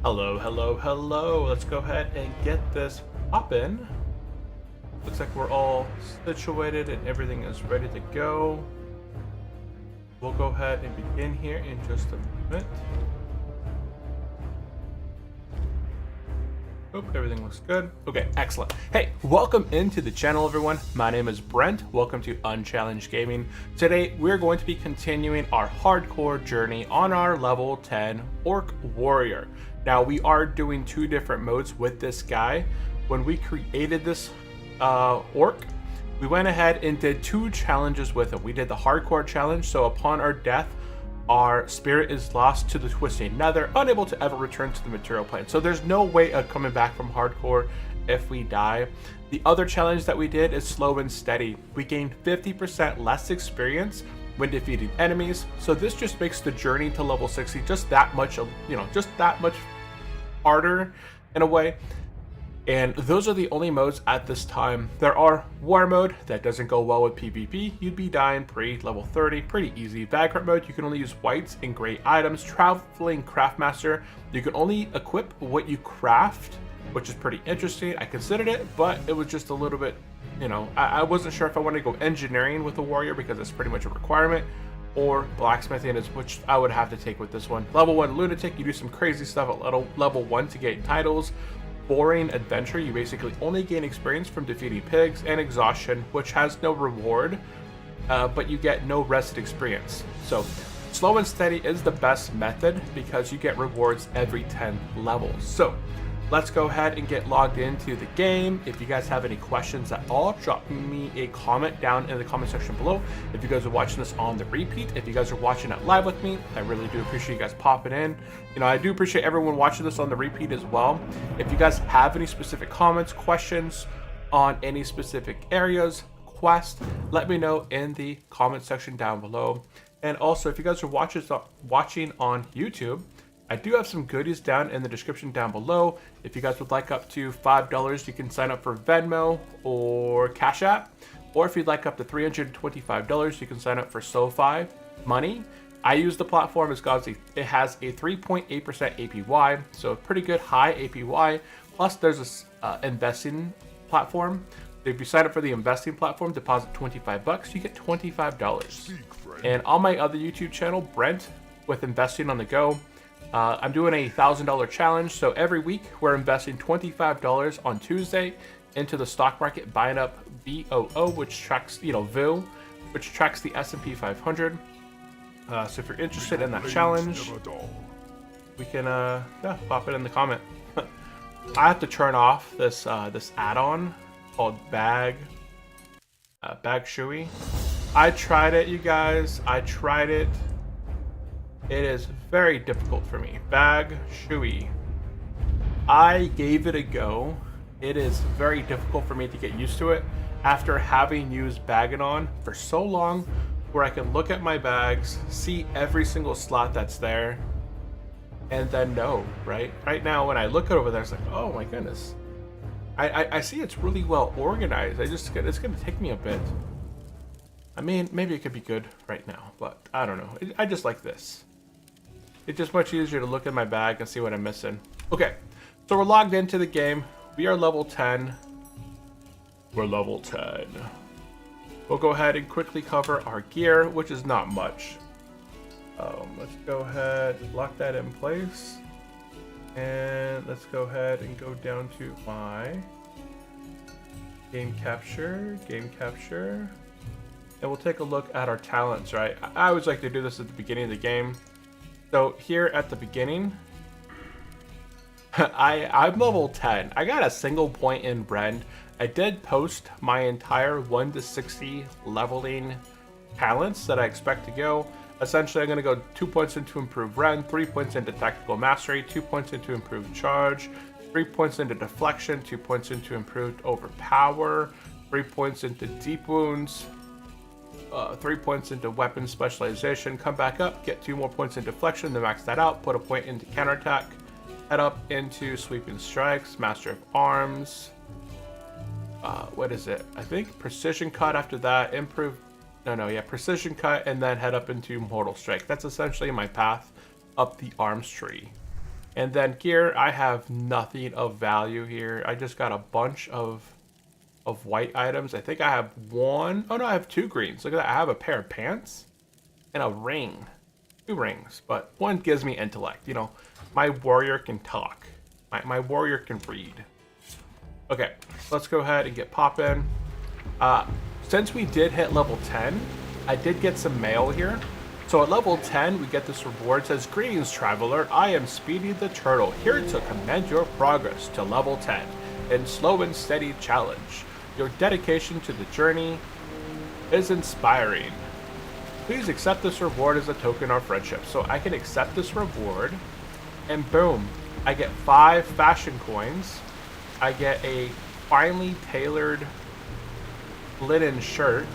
Hello, hello, hello. Let's go ahead and get this poppin'. Looks like we're all situated and everything is ready to go. We'll go ahead and begin here in just a moment. Hope everything looks good. Okay, excellent. Hey, welcome into the channel, everyone. My name is Brent. Welcome to Unchallenged Gaming. Today, we're going to be continuing our hardcore journey on our level 10 Orc Warrior. Now, we are doing two different modes with this guy. When we created this Orc, we went ahead and did two challenges with him. We did the hardcore challenge, so upon our death, our spirit is lost to the twisting nether, unable to ever return to the material plane. So there's no way of coming back from hardcore if we die. The other challenge that we did is slow and steady. We gained 50% less experience when defeating enemies. So this just makes the journey to level 60 just that much, just that much harder in a way. And those are the only modes at this time. There are war mode that doesn't go well with PvP. You'd be dying pre-level 30, pretty easy. Vagrant mode, you can only use whites and gray items. Traveling craftmaster, you can only equip what you craft, which is pretty interesting. I considered it, but it was just a little bit, I wasn't sure if I wanted to go engineering with a warrior because it's pretty much a requirement, or blacksmithing, which I would have to take with this one. Level 1 lunatic, you do some crazy stuff at level 1 to gain titles. Boring adventure, you basically only gain experience from defeating pigs, and exhaustion, which has no reward, but you get no rested experience. So slow and steady is the best method because you get rewards every 10 levels. So let's go ahead and get logged into the game. If you guys have any questions at all, drop me a comment down in the comment section below. If you guys are watching this on the repeat, if you guys are watching it live with me, I really do appreciate you guys popping in. I do appreciate everyone watching this on the repeat as well. If you guys have any specific comments, questions on any specific areas, quests, let me know in the comment section down below. And also, if you guys are watching on YouTube, I do have some goodies down in the description down below. If you guys would like up to $5, you can sign up for Venmo or Cash App. Or if you'd like up to $325, you can sign up for SoFi Money. I use the platform as it has a 3.8% APY, so a pretty good high APY. Plus, there's a investing platform. If you sign up for the investing platform, deposit $25, you get $25. And on my other YouTube channel, Brent, with Investing on the Go, I'm doing a $1,000 challenge. So every week we're investing $25 on Tuesday into the stock market, buying up VOO, which tracks, VOO, which tracks the S&P 500. So if you're interested in that challenge, we can pop it in the comment. I have to turn off this this add-on called Bag Shui. I tried it, you guys. I tried it. It is very difficult for me. Bag Shui. I gave it a go. It is very difficult for me to get used to it after having used Baganon for so long, where I can look at my bags, see every single slot that's there, and then know, right? Right now, when I look over there, it's like, oh my goodness. I see it's really well organized. It's gonna take me a bit. I mean, maybe it could be good right now, but I don't know. I just like this. It's just much easier to look at my bag and see what I'm missing. Okay, so we're logged into the game. We are level 10. We're level 10. We'll go ahead and quickly cover our gear, which is not much. Let's go ahead, lock that in place. And let's go ahead and go down to my game capture. And we'll take a look at our talents, right? I always like to do this at the beginning of the game. So here at the beginning, I'm level 10. I got a single point in Brand. I did post my entire 1 to 60 leveling talents that I expect to go. Essentially, I'm going to go 2 points into improved Rend, 3 points into tactical mastery, 2 points into improved charge, 3 points into deflection, 2 points into improved overpower, 3 points into deep wounds, 3 points into weapon specialization, come back up, get 2 more points in deflection to max that out, put a point into counterattack, head up into sweeping strikes, master of arms, what is it? I think precision cut after that, precision cut, and then head up into mortal strike. That's essentially my path up the arms tree. And then gear, I have nothing of value here. I just got a bunch of white items. I think I have one. Oh no, I have 2 greens. Look at that. I have a pair of pants and a ring. 2 rings, but one gives me intellect. You know, my warrior can talk. My warrior can read. Okay, let's go ahead and get poppin'. Since we did hit level 10, I did get some mail here. So at level 10, we get this reward. It says, "Greetings, traveler. I am Speedy the Turtle, here to commend your progress to level 10 in slow and steady challenge. Your dedication to the journey is inspiring. Please accept this reward as a token of friendship." So I can accept this reward, and boom, I get 5 fashion coins. I get a finely tailored linen shirt.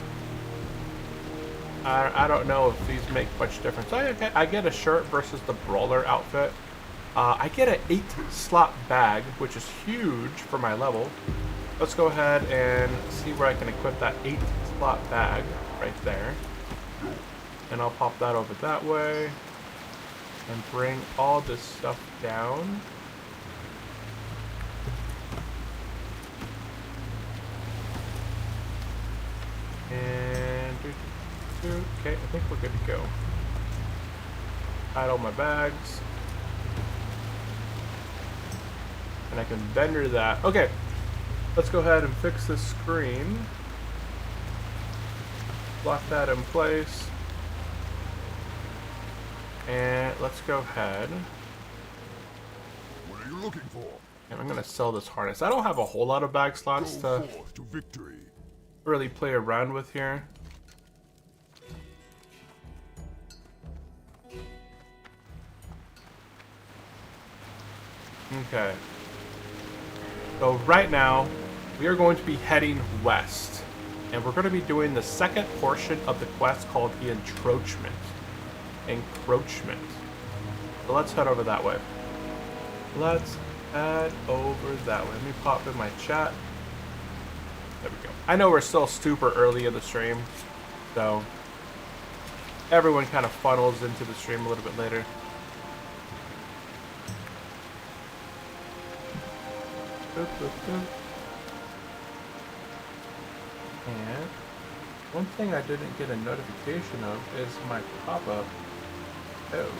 I don't know if these make much difference. I get a shirt versus the brawler outfit. I get an 8-slot bag, which is huge for my level. Let's go ahead and see where I can equip that 8-slot bag right there. And I'll pop that over that way and bring all this stuff down. And okay, I think we're good to go. Hide all my bags. And I can vendor that. Okay, let's go ahead and fix this screen. Lock that in place. And let's go ahead. What are you looking for? And I'm gonna sell this harness. I don't have a whole lot of bag slots to victory. really play around with here. Okay. So right now, we are going to be heading west. And we're going to be doing the second portion of the quest called the Encroachment. Encroachment. So let's head over that way. Let's head over that way. Let me pop in my chat. There we go. I know we're still super early in the stream, so everyone kind of funnels into the stream a little bit later. And one thing I didn't get a notification of is my pop-up. Oh.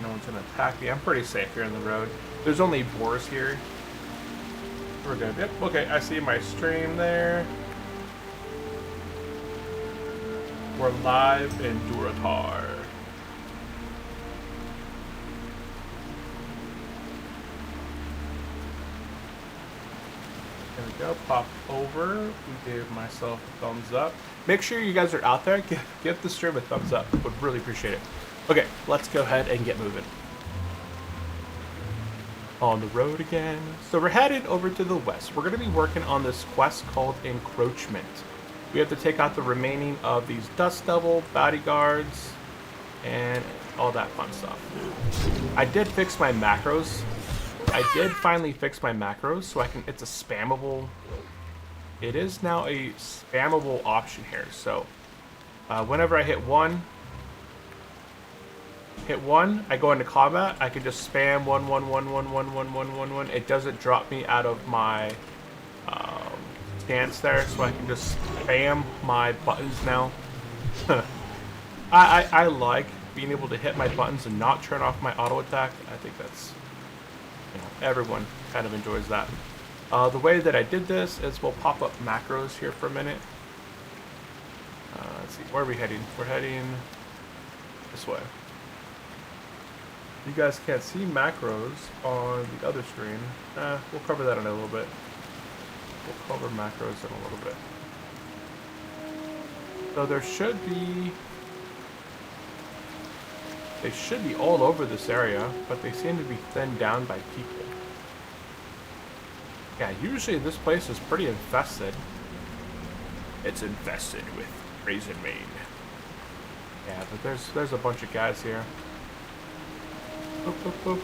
No one's gonna attack me. I'm pretty safe here in the road. There's only boars here. We're good. Yep. Okay, I see my stream there. We're live in Duratar. There we go. Pop over. We gave myself a thumbs up. Make sure you guys are out there. Give the stream a thumbs up. Would really appreciate it. Okay, let's go ahead and get moving. On the road again. So we're headed over to the west. We're going to be working on this quest called Encroachment. We have to take out the remaining of these Dust Devil bodyguards and all that fun stuff. I did fix my macros. I did finally fix my macros, so it's a spammable. It is now a spammable option here. So whenever I hit one, I go into combat. I can just spam 1. It doesn't drop me out of my stance there, so I can just spam my buttons now. I like being able to hit my buttons and not turn off my auto attack. I think that's, everyone kind of enjoys that. The way that I did this is we'll pop up macros here for a minute. Let's see, where are we heading? We're heading this way. You guys can't see macros on the other screen. We'll cover that in a little bit. We'll cover macros in a little bit. So they should be all over this area, but they seem to be thinned down by people. Yeah, usually this place is pretty infested. It's infested with Raisin Mane. Yeah, but there's a bunch of guys here. Boop, boop, boop.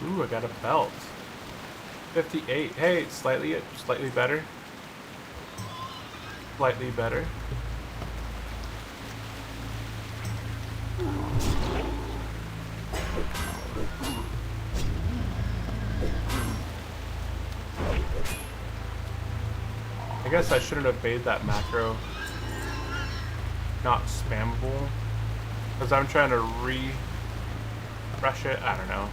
Ooh, I got a belt. 58. Hey, slightly better. Slightly better. I guess I shouldn't have made that macro not spammable, because I'm trying to refresh it. I don't know.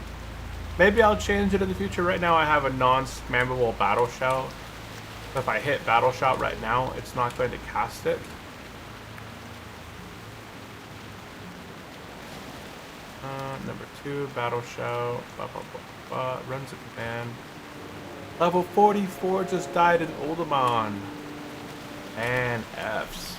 Maybe I'll change it in the future. Right now I have a non-spammable battle shout. If I hit battle shout right now, it's not going to cast it. Number 2, battle shout. Runs a command. Level 44 just died in Oldemon. And Fs.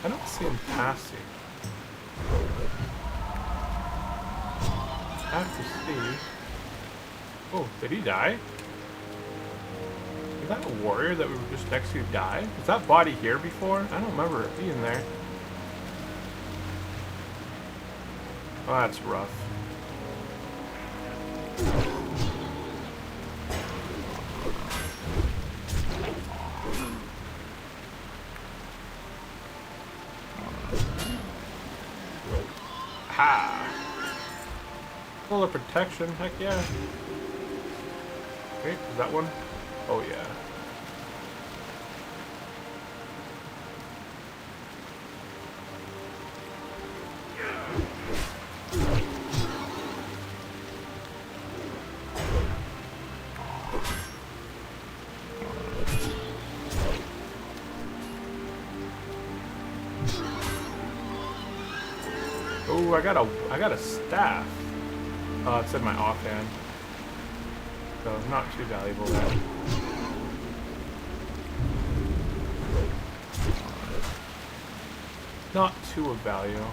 I don't see him passing. I have to see. Oh, did he die? Is that a warrior that we were just next to die? Was that body here before? I don't remember it being there. Oh, that's rough. Ha! Full of protection, heck yeah. Wait, is that one? Oh yeah. Oh, I got a staff. It's in my offhand, so not too valuable there. Not too of value.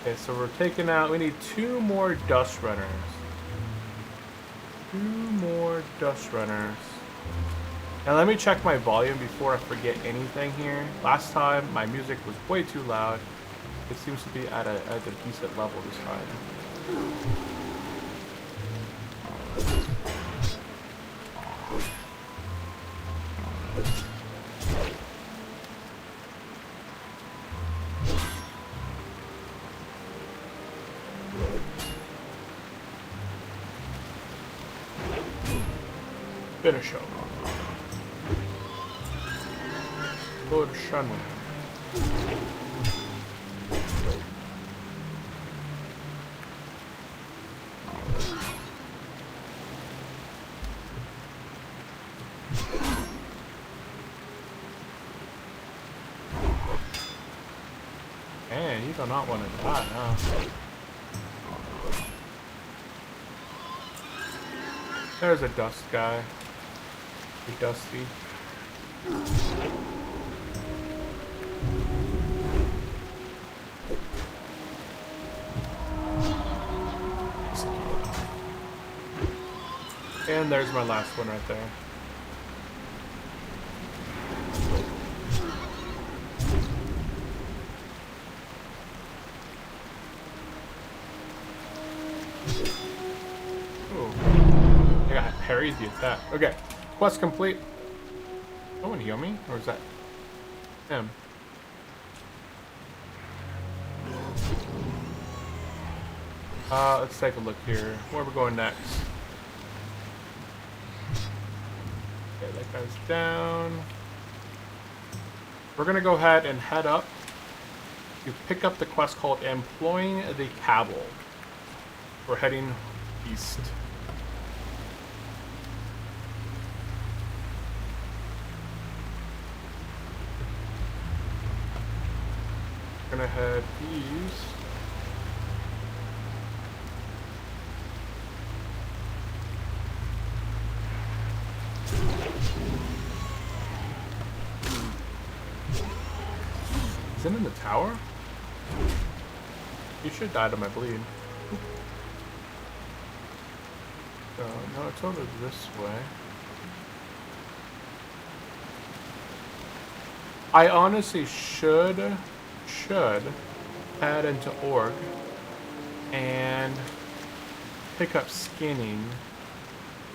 Okay, so we're taking out. We need 2 more dust runners. 2 more dust runners. Now let me check my volume before I forget anything here. Last time my music was way too loud. It seems to be at a decent level this time. Finish up. Good shun. Man, you do not want to die, huh? There's a dust guy. Be dusty. And there's my last one right there. Ooh. I got parried the attack. Okay. Quest complete. Someone heal me? Or is that him? Let's take a look here. Where are we going next? Okay, that guy's down. We're gonna go ahead and head up to pick up the quest called Employing the Cabal. We're heading east. We're gonna head east. Is it in the tower? You should die to my bleed. No, it's over this way. I honestly should head into org and pick up skinning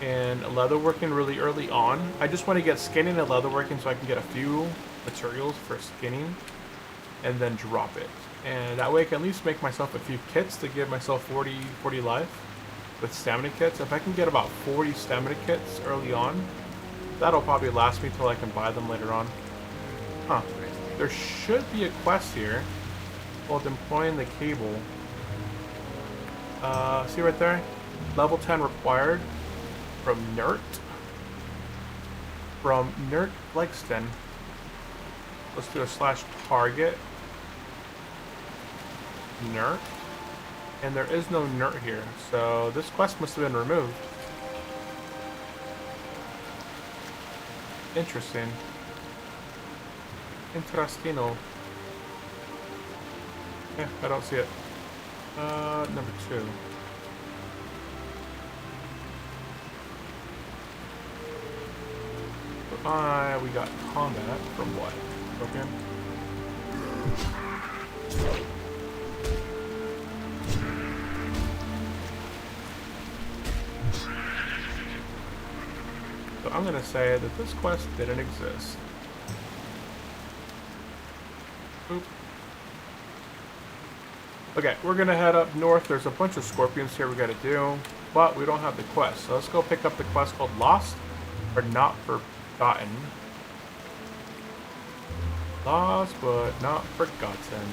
and leatherworking really early on. I just want to get skinning and leatherworking so I can get a few materials for skinning and then drop it. And that way I can at least make myself a few kits to give myself 40 life with stamina kits. If I can get about 40 stamina kits early on, that'll probably last me till I can buy them later on. Huh. There should be a quest here called employing the cable. See right there? Level 10 required from Nert. From Nert Lexton. Let's do a /target. Nert. And there is no Nert here, so this quest must have been removed. Interesting. Interestino. Yeah, I don't see it. Number 2. We got combat from what? Okay. So I'm gonna say that this quest didn't exist. Oop. Okay, we're gonna head up north. There's a bunch of scorpions here we gotta do, but we don't have the quest. So let's go pick up the quest called Lost or Not Forgotten. Lost but not forgotten.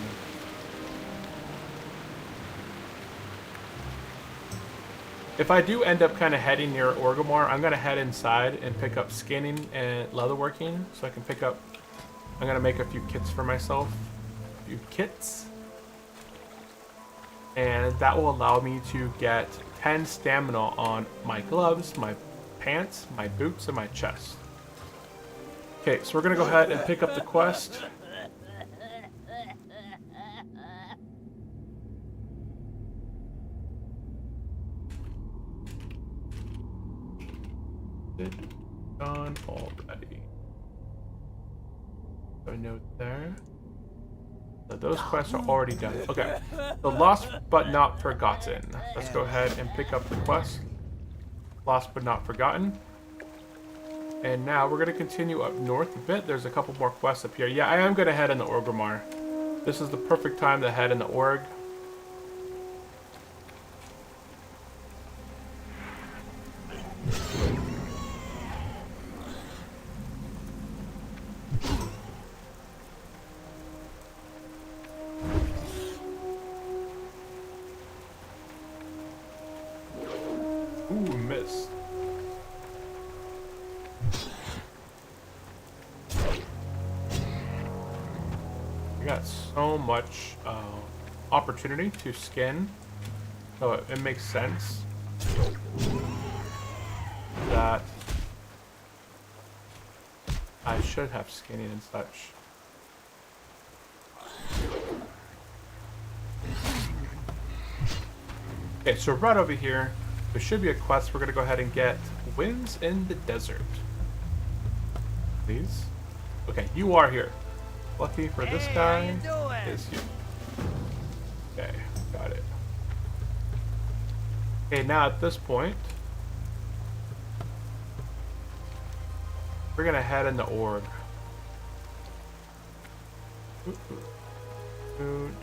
If I do end up kind of heading near Orgrimmar, I'm gonna head inside and pick up skinning and leatherworking, so I can pick up. I'm gonna make a few kits for myself, a few kits, and that will allow me to get 10 stamina on my gloves, my pants, my boots, and my chest. Okay, so we're gonna go ahead and pick up the quest. Done already. So a note there. So those quests are already done. Okay, so Lost but Not Forgotten. Let's go ahead and pick up the quest. Lost but Not Forgotten. And now we're going to continue up north a bit. There's a couple more quests up here. Yeah, I am going to head into Orgrimmar. This is the perfect time to head into Org. Ooh, missed. We got so much opportunity to skin, so it makes sense that I should have skinning and such. Okay, so right over here, there should be a quest. We're going to go ahead and get Winds in the Desert. Please. Okay, you are here. Lucky for this guy is you. Okay, got it. Okay, now at this point, we're going to head into Org. Food.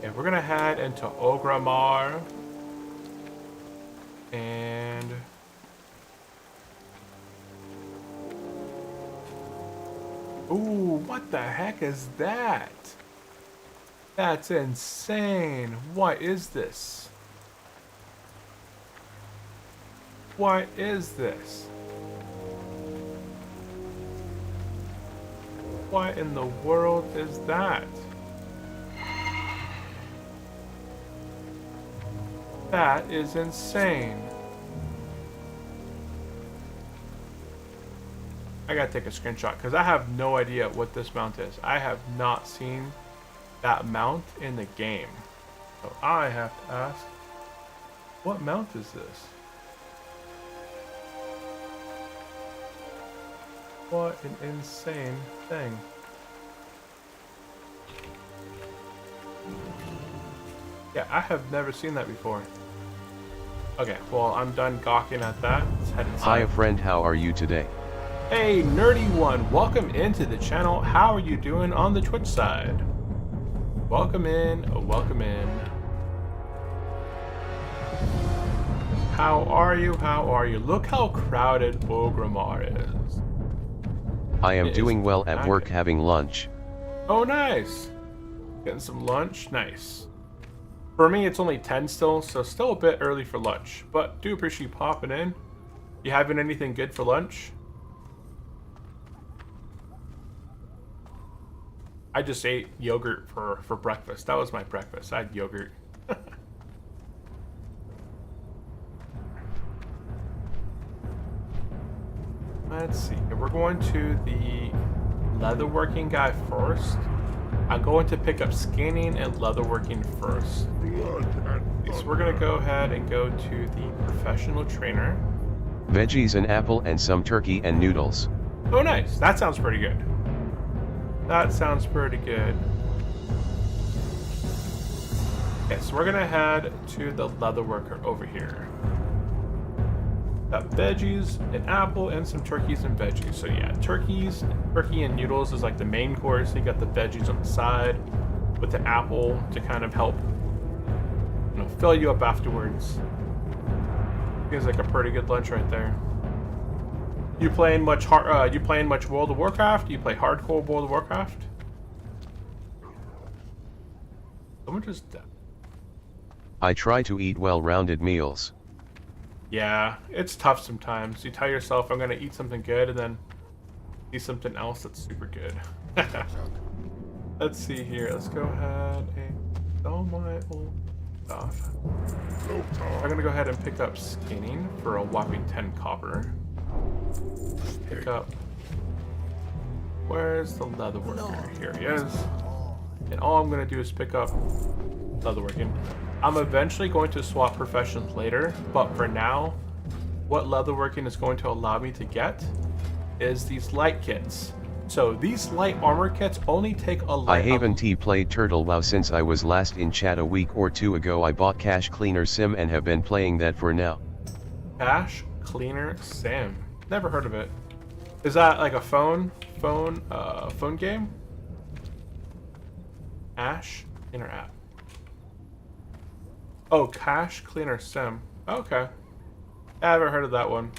Yeah, we're gonna head into Orgrimmar, and ooh, what the heck is that? That's insane. What is this? What is this? What in the world is that? That is insane. I gotta take a screenshot because I have no idea what this mount is. I have not seen that mount in the game. So I have to ask, what mount is this? What an insane thing. Yeah, I have never seen that before. Okay, well, I'm done gawking at that. Let's head inside. Hi friend, how are you today? Hey, nerdy one, welcome into the channel. How are you doing on the Twitch side? Welcome in, welcome in. How are you? How are you? Look how crowded Bogramar is. I am doing well at work having lunch. Oh, nice. Getting some lunch, nice. For me, it's only 10 still, so still a bit early for lunch. But do appreciate you popping in. You having anything good for lunch? I just ate yogurt for breakfast. That was my breakfast. I had yogurt. Let's see. We're going to the leatherworking guy first. I'm going to pick up scanning and leatherworking first. So we're going to go ahead and go to the professional trainer. Veggies, an apple, and some turkey and noodles. Oh, nice. That sounds pretty good. That sounds pretty good. Okay, so we're going to head to the leatherworker over here. Got veggies, an apple, and some turkeys and veggies. So yeah, turkey and noodles is like the main course. You got the veggies on the side with the apple to kind of help, you know, fill you up afterwards. Feels like a pretty good lunch right there. You playing much World of Warcraft? You play hardcore World of Warcraft? Someone just died. I try to eat well-rounded meals. Yeah, it's tough sometimes. You tell yourself, I'm going to eat something good, and then eat something else that's super good. Let's see here. Let's go ahead and sell my old stuff. I'm going to go ahead and pick up skinning for a whopping 10 copper. Pick up... Where's the leatherworker? Here he is. And all I'm going to do is pick up leatherworking. I'm eventually going to swap professions later, but for now, what leatherworking is going to allow me to get is these light kits. So these light armor kits only take a light... I haven't played Turtle WoW since I was last in chat a week or two ago. I bought Cache Cleaner Sim and have been playing that for now. Cache Cleaner Sim. Never heard of it. Is that like a phone game? Cache Cleaner app. Oh, Cache Cleaner Sim. Okay. I haven't heard of that one.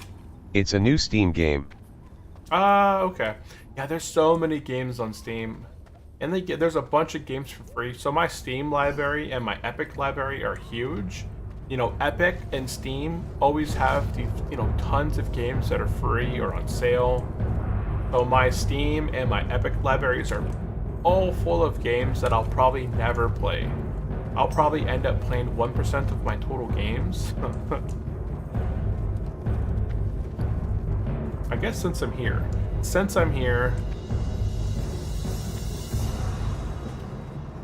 It's a new Steam game. Okay. Yeah, there's so many games on Steam. And there's a bunch of games for free. So my Steam library and my Epic library are huge. You know, Epic and Steam always have these, you know, tons of games that are free or on sale. So my Steam and my Epic libraries are all full of games that I'll probably never play. I'll probably end up playing 1% of my total games. I guess since I'm here,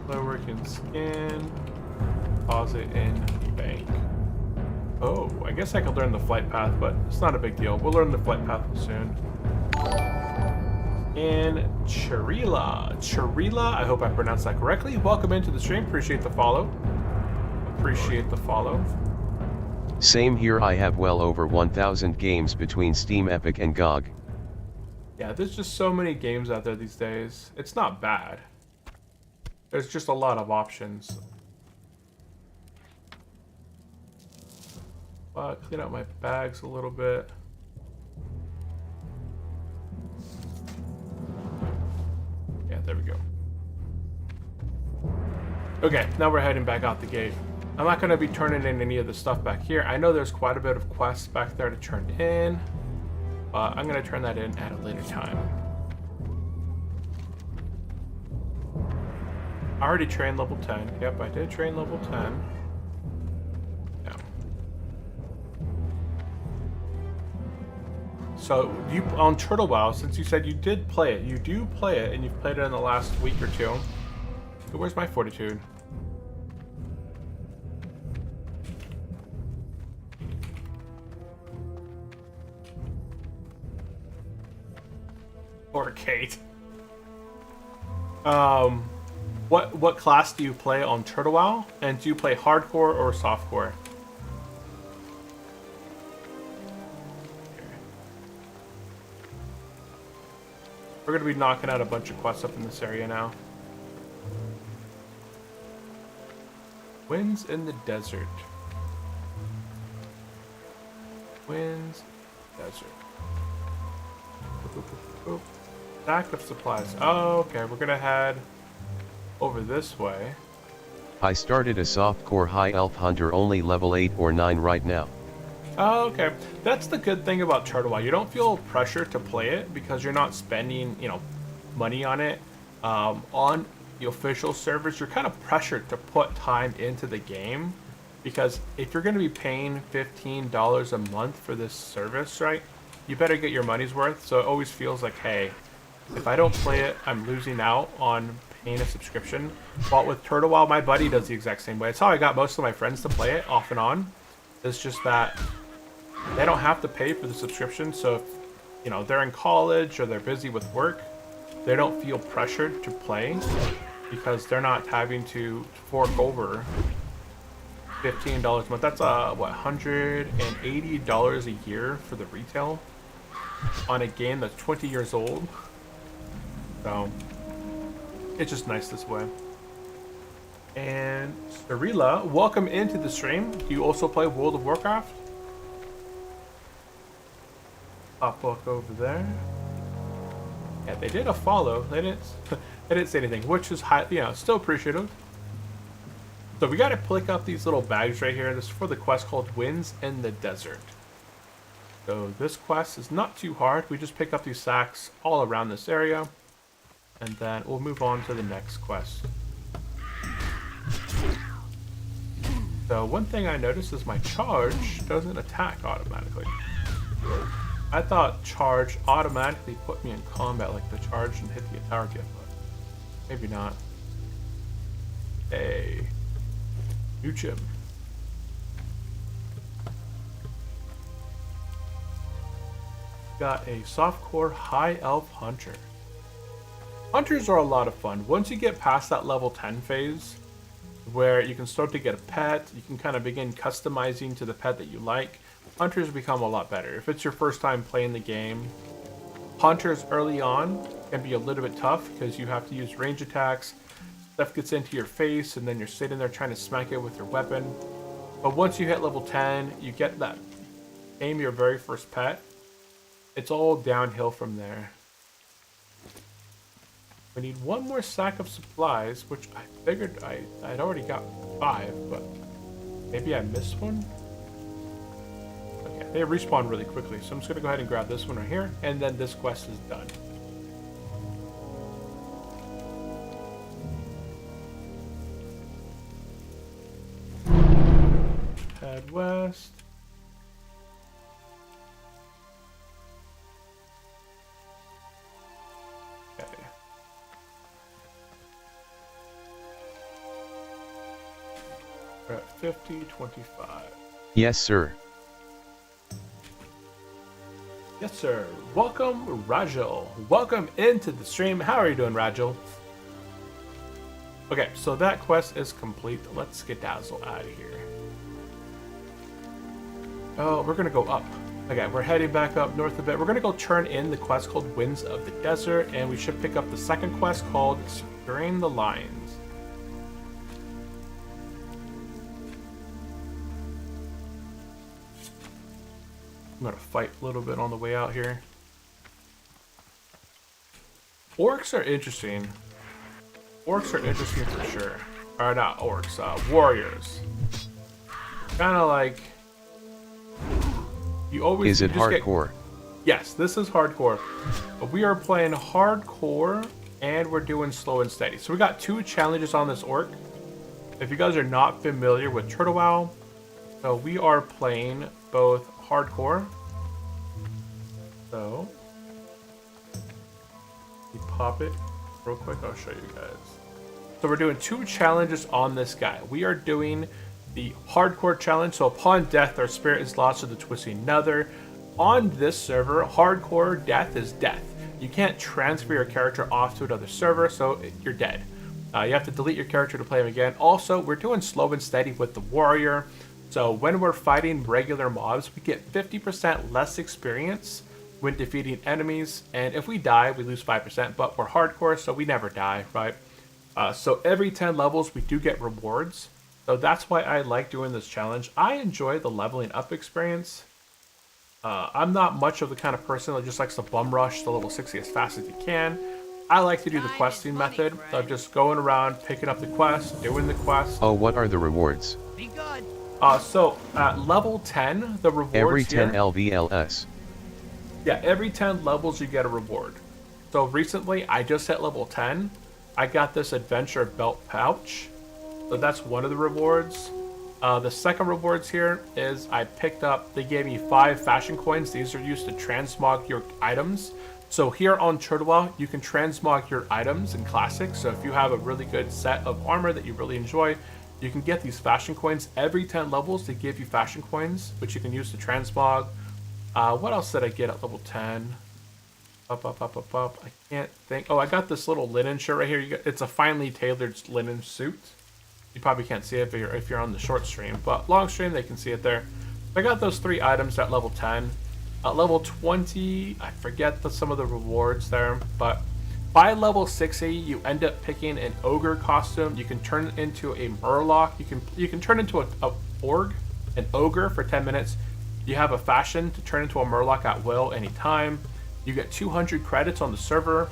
leatherworking skin, deposit in bank. Oh, I guess I could learn the flight path, but it's not a big deal. We'll learn the flight path soon. And Charila, I hope I pronounced that correctly. Welcome into the stream. Appreciate the follow. Same here. I have well over 1,000 games between Steam, Epic, and GOG. Yeah, there's just so many games out there these days. It's not bad. There's just a lot of options. Clean out my bags a little bit. Yeah, there we go. Okay, now we're heading back out the gate. I'm not going to be turning in any of the stuff back here. I know there's quite a bit of quests back there to turn in, but I'm going to turn that in at a later time. I already trained level 10. Yep, I did train level 10. Yeah. So you on Turtle WoW, since you said you did play it, you do play it, and you've played it in the last week or two. So where's my fortitude? Or Kate. What class do you play on Turtle WoW? And do you play hardcore or softcore? We're going to be knocking out a bunch of quests up in this area now. Winds in the desert. Winds, desert. Oop, oop, oop. Stack of supplies. Oh, okay. We're going to head over this way. I started a softcore high elf hunter, only level 8 or 9 right now. Oh, okay. That's the good thing about Turtle WoW. You don't feel pressure to play it because you're not spending, money on it. On the official servers, you're kind of pressured to put time into the game because if you're going to be paying $15 a month for this service, right, you better get your money's worth. So it always feels like, hey, if I don't play it, I'm losing out on paying a subscription. But with Turtle WoW, my buddy does the exact same way. It's how I got most of my friends to play it off and on. It's just that they don't have to pay for the subscription, so if they're in college or they're busy with work, they don't feel pressured to play because they're not having to fork over $15 a month. That's $180 a year for the retail on a game that's 20 years old. So it's just nice this way. And Cirilla, welcome into the stream. Do you also play World of Warcraft? Pop book over there. Yeah, they did a follow. They didn't say anything, which is still appreciative. So we got to pick up these little bags right here. This is for the quest called Winds in the Desert. So this quest is not too hard. We just pick up these sacks all around this area, and then we'll move on to the next quest. So one thing I noticed is my charge doesn't attack automatically. I thought charge automatically put me in combat, like the charge and hit the target, but maybe not. Hey, new chip. Got a softcore high elf hunter. Hunters are a lot of fun. Once you get past that level 10 phase, where you can start to get a pet, you can kind of begin customizing to the pet that you like. Hunters become a lot better. If it's your first time playing the game, hunters early on can be a little bit tough because you have to use range attacks. Stuff gets into your face and then you're sitting there trying to smack it with your weapon. But once you hit level 10, you get that, aim your very first pet. It's all downhill from there. We need one more sack of supplies, which I figured I'd already got 5, but maybe I missed one? Okay, they respawn really quickly, so I'm just going to go ahead and grab this one right here, and then this quest is done. Head west. Okay. We're at 50-25. Yes, sir. Yes, sir. Welcome, Rajal. Welcome into the stream. How are you doing, Rajal? Okay, so that quest is complete. Let's skedazzle out of here. Oh, we're gonna go up. Okay, we're heading back up north a bit. We're gonna go turn in the quest called Winds of the Desert, and we should pick up the second quest called Securing the Lines. I'm gonna fight a little bit on the way out here. Orcs are interesting. Orcs are interesting for sure. Or not orcs, warriors. Kind of like you always. Is it hardcore? Yes, this is hardcore. But we are playing hardcore and we're doing slow and steady. So we got 2 challenges on this orc. If you guys are not familiar with Turtle WoW, so we are playing both hardcore So, you pop it real quick. I'll show you guys. So we're doing 2 challenges on this guy. We are doing the hardcore challenge. So upon death, our spirit is lost to the twisting nether. On this server, hardcore death is death. You can't transfer your character off to another server, so you're dead. You have to delete your character to play him again. Also, we're doing slow and steady with the warrior. So when we're fighting regular mobs, we get 50% less experience when defeating enemies. And if we die, we lose 5%, but we're hardcore, so we never die, right? So every 10 levels, we do get rewards. So that's why I like doing this challenge. I enjoy the leveling up experience. I'm not much of the kind of person that just likes to bum rush to level 60 as fast as you can. I like to do the questing method. So I'm just going around, picking up the quest, doing the quest. Oh, what are the rewards? Be good. So at level 10, the rewards Every 10 here, LVLS. yeah, every 10 levels you get a reward. So recently, I just hit level 10. I got this adventure belt pouch. So that's one of the rewards. The second rewards here is I picked up, they gave me 5 fashion coins. These are used to transmog your items. So here on Turtlewell, you can transmog your items in Classic. So if you have a really good set of armor that you really enjoy, you can get these fashion coins. Every 10 levels, they give you fashion coins, which you can use to transmog. What else did I get at level 10? Up. I can't think. Oh, I got this little linen shirt right here. It's a finely tailored linen suit. You probably can't see it if you're on the short stream, but long stream, they can see it there. I got those 3 items at level 10. At level 20, I forget some of the rewards there, but by level 60, you end up picking an ogre costume. You can turn into a murloc. You can turn into an ogre for 10 minutes. You have a fashion to turn into a murloc at will anytime. You get 200 credits on the server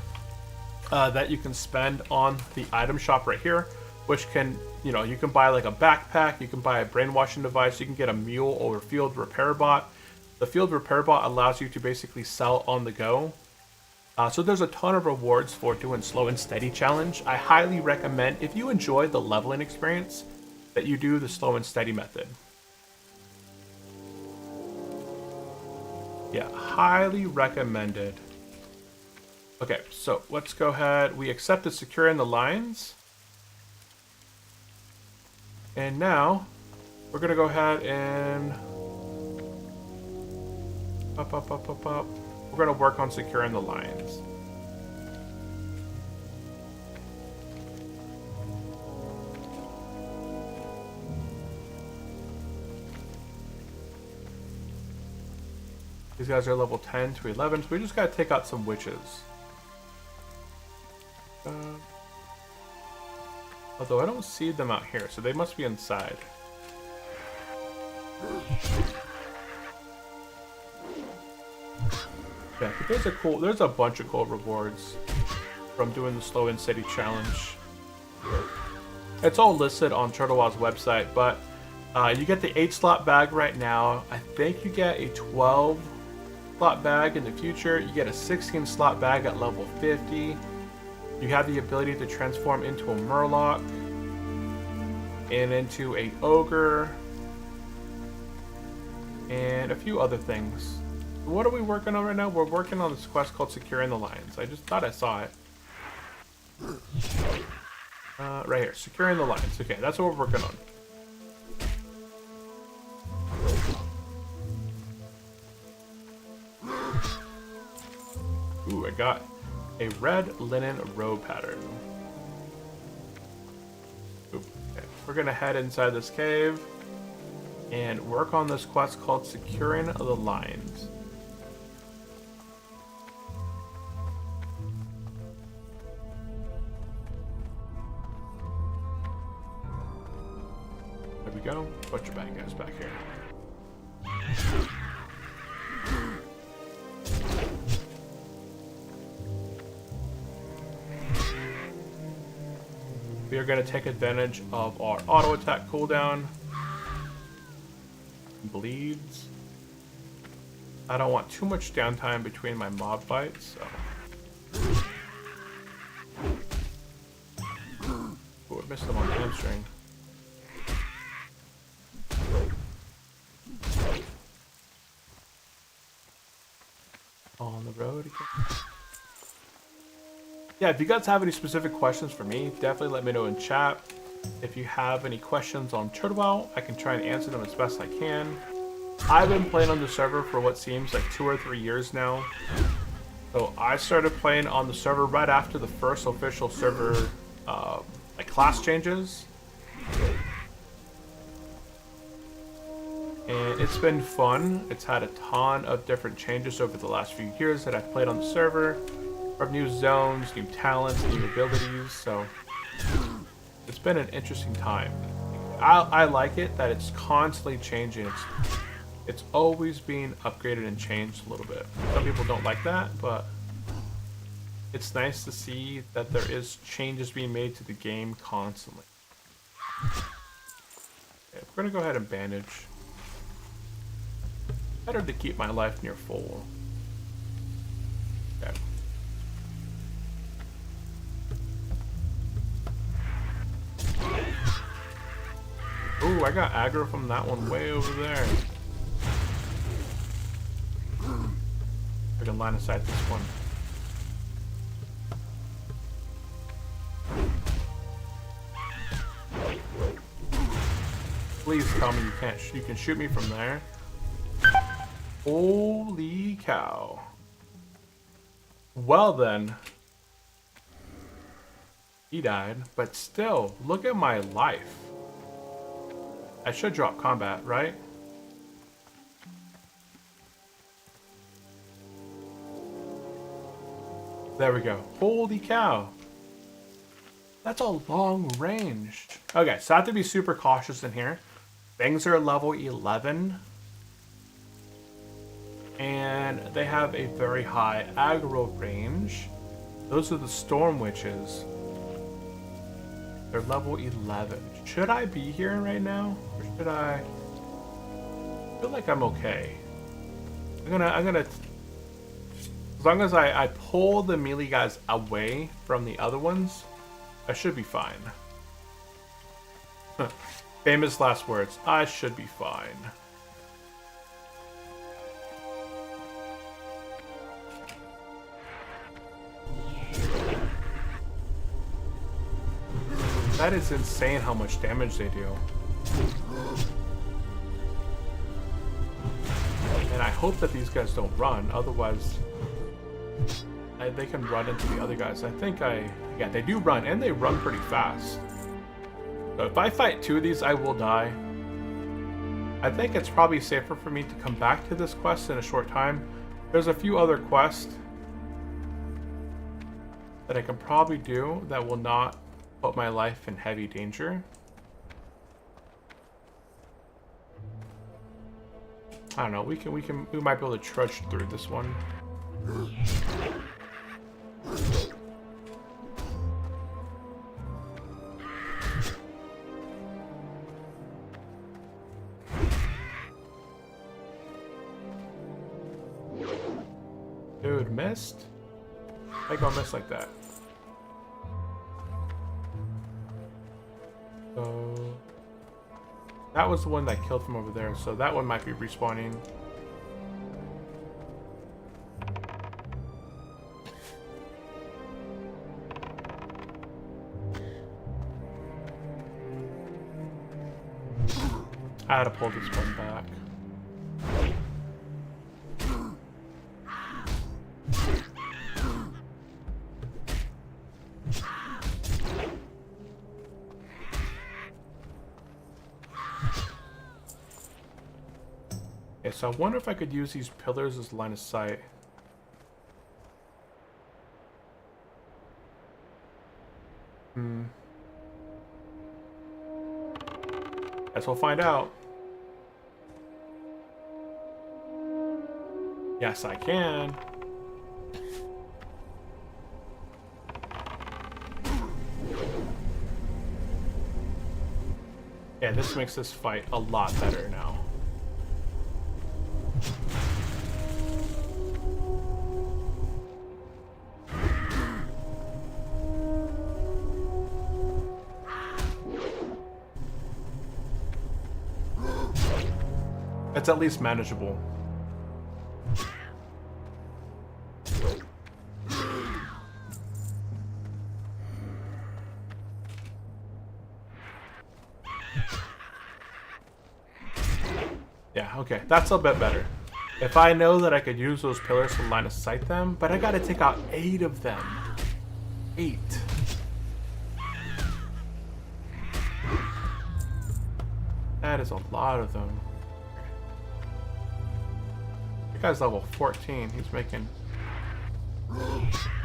that you can spend on the item shop right here, which can, you can buy like a backpack, you can buy a brainwashing device, you can get a mule or field repair bot. The field repair bot allows you to basically sell on the go. So there's a ton of rewards for doing slow and steady challenge. I highly recommend, if you enjoy the leveling experience, that you do the slow and steady method. Yeah, highly recommended. Okay, so let's go ahead. We accepted securing the lines. And now, we're going to go ahead and... Up. We're going to work on securing the lines. These guys are level 10 to 11, so we just got to take out some witches. Although I don't see them out here, so they must be inside. Yeah, but there's a bunch of cool rewards from doing the slow and steady challenge. It's all listed on Turtlewell's website, but you get the 8-slot bag right now. I think you get a 12-slot bag in the future. You get a 16-slot bag at level 50. You have the ability to transform into a murloc and into a ogre and a few other things. What are we working on right now? We're working on this quest called Securing the Lines. I just thought I saw it. Right here, Securing the Lines. Okay, that's what we're working on. Ooh, I got a red linen robe pattern. Ooh, okay. We're gonna head inside this cave and work on this quest called Securing the Lines. There we go. Bunch of bad guys back here. We are going to take advantage of our auto attack cooldown. Bleeds. I don't want too much downtime between my mob fights, so. Ooh, I missed them on the hamstring. On the road again. Yeah, if you guys have any specific questions for me, definitely let me know in chat. If you have any questions on Turtle, I can try and answer them as best I can. I've been playing on the server for what seems like 2 or 3 years now. So I started playing on the server right after the first official server like class changes. And it's been fun. It's had a ton of different changes over the last few years that I've played on the server. From new zones, new talents, new abilities, so it's been an interesting time. I like it that it's constantly changing. It's always being upgraded and changed a little bit. Some people don't like that, but it's nice to see that there is changes being made to the game constantly. Okay, we're gonna go ahead and bandage. Better to keep my life near full. Okay. Ooh, I got aggro from that one way over there. I can line of sight this one. Please tell me you can shoot me from there. Holy cow. Well then. He died, but still, look at my life. I should drop combat, right? There we go. Holy cow. That's a long range. Okay, so I have to be super cautious in here. Things are level 11. And they have a very high aggro range. Those are the Storm Witches. They're level 11. Should I be here right now? Or should I feel like I'm okay? I'm gonna as long as I pull the melee guys away from the other ones, I should be fine. Famous last words. I should be fine. That is insane how much damage they do. And I hope that these guys don't run, otherwise they can run into the other guys. Yeah, they do run, and they run pretty fast. So if I fight 2 of these, I will die. I think it's probably safer for me to come back to this quest in a short time. There's a few other quests that I can probably do that will not put my life in heavy danger. I don't know, we might be able to trudge through this one. Dude, missed? I gonna miss like that. So that was the one that killed from over there, so that one might be respawning. I had to pull this one back. Okay, so I wonder if I could use these pillars as line of sight. Guess we'll find out. Yes, I can. Yeah, this makes this fight a lot better now. It's at least manageable. Okay, that's a bit better. If I know that I could use those pillars to line of sight them, but I gotta take out 8 of them. 8. That is a lot of them. That guy's level 14. He's making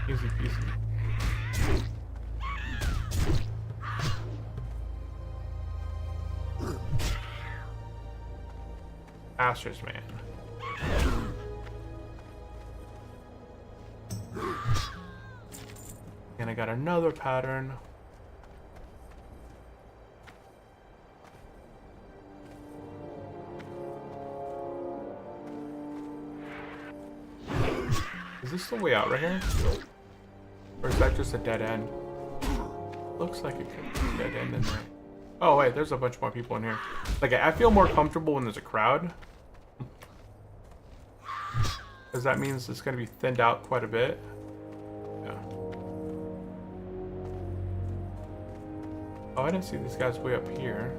easy peasy. Masters man. And I got another pattern. Is this the way out right here? Or is that just a dead end? Looks like it could be a dead end in there. Oh wait, there's a bunch more people in here. Like, I feel more comfortable when there's a crowd. Because that means it's going to be thinned out quite a bit. Yeah. Oh, I didn't see these guys way up here.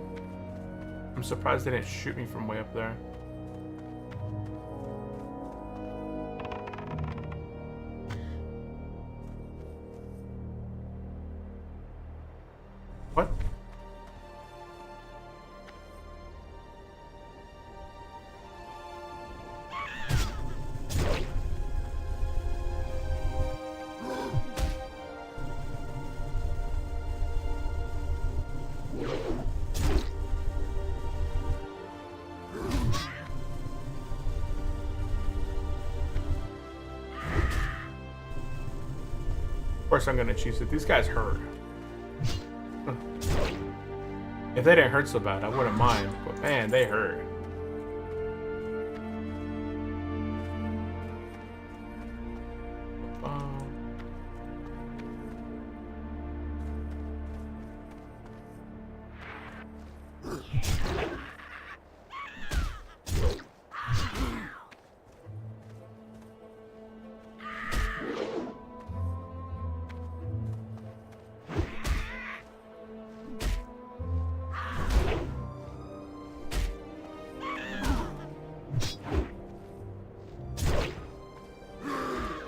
I'm surprised they didn't shoot me from way up there. What? Of course I'm gonna choose it. These guys hurt. If they didn't hurt so bad, I wouldn't mind. But man, they hurt.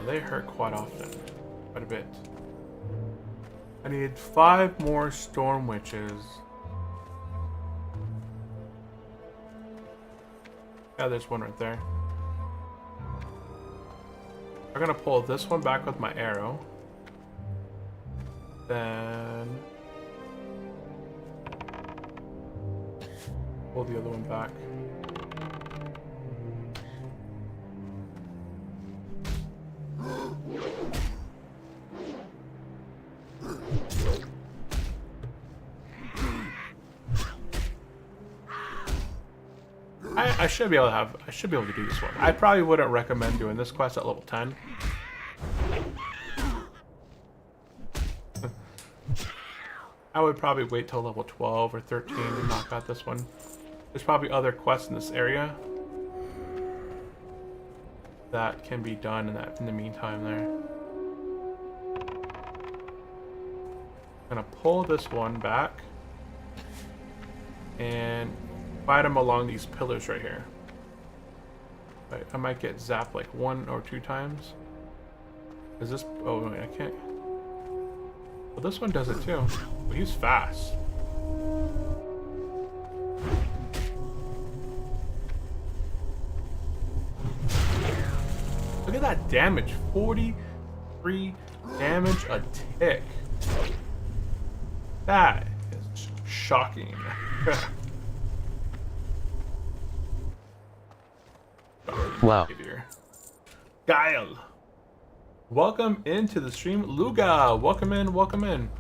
They hurt quite often. Quite a bit. I need 5 more storm witches. Yeah, there's one right there. I'm gonna pull this one back with my arrow. Then pull the other one back. I should be able to do this one. I probably wouldn't recommend doing this quest at level 10. I would probably wait till level 12 or 13 to knock out this one. There's probably other quests in this area that can be done in the meantime there. I'm gonna pull this one back and fight him along these pillars right here. I might get zapped like 1 or 2 times. Is this? Oh wait, I can't. Well, this one does it too. But he's fast. Look at that damage. 43 damage a tick. That is shocking. Wow. Guile. Welcome into the stream. Luga, welcome in, welcome in.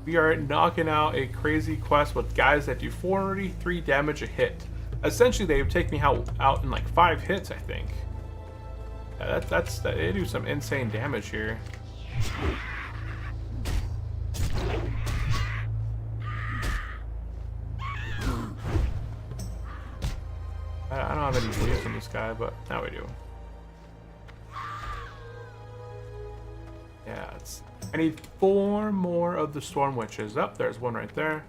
We are knocking out a crazy quest with guys that do 43 damage a hit. Essentially, they would take me out in like 5 hits, I think. Yeah, they do some insane damage here. I don't have any bleeds on this guy, but now we do. Yeah, I need 4 more of the storm witches. Oh, there's one right there.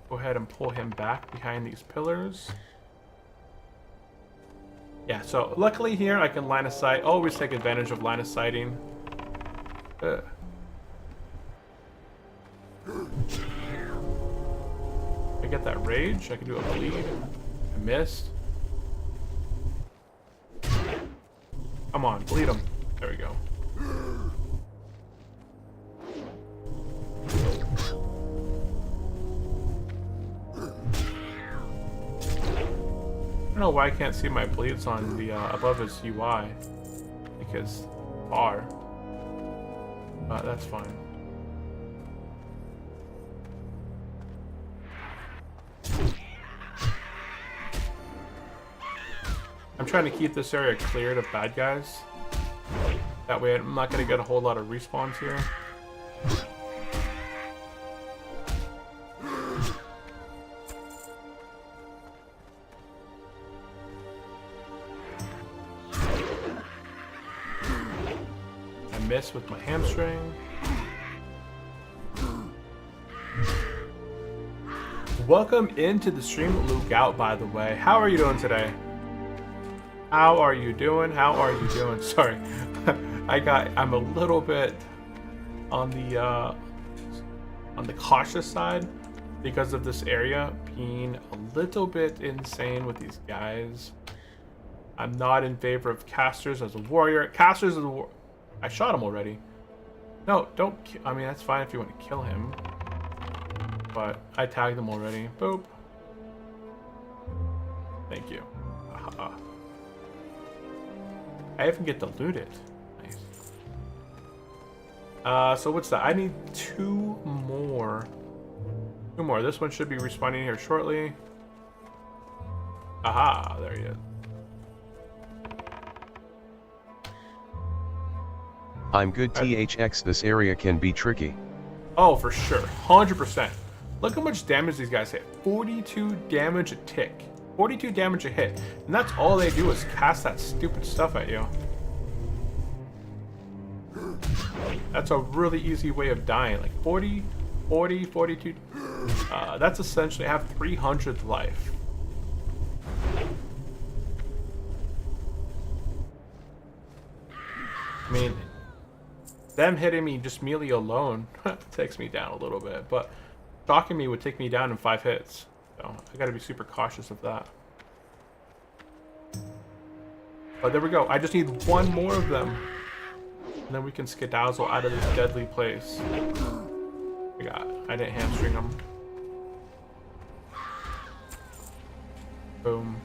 Go ahead and pull him back behind these pillars. Yeah, so luckily here I can line of sight. Always take advantage of line of sighting. Ugh. I get that rage. I can do a bleed. I missed. Come on, bleed him. There we go. I don't know why I can't see my bleeds on the above his UI, because R. That's fine. I'm trying to keep this area cleared of bad guys. That way I'm not going to get a whole lot of respawns here. I miss with my hamstring. Welcome into the stream, Luke Out, by the way. How are you doing today? How are you doing? How are you doing? Sorry. I'm a little bit on the cautious side because of this area being a little bit insane with these guys. I'm not in favor of casters as a warrior. Casters as a war... I shot him already. No, don't... I mean, that's fine if you want to kill him. But I tagged him already. Boop. Thank you. Aha. I even get to loot it. Nice. So what's that? I need two more. Two more. This one should be respawning here shortly. Aha, there he is. I'm good THX, this area can be tricky. Oh, for sure. 100%. Look how much damage these guys hit. 42 damage a tick. 42 damage a hit. And that's all they do is cast that stupid stuff at you. That's a really easy way of dying. Like 40, 40, 42. That's essentially, I have 300 life. I mean, them hitting me just melee alone takes me down a little bit. But shocking me would take me down in 5 hits. So I gotta be super cautious of that. But there we go. I just need one more of them. And then we can skedazzle out of this deadly place. I didn't hamstring them. Boom.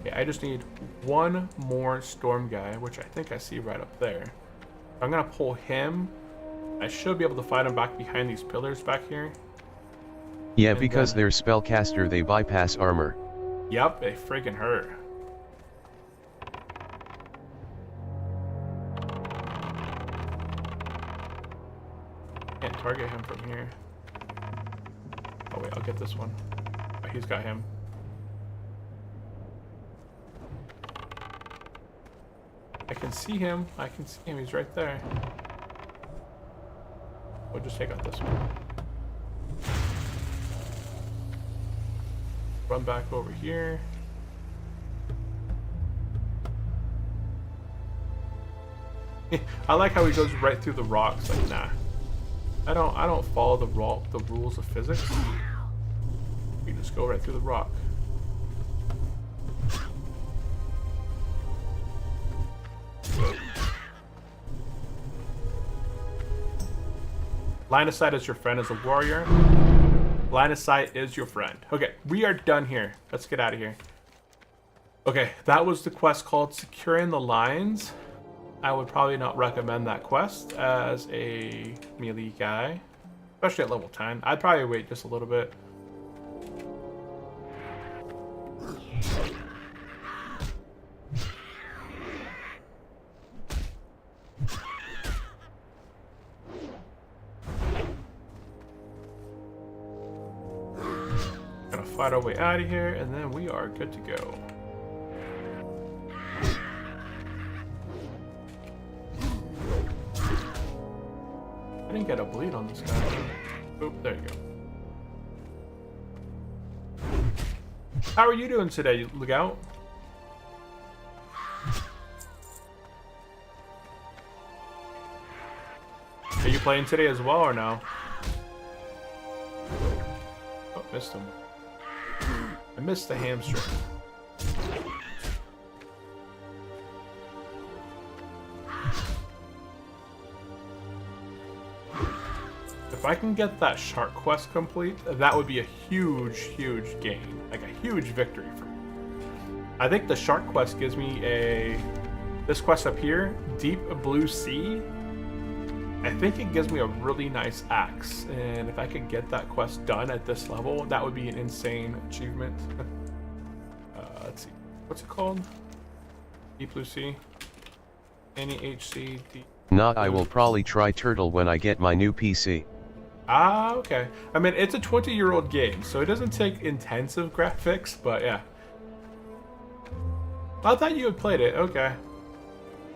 Okay, I just need one more storm guy, which I think I see right up there. I'm gonna pull him. I should be able to fight him back behind these pillars back here. Yeah, because they're spellcaster, they bypass armor. Yep, they freaking hurt. Can't target him from here. Oh wait, I'll get this one. Oh, he's got him. I can see him. I can see him. He's right there. We'll just take out this one. Run back over here. I like how he goes right through the rocks. Like, nah, I don't follow the rules of physics. You just go right through the rock. Line of sight is your friend as a warrior. Line of sight is your friend. Okay, we are done here. Let's get out of here. Okay, that was the quest called Securing the Lines. I would probably not recommend that quest as a melee guy, especially at level 10. I'd probably wait just a little bit. Gonna fight our way out of here, and then we are good to go. I didn't get a bleed on this guy. Oop, there you go. How are you doing today, Lookout? Are you playing today as well or no? Oh, missed him. I missed the hamstring. If I can get that shark quest complete, that would be a huge, huge gain. Like a huge victory for me. I think the shark quest gives me this quest up here, Deep Blue Sea. I think it gives me a really nice axe. And if I could get that quest done at this level, that would be an insane achievement. Let's see. What's it called? Deep Blue Sea. NEHC. Nah, I will probably try Turtle when I get my new PC. Ah, okay. I mean, it's a 20-year-old game, so it doesn't take intensive graphics, but yeah. I thought you had played it. Okay.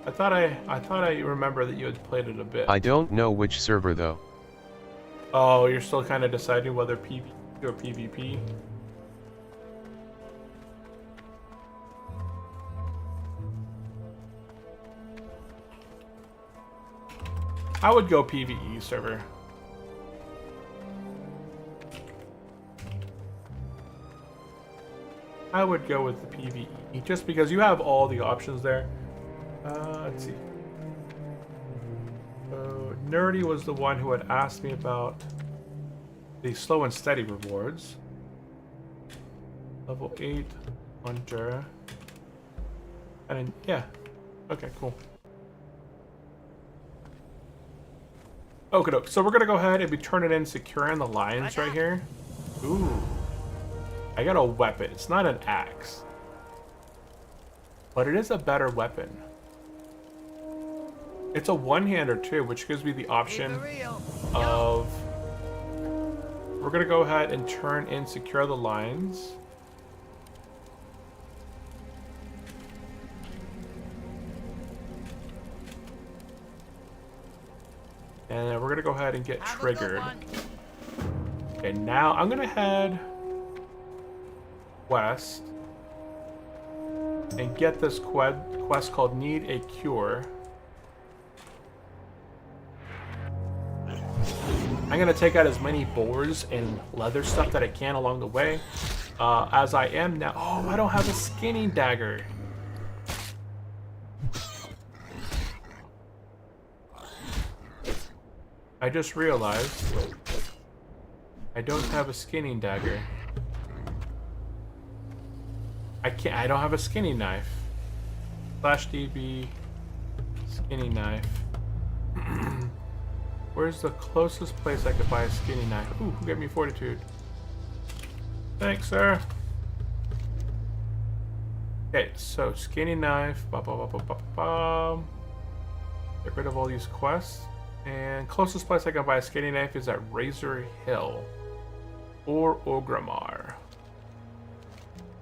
I thought I remember that you had played it a bit. I don't know which server though. Oh, you're still kind of deciding whether PvP or PvP. I would go PvE server. I would go with the PvE just because you have all the options there. Let's see. Nerdy was the one who had asked me about the slow and steady rewards. Level 8 Hunter. And then, yeah. Okay, cool. Okay, so we're gonna go ahead and be turning in securing the lines right here. Ooh. I got a weapon. It's not an axe. But it is a better weapon. It's a one-hander too, which gives me the option of... We're gonna go ahead and turn in secure the lines. And then we're gonna go ahead and get triggered. Okay, now I'm gonna head west and get this quest called Need a Cure. I'm gonna take out as many boars and leather stuff that I can along the way, as I am now. Oh, I don't have a skinning dagger. I just realized I don't have a skinning dagger. I don't have a skinning knife. Slash DB skinning knife. Where's the closest place I could buy a skinning knife? Ooh, who gave me fortitude? Thanks, sir. Okay, so skinning knife. Get rid of all these quests. And closest place I can buy a skinning knife is at Razor Hill or Ogrimmar.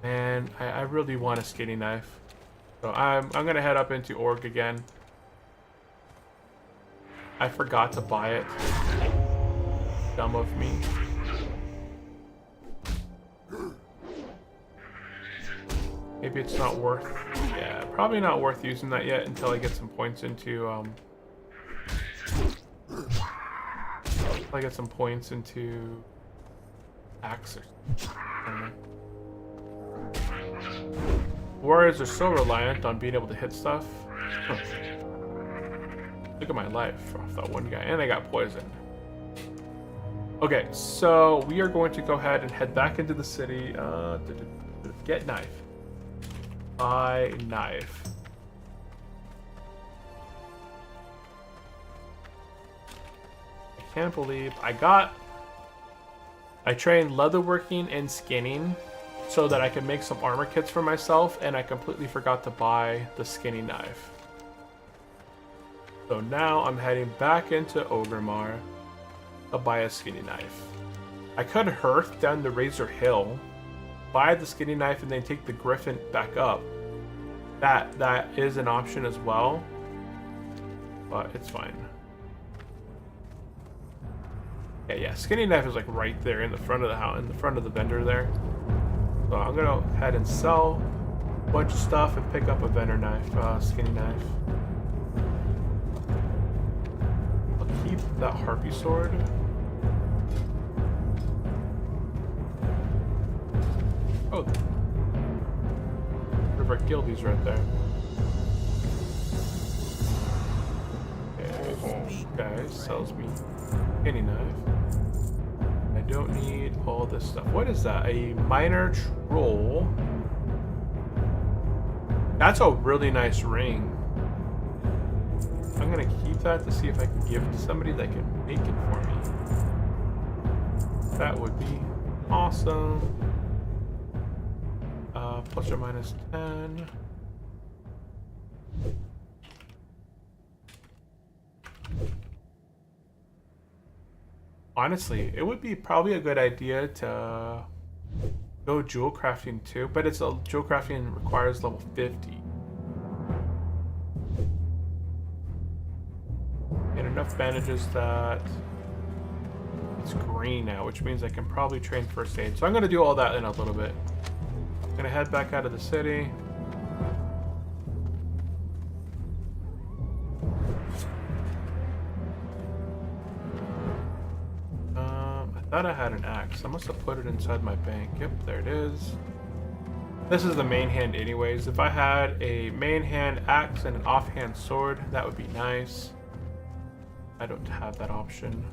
And I really want a skinning knife. So I'm gonna head up into Org again. I forgot to buy it. Dumb of me. Maybe it's not worth... Yeah, probably not worth using that yet until I get some points into... I get some points into axe or something. Warriors are so reliant on being able to hit stuff. Huh. Look at my life off that one guy, and I got poisoned. Okay, so we are going to go ahead and head back into the city. Get knife. Buy knife. I can't believe I trained leatherworking and skinning so that I can make some armor kits for myself, and I completely forgot to buy the skinning knife. So now I'm heading back into Ogrimmar to buy a skinning knife. I could hearth down the Razor Hill, buy the skinning knife, and then take the Griffin back up. That is an option as well, but it's fine. Yeah, skinning knife is like right there in the front of the house, in the front of the vendor there. So I'm gonna go ahead and sell a bunch of stuff and pick up a vendor knife, skinny knife. I'll keep that harpy sword. Oh, one of our guildies right there. Okay, guys, sells me any knife. I don't need all this stuff. What is that? A minor troll. That's a really nice ring. I'm gonna keep that to see if I can give it to somebody that can make it for me. That would be awesome. Plus or minus 10. Honestly, it would be probably a good idea to go jewel crafting too, but jewel crafting requires level 50. And enough bandages that it's green now, which means I can probably train first aid. So I'm gonna do all that in a little bit. I'm gonna head back out of the city. I thought I had an axe. I must have put it inside my bank. Yep, there it is. This is the main hand anyways. If I had a main hand axe and an offhand sword, that would be nice. I don't have that option.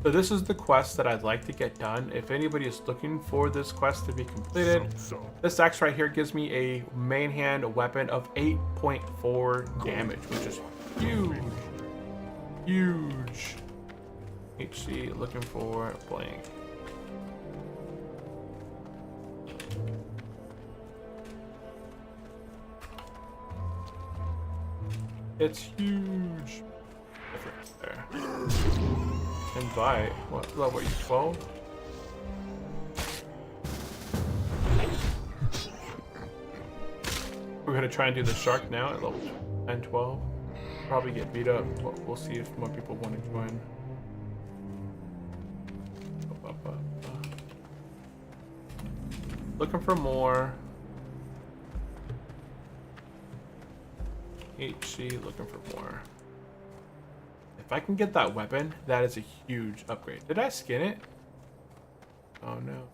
So this is the quest that I'd like to get done. If anybody is looking for this quest to be completed, this axe right here gives me a main hand weapon of 8.4 damage, which is huge. Huge. HC, looking for blank. It's huge. Difference there. Invite. What level are you? 12? We're gonna try and do the shark now at level 10, 12. Probably get beat up, but we'll see if more people want to join. Looking for more. HC, looking for more. If I can get that weapon, that is a huge upgrade. Did I skin it? Oh no.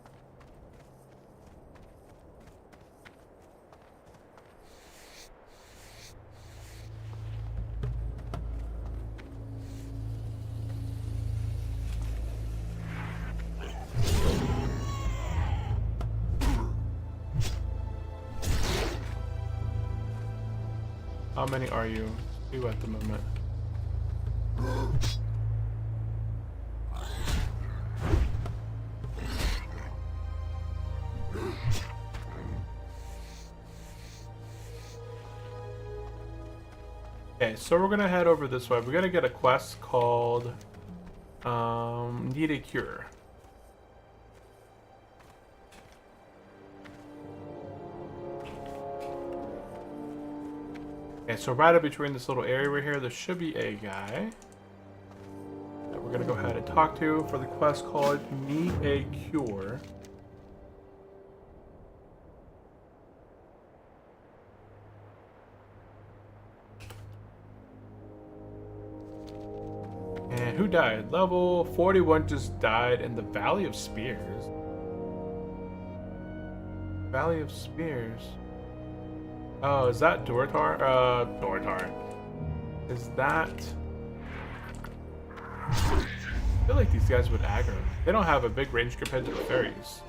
How many are you? 2 at the moment. Okay, so we're gonna head over this way. We're gonna get a quest called Need a Cure. Okay, so right up between this little area right here, there should be a guy that we're gonna go ahead and talk to for the quest called Need a Cure. And who died? Level 41 just died in the Valley of Spears. Valley of Spears. Oh, is that Dortar? Dortar. Is that... I feel like these guys would aggro. They don't have a big range compared to the fairies.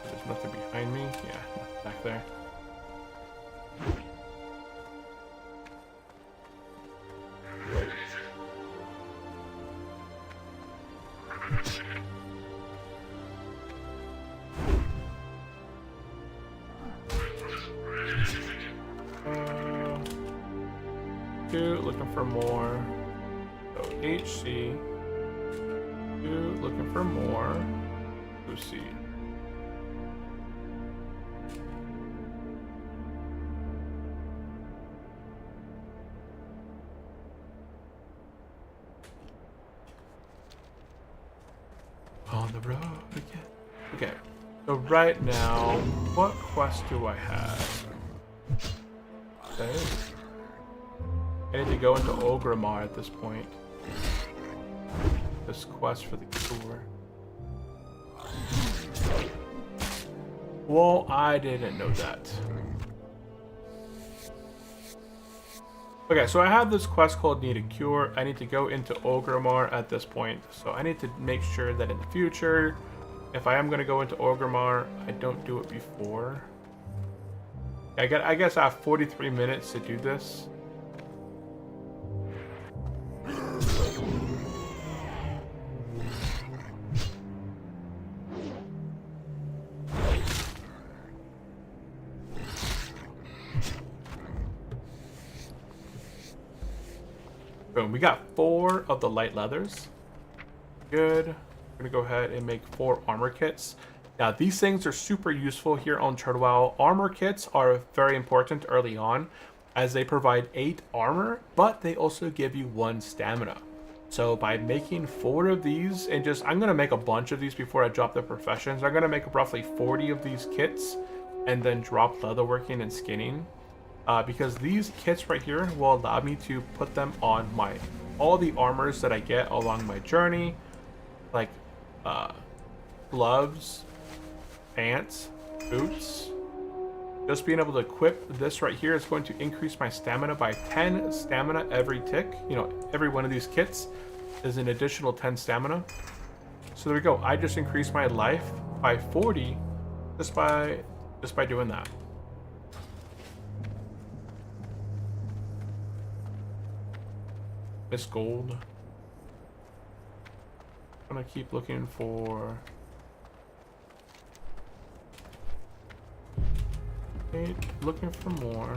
There's nothing behind me. Yeah, nothing back there. Looking for more. So HC. 2, looking for more. Lucy. on the road again. Okay, so right now, what quest do I have? Okay. I need to go into Ogrimmar at this point. This quest for the cure. Well, I didn't know that. Okay, so I have this quest called Need a Cure. I need to go into Ogrimmar at this point. So I need to make sure that in the future, if I am going to go into Ogrimmar, I don't do it before. I guess I have 43 minutes to do this. Boom, we got 4 of the light leathers. Good. We're gonna go ahead and make 4 armor kits. Now these things are super useful here on Turtle Isle. Armor kits are very important early on as they provide 8 armor, but they also give you 1 stamina. So by making 4 of these, and I'm gonna make a bunch of these before I drop the professions. I'm gonna make roughly 40 of these kits and then drop leatherworking and skinning. Because these kits right here will allow me to put them on all the armors that I get along my journey, like gloves, pants, boots. Just being able to equip this right here is going to increase my stamina by 10 stamina every tick. You know, every one of these kits is an additional 10 stamina. So there we go. I just increased my life by 40 just by doing that. Miss Gold. I'm gonna keep looking for. Okay, looking for more.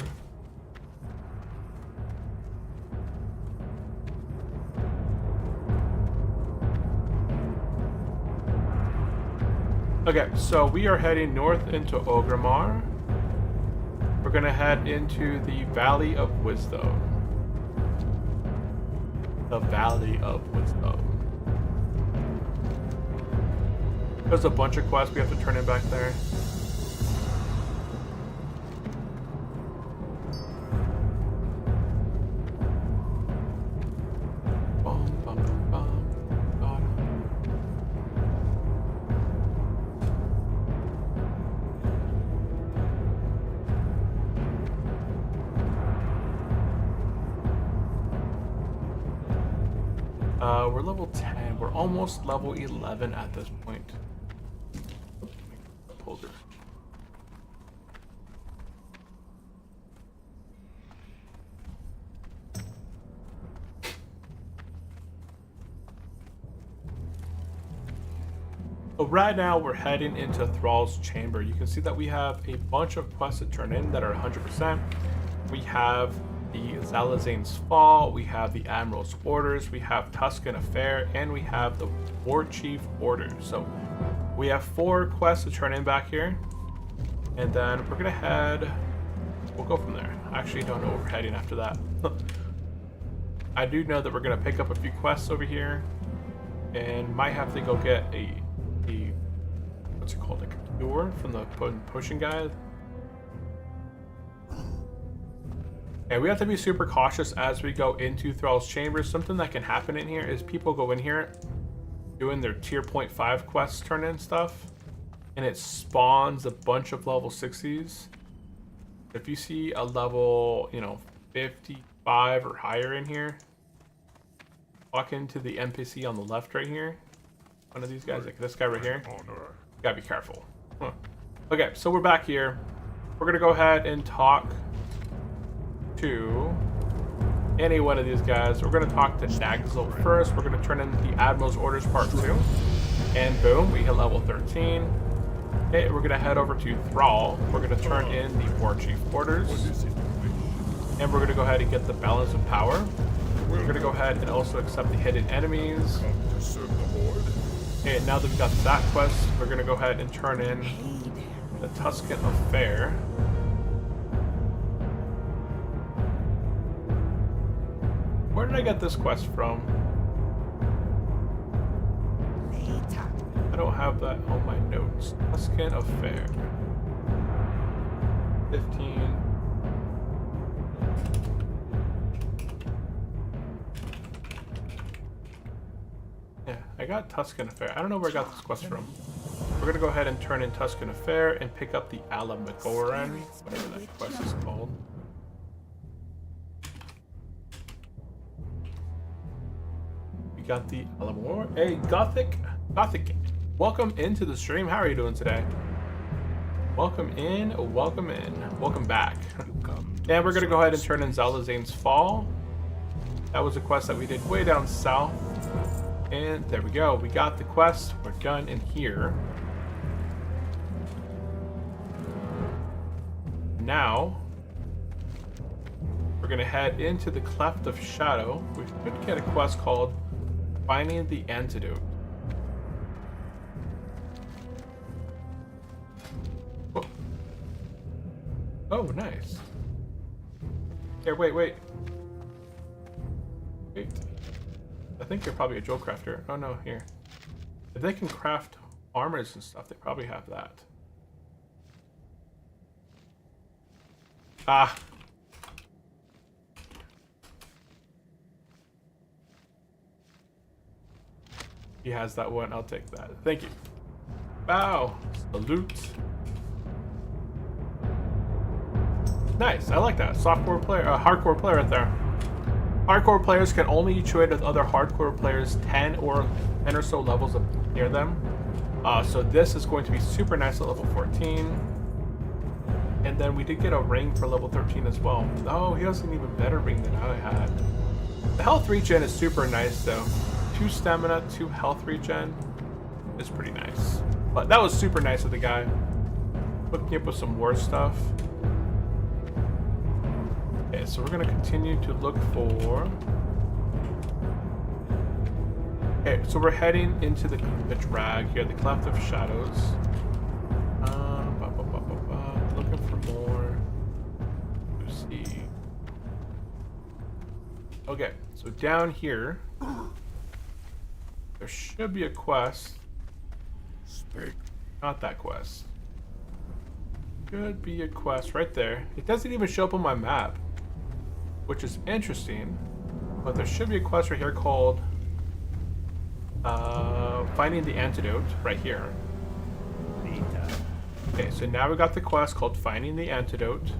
Okay, so we are heading north into Ogrimmar. We're gonna head into the Valley of Wisdom. The Valley of Wisdom. There's a bunch of quests we have to turn in back there. We're level 10. We're almost level 11 at this point. Holder. So right now we're heading into Thrall's Chamber. You can see that we have a bunch of quests to turn in that are 100%. We have the Zalazane's Fall, we have the Admiral's Orders, we have Tuscan Affair, and we have the War Chief Orders. So we have 4 quests to turn in back here, and then we're gonna we'll go from there. I actually don't know where we're heading after that. I do know that we're gonna pick up a few quests over here, and might have to go get a what's it called, a cure from the potion guy. And we have to be super cautious as we go into Thrall's Chamber. Something that can happen in here is people go in here doing their tier 0.5 quests turn in stuff, and it spawns a bunch of level 60s. If you see a level, 55 or higher in here, walk into the NPC on the left right here. One of these guys, like this guy right here. Gotta be careful. Huh. Okay, so we're back here. We're gonna go ahead and talk to any one of these guys. We're going to talk to Nagzel first. We're going to turn in the Admiral's Orders Part 2. And boom, we hit level 13. Okay, we're going to head over to Thrall. We're going to turn in the War Chief Orders. And we're going to go ahead and get the Balance of Power. We're going to go ahead and also accept the hidden enemies. Okay, now that we've got that quest, we're going to go ahead and turn in the Tuscan Affair. Where did I get this quest from? I don't have that on my notes. Tuscan Affair. 15. Yeah, I got Tuscan Affair. I don't know where I got this quest from. We're gonna go ahead and turn in Tuscan Affair and pick up the Alamagoran, whatever that quest is called. We got the Alamagoran. Hey, Gothic. Welcome into the stream. How are you doing today? Welcome in. Welcome back. And we're gonna go ahead and turn in Zalazane's Fall. That was a quest that we did way down south. And there we go. We got the quest. We're done in here. Now, we're going to head into the Cleft of Shadow. We could get a quest called Finding the Antidote. Oh, oh nice. Here, wait. I think they're probably a jewel crafter. Oh no, here. If they can craft armors and stuff, they probably have that. Ah. He has that one. I'll take that. Thank you. Bow. Salute. Nice. I like that. Softcore player, hardcore player right there. Hardcore players can only trade with other hardcore players 10 or so levels up near them. So this is going to be super nice at level 14. And then we did get a ring for level 13 as well. Oh, he has an even better ring than I had. The health regen is super nice though. 2 stamina, 2 health regen is pretty nice. But that was super nice of the guy. Hooking up with some more stuff. Okay, so we're gonna continue to look for... Okay, so we're heading into the drag here, the Cleft of Shadows. Looking for more. Let's see. Okay, so down here, there should be a quest. Not that quest. Could be a quest right there. It doesn't even show up on my map, which is interesting, but there should be a quest right here called Finding the Antidote right here. Okay, so now we got the quest called Finding the Antidote.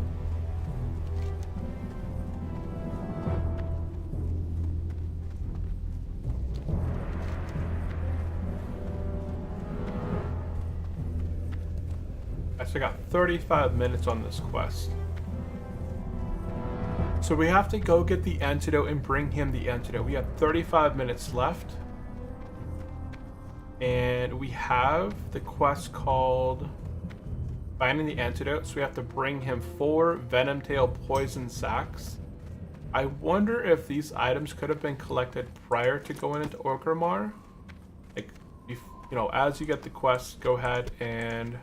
I still got 35 minutes on this quest. So we have to go get the antidote and bring him the antidote. We have 35 minutes left. And we have the quest called Finding the Antidote. So we have to bring him 4 Venom Tail Poison Sacks. I wonder if these items could have been collected prior to going into Orgrimmar. Like, if, you know, as you get the quest, go ahead and...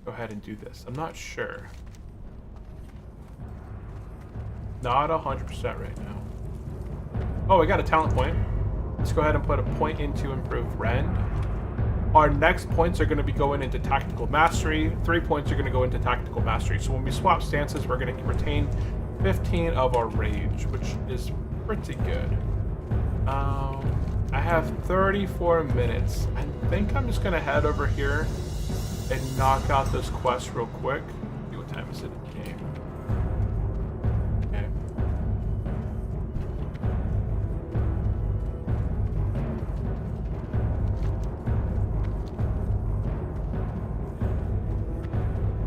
go ahead and do this. I'm not sure. Not 100% right now. Oh, we got a talent point. Let's go ahead and put a point into improve rend. Our next points are going to be going into tactical mastery. 3 points are going to go into tactical mastery. So when we swap stances, we're going to retain 15 of our rage, which is pretty good. I have 34 minutes. I think I'm just going to head over here and knock out this quest real quick. See what time is it in the game. Okay.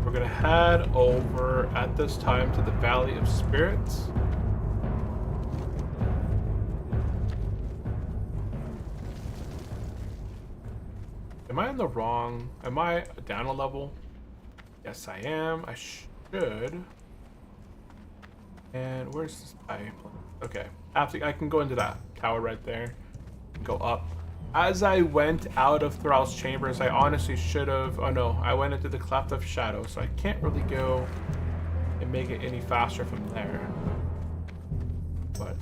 We're gonna head over at this time to the Valley of Spirits. Am I in the wrong? Am I down a level? Yes, I am. I should. And where's this guy? Okay. I can go into that tower right there. Go up. As I went out of Thrall's Chambers, I honestly should have... Oh no, I went into the Cleft of Shadow, so I can't really go and make it any faster from there. But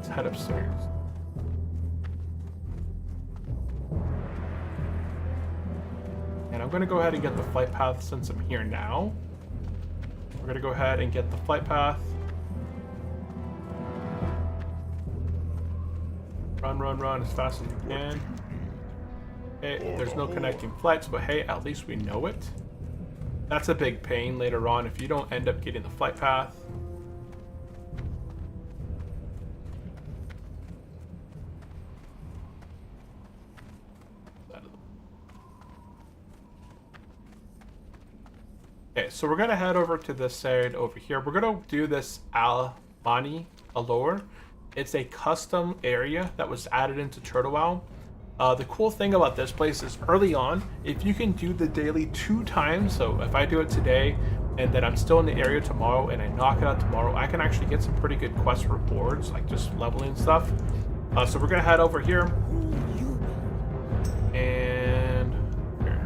Let's head upstairs. And I'm going to go ahead and get the flight path since I'm here now. We're going to go ahead and get the flight path. Run, run, run as fast as you can. Okay, there's no connecting flights, but hey, at least we know it. That's a big pain later on if you don't end up getting the flight path. Okay, so we're gonna head over to this side over here. We're gonna do this Alamani Allure. It's a custom area that was added into Turtle Wow. The cool thing about this place is early on, if you can do the daily 2 times, so if I do it today and then I'm still in the area tomorrow and I knock it out tomorrow, I can actually get some pretty good quest rewards, like just leveling stuff. So we're gonna head over here. And here.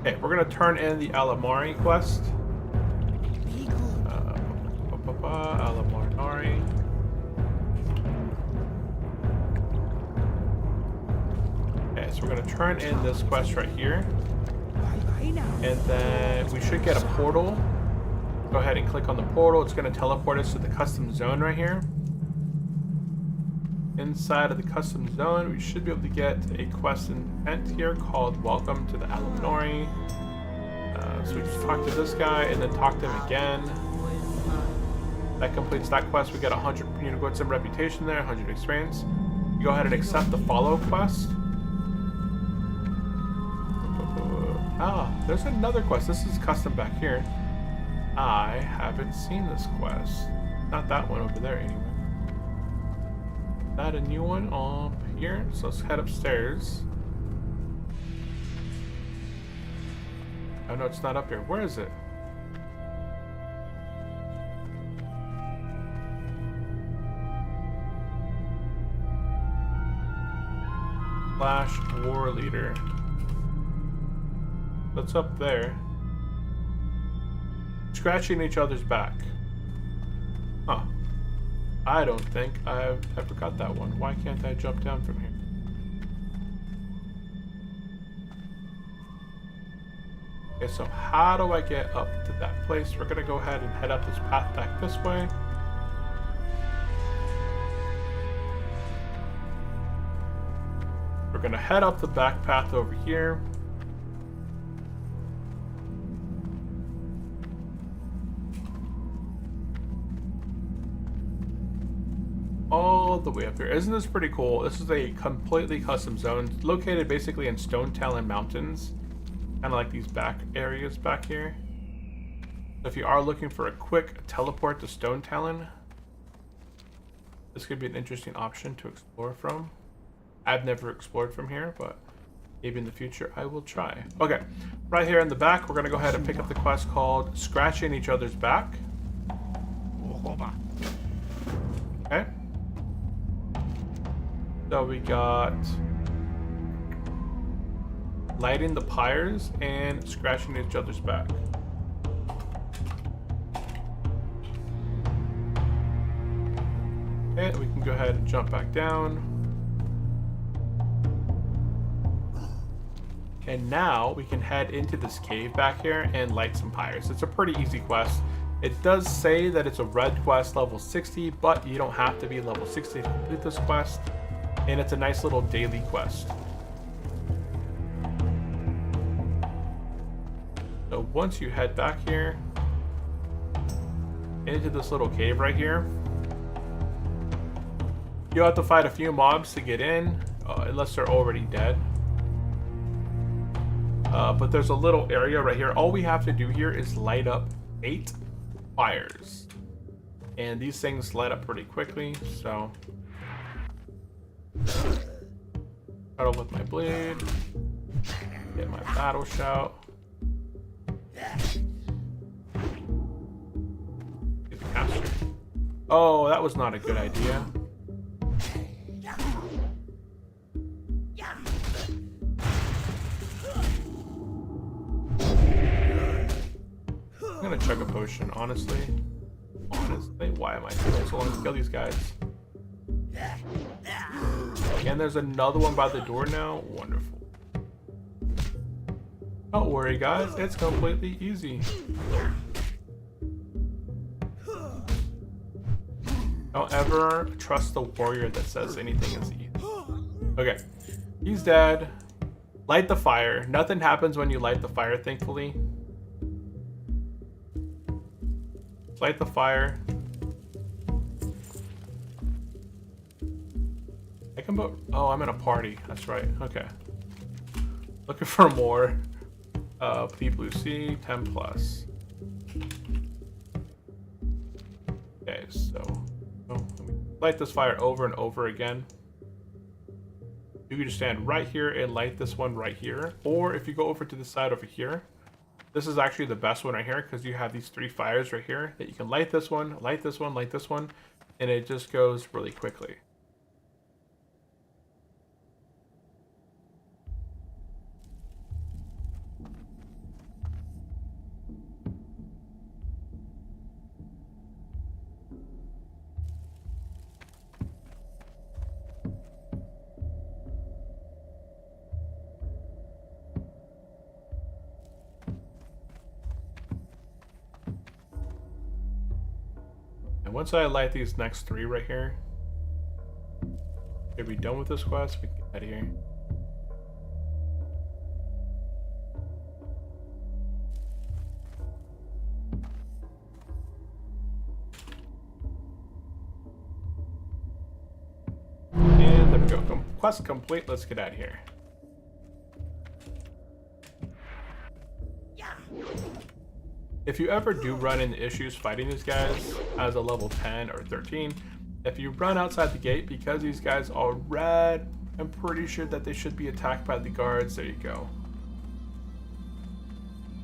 Okay, we're gonna turn in the Alamari quest. Alamari. Okay, so we're gonna turn in this quest right here. And then we should get a portal. Go ahead and click on the portal. It's gonna teleport us to the custom zone right here. Inside of the custom zone, we should be able to get a quest intent here called Welcome to the Alamori. So we just talk to this guy and then talk to him again. That completes that quest. We get 100 unicorns and reputation there, 100 experience. You go ahead and accept the follow quest. Ah, there's another quest. This is custom back here. I haven't seen this quest. Not that one over there anyway. That a new one up here? So let's head upstairs. Oh no, it's not up here. Where is it? Flash War Leader. That's up there. Scratching each other's back. Huh. I don't think I've ever got that one. Why can't I jump down from here? Okay, so how do I get up to that place? We're gonna go ahead and head up this path back this way. We're gonna head up the back path over here. All the way up here. Isn't this pretty cool? This is a completely custom zone located basically in Stone Talon Mountains. Kind of like these back areas back here. So if you are looking for a quick teleport to Stone Talon, this could be an interesting option to explore from. I've never explored from here, but maybe in the future I will try. Okay, right here in the back, we're gonna go ahead and pick up the quest called Scratching Each Other's Back. Okay. So we got lighting the pyres and scratching each other's back. Okay, we can go ahead and jump back down. And now we can head into this cave back here and light some pyres. It's a pretty easy quest. It does say that it's a red quest level 60, but you don't have to be level 60 to complete this quest. And it's a nice little daily quest. So once you head back here into this little cave right here, you'll have to fight a few mobs to get in, unless they're already dead. But there's a little area right here. All we have to do here is light up 8 fires. And these things light up pretty quickly, so start off with my blade, get my battle shout. Get the caster. Oh, that was not a good idea. chug a potion, honestly. Why am I taking so long to kill these guys? And there's another one by the door now. Wonderful. Don't worry, guys. It's completely easy. Don't ever trust the warrior that says anything is easy. Okay. He's dead. Light the fire. Nothing happens when you light the fire, thankfully. Light the fire. I can put... Oh, I'm in a party. That's right. Okay. Looking for more. Deep blue sea, 10 plus. Okay, so... Oh, let me light this fire over and over again. You can just stand right here and light this one right here. Or if you go over to the side over here, this is actually the best one right here because you have these 3 fires right here that you can light this one, light this one, light this one, and it just goes really quickly. And once I light these next 3 right here, we'll be done with this quest. We can get out of here. And there we go. Quest complete. Let's get out of here. If you ever do run into issues fighting these guys as a level 10 or 13, if you run outside the gate, because these guys are red, I'm pretty sure that they should be attacked by the guards. There you go.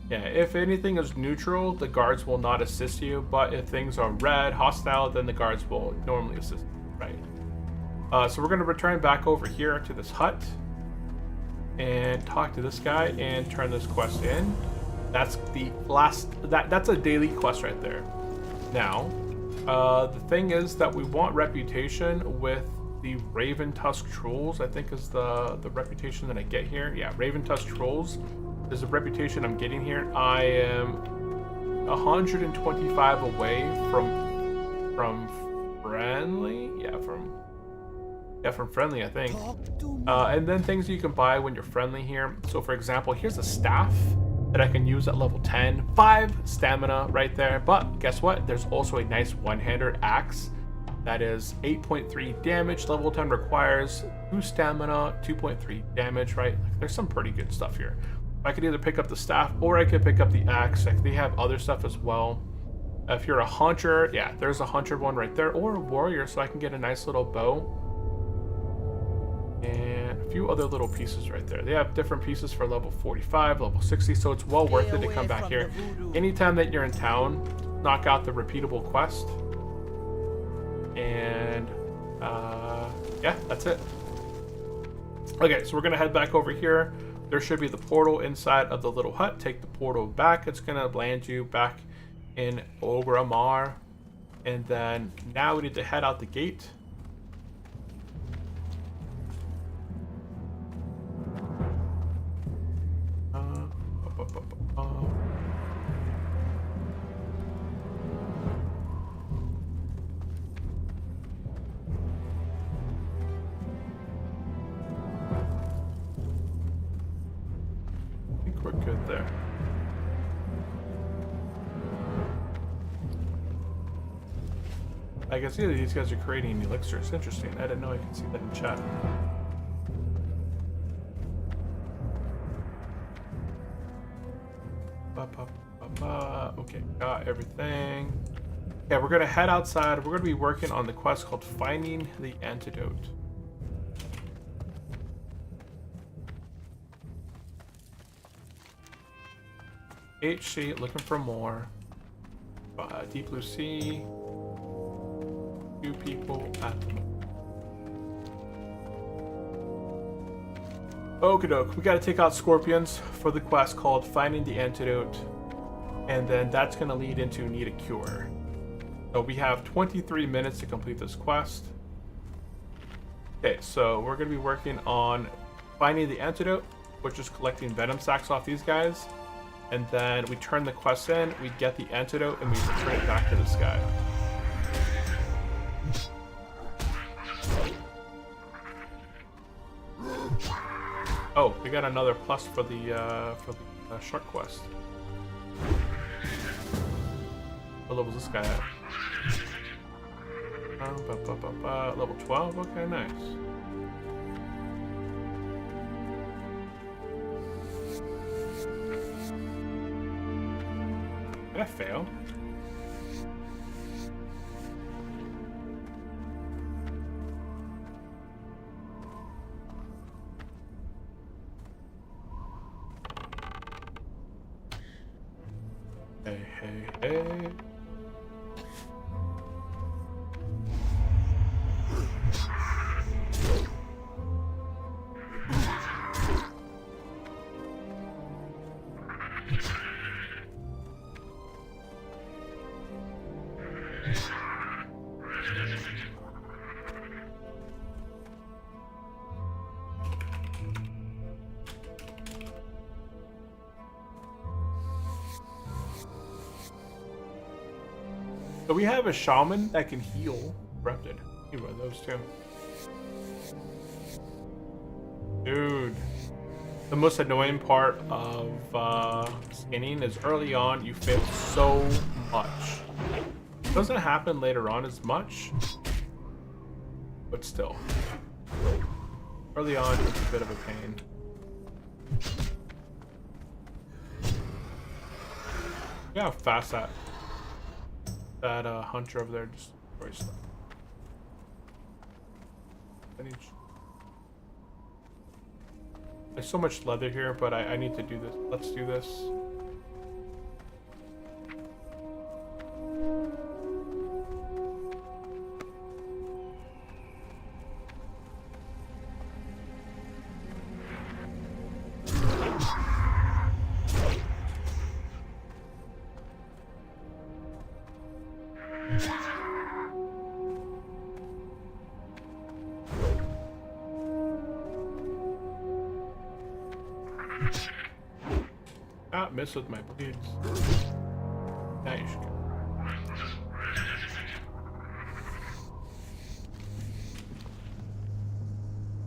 Yeah, if anything is neutral, the guards will not assist you, but if things are red, hostile, then the guards will normally assist you, right? So we're going to return back over here to this hut and talk to this guy and turn this quest in. That's the last, that's a daily quest right there. Now, the thing is that we want reputation with the Raven Tusk Trolls, I think is the reputation that I get here. Yeah, Raven Tusk Trolls is the reputation I'm getting here. I am 125 away from friendly. Yeah, from friendly, I think. And then things you can buy when you're friendly here. So for example, here's a staff that I can use at level 10. 5 stamina right there. But guess what? There's also a nice one-hander axe that is 8.3 damage. Level 10 requires 2 stamina, 2.3 damage, right? There's some pretty good stuff here. I could either pick up the staff or I could pick up the axe. Like, they have other stuff as well. If you're a hunter, yeah, there's a hunter one right there, or a warrior, so I can get a nice little bow. And a few other little pieces right there. They have different pieces for level 45, level 60, so it's well worth it to come back here. Anytime that you're in town, knock out the repeatable quest. And yeah, that's it. Okay, so we're gonna head back over here. There should be the portal inside of the little hut. Take the portal back. It's gonna land you back in Ogramar. And then now we need to head out the gate. I think we're good there. I can see that these guys are creating an elixir. It's interesting. I didn't know I could see that in chat. Okay, got everything. Yeah, we're gonna head outside. We're gonna be working on the quest called Finding the Antidote. HC, looking for more. Deep blue sea. 2 people at the moment. Okie doke, we gotta take out scorpions for the quest called Finding the Antidote. and then that's going to lead into need a cure. So we have 23 minutes to complete this quest. Okay, so we're going to be working on finding the antidote, which is collecting venom sacs off these guys. And then we turn the quest in, we get the antidote, and we return it back to this guy. Oh, we got another plus for the shark quest. What level is this guy at? Level 12? Okay, nice. Did I fail? Hey, hey, hey. So we have a shaman that can heal corrupted. Need one of those too. Dude. The most annoying part of skinning is early on you fail so much. It doesn't happen later on as much, but still. Early on it's a bit of a pain. Look how fast that hunter over there just destroys stuff. There's so much leather here, but I need to do this. Let's do this. Ah, miss with my bleeds. Nice.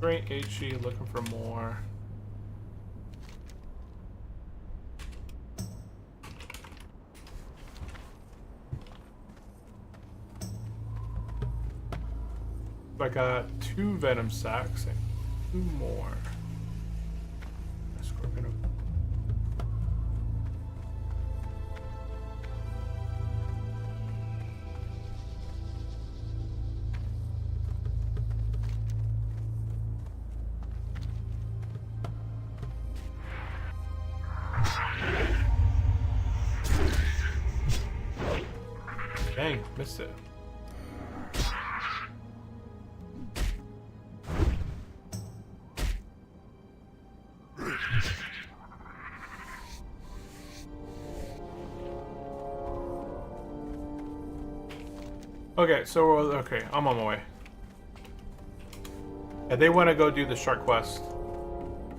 Great HE, looking for more. I got 2 venom sacs and 2 more. Scorpion. Dang, missed it. Okay, so okay, I'm on my way. And they want to go do the shark quest.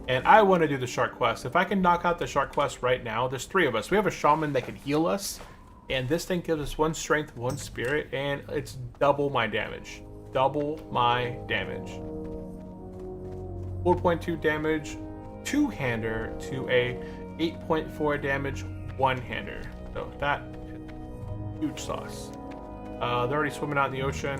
And I want to do the shark quest. If I can knock out the shark quest right now, there's 3 of us. We have a shaman that can heal us. And this thing gives us 1 strength, 1 spirit, and it's double my damage. Double my damage. 4.2 damage, 2-hander to a 8.4 damage, 1-hander. So that is huge sauce. They're already swimming out in the ocean.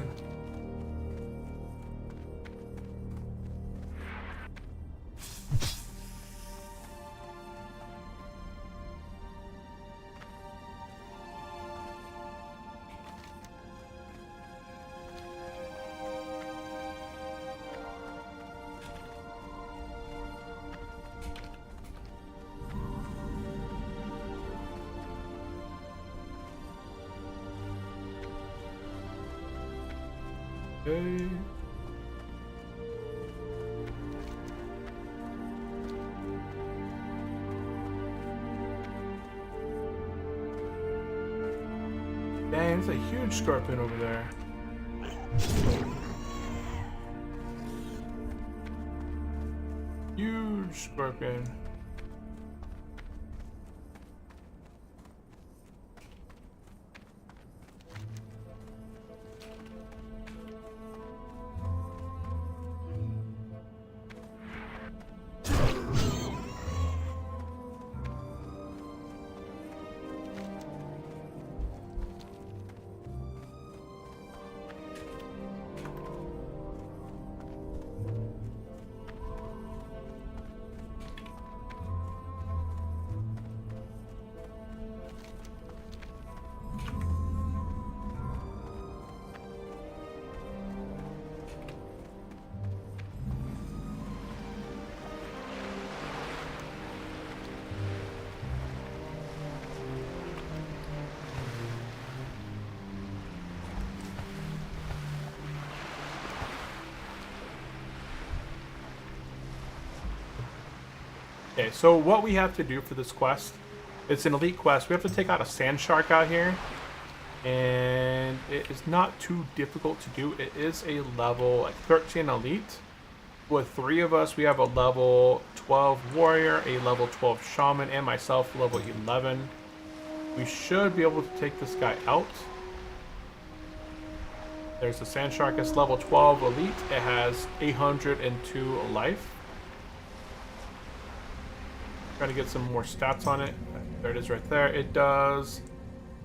Okay. Dang, it's a huge scorpion over there. Huge scorpion. Okay, so what we have to do for this quest, it's an elite quest. We have to take out a sand shark out here. And it is not too difficult to do. It is a level like 13 elite. With 3 of us, we have a level 12 warrior, a level 12 shaman, and myself, level 11. We should be able to take this guy out. There's the sand shark. It's level 12 elite. It has 802 life. Try to get some more stats on it. There it is right there. It does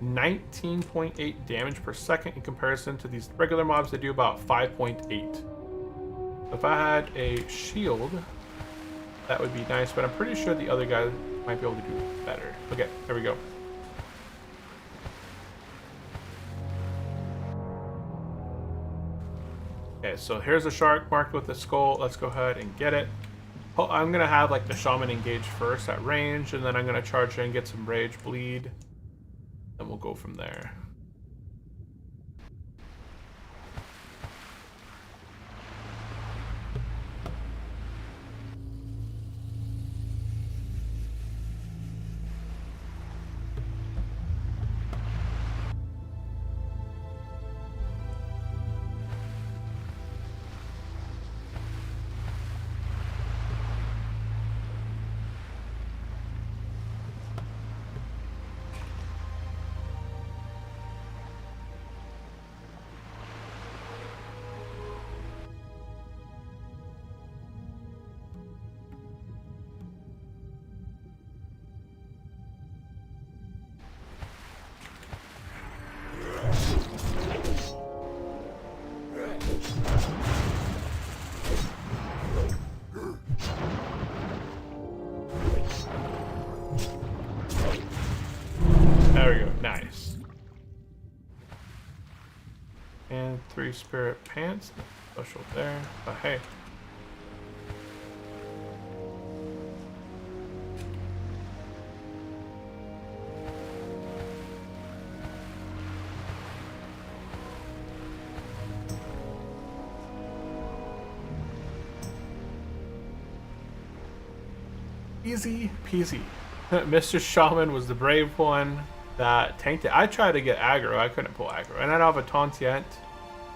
19.8 damage per second in comparison to these regular mobs that do about 5.8. If I had a shield, that would be nice, but I'm pretty sure the other guy might be able to do better. Okay, there we go. Okay, so here's a shark marked with a skull. Let's go ahead and get it. Oh, I'm gonna have like the shaman engage first at range, and then I'm gonna charge in, get some rage bleed, and we'll go from there. There we go, nice. And 3 spirit pants, special there, but hey. Easy peasy. Mr. Shaman was the brave one that tanked it. I tried to get aggro, I couldn't pull aggro. And I don't have a taunt yet,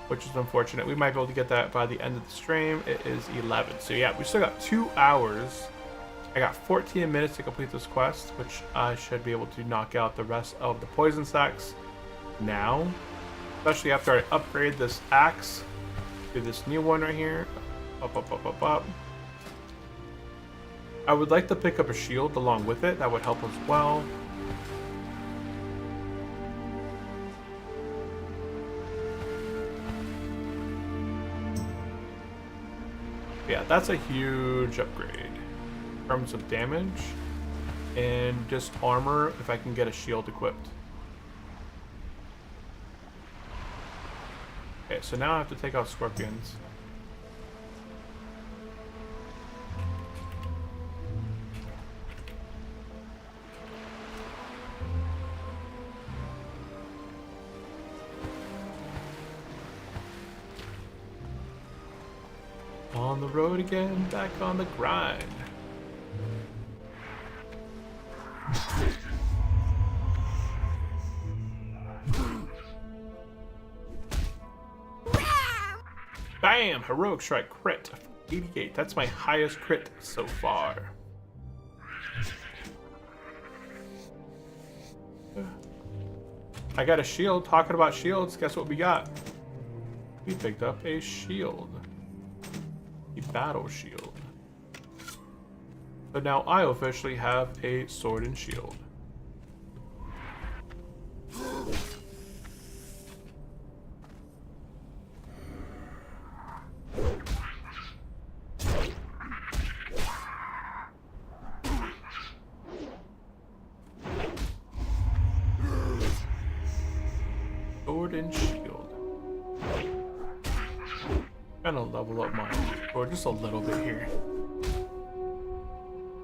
which is unfortunate. We might be able to get that by the end of the stream. It is 11. So yeah, we still got 2 hours. I got 14 minutes to complete this quest, which I should be able to knock out the rest of the poison sacks now. Especially after I upgrade this axe to this new one right here. Up, up, up, up, up. I would like to pick up a shield along with it. That would help as well. Yeah, that's a huge upgrade in terms of damage and just armor if I can get a shield equipped. Okay, so now I have to take out scorpions. On the road again, back on the grind. Bam! Heroic strike crit. 88. That's my highest crit so far. I got a shield. Talking about shields, guess what we got? We picked up a shield. A battle shield. But now I officially have a sword and shield. Sword and shield. Gonna level up my sword just a little bit here.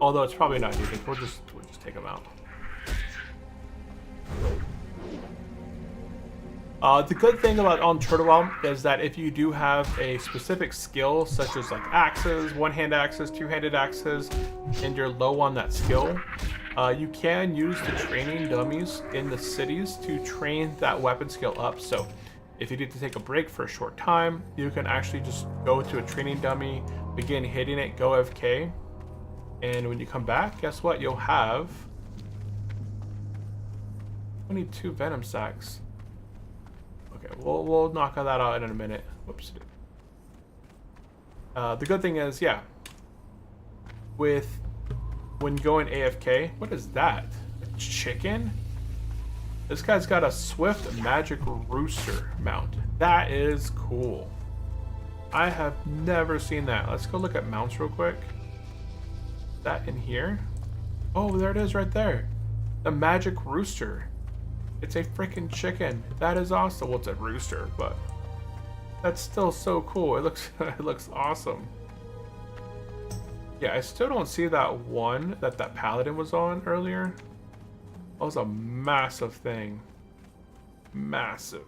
Although it's probably not needed. We'll just take them out. The good thing about on Turtle Realm is that if you do have a specific skill, such as like axes, one-hand axes, two-handed axes, and you're low on that skill, you can use the training dummies in the cities to train that weapon skill up. So if you need to take a break for a short time, you can actually just go to a training dummy, begin hitting it, go AFK, and when you come back, guess what? You'll have 22 venom sacks. Okay, we'll knock that out in a minute. Whoops. The good thing is, yeah, when going AFK, what is that? A chicken? This guy's got a swift magic rooster mount. That is cool. I have never seen that. Let's go look at mounts real quick. That in here? Oh, there it is right there. The magic rooster. It's a freaking chicken. That is awesome. Well, it's a rooster, but that's still so cool. It looks it looks awesome. Yeah, I still don't see that one that paladin was on earlier. That was a massive thing. Massive.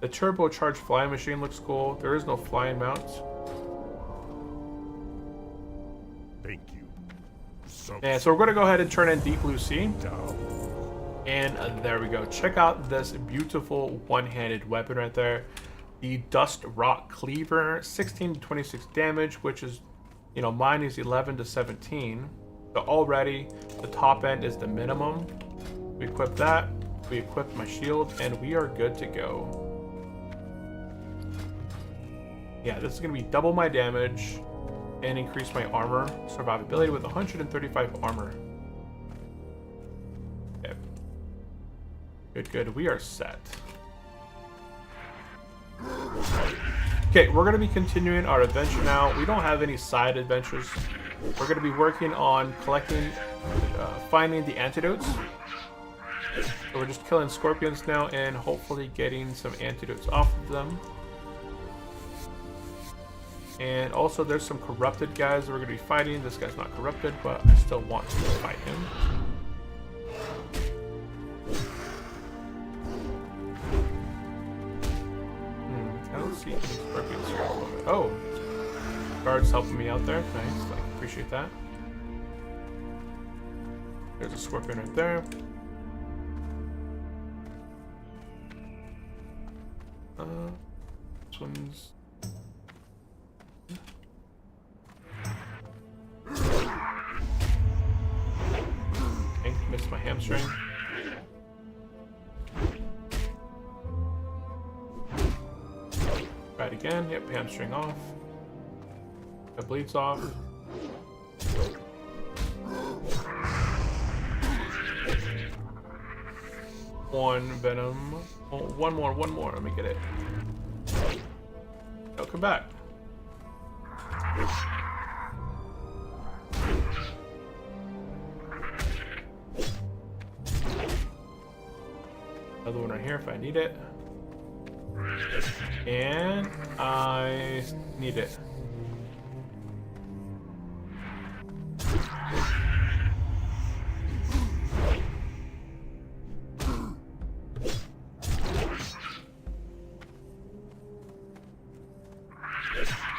The turbocharged flying machine looks cool. There is no flying mounts. Thank you. And so we're going to go ahead and turn in Deep Blue Sea. And there we go. Check out this beautiful one-handed weapon right there. The Dust Rock Cleaver, 16 to 26 damage, which is, you know, mine is 11 to 17. So already the top end is the minimum. We equip that. We equip my shield, and we are good to go. Yeah, this is going to be double my damage and increase my armor survivability with 135 armor. Okay. Good. We are set. Okay, we're going to be continuing our adventure now. We don't have any side adventures. We're going to be working on collecting, finding the antidotes. So we're just killing scorpions now and hopefully getting some antidotes off of them. And also there's some corrupted guys that we're going to be fighting. This guy's not corrupted, but I still want to fight him. I don't see any scorpions here at the moment. Oh, guards helping me out there. Nice, I appreciate that. There's a scorpion right there. This one's... Okay, missed my hamstring. Try it again. Yep, hamstring off. That bleeds off. One venom. Oh, one more. Let me get it. Oh, come back. Another one right here if I need it. And I need it.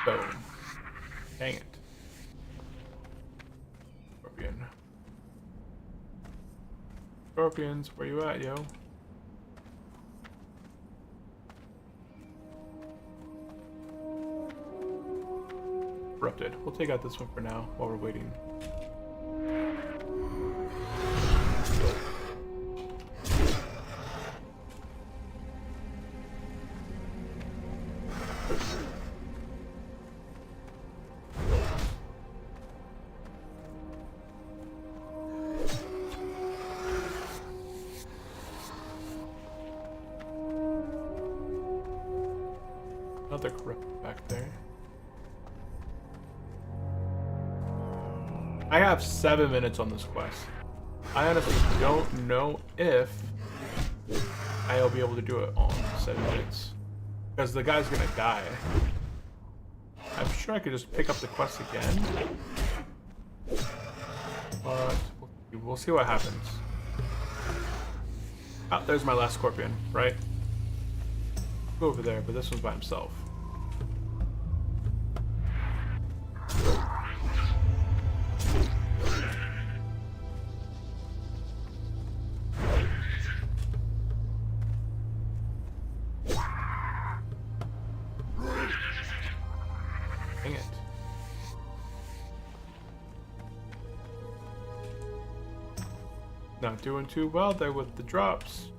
Boom. Dang it. Scorpion. Scorpions, where you at, yo? Corrupted. We'll take out this one for now while we're waiting. Another corrupted back there. I have 7 minutes on this quest. I honestly don't know if I'll be able to do it on 7 minutes. Because the guy's gonna die. I'm sure I could just pick up the quest again. But we'll see what happens. Oh, there's my last scorpion, right? Go over there, but this one's by himself. Dang it. Not doing too well there with the drops.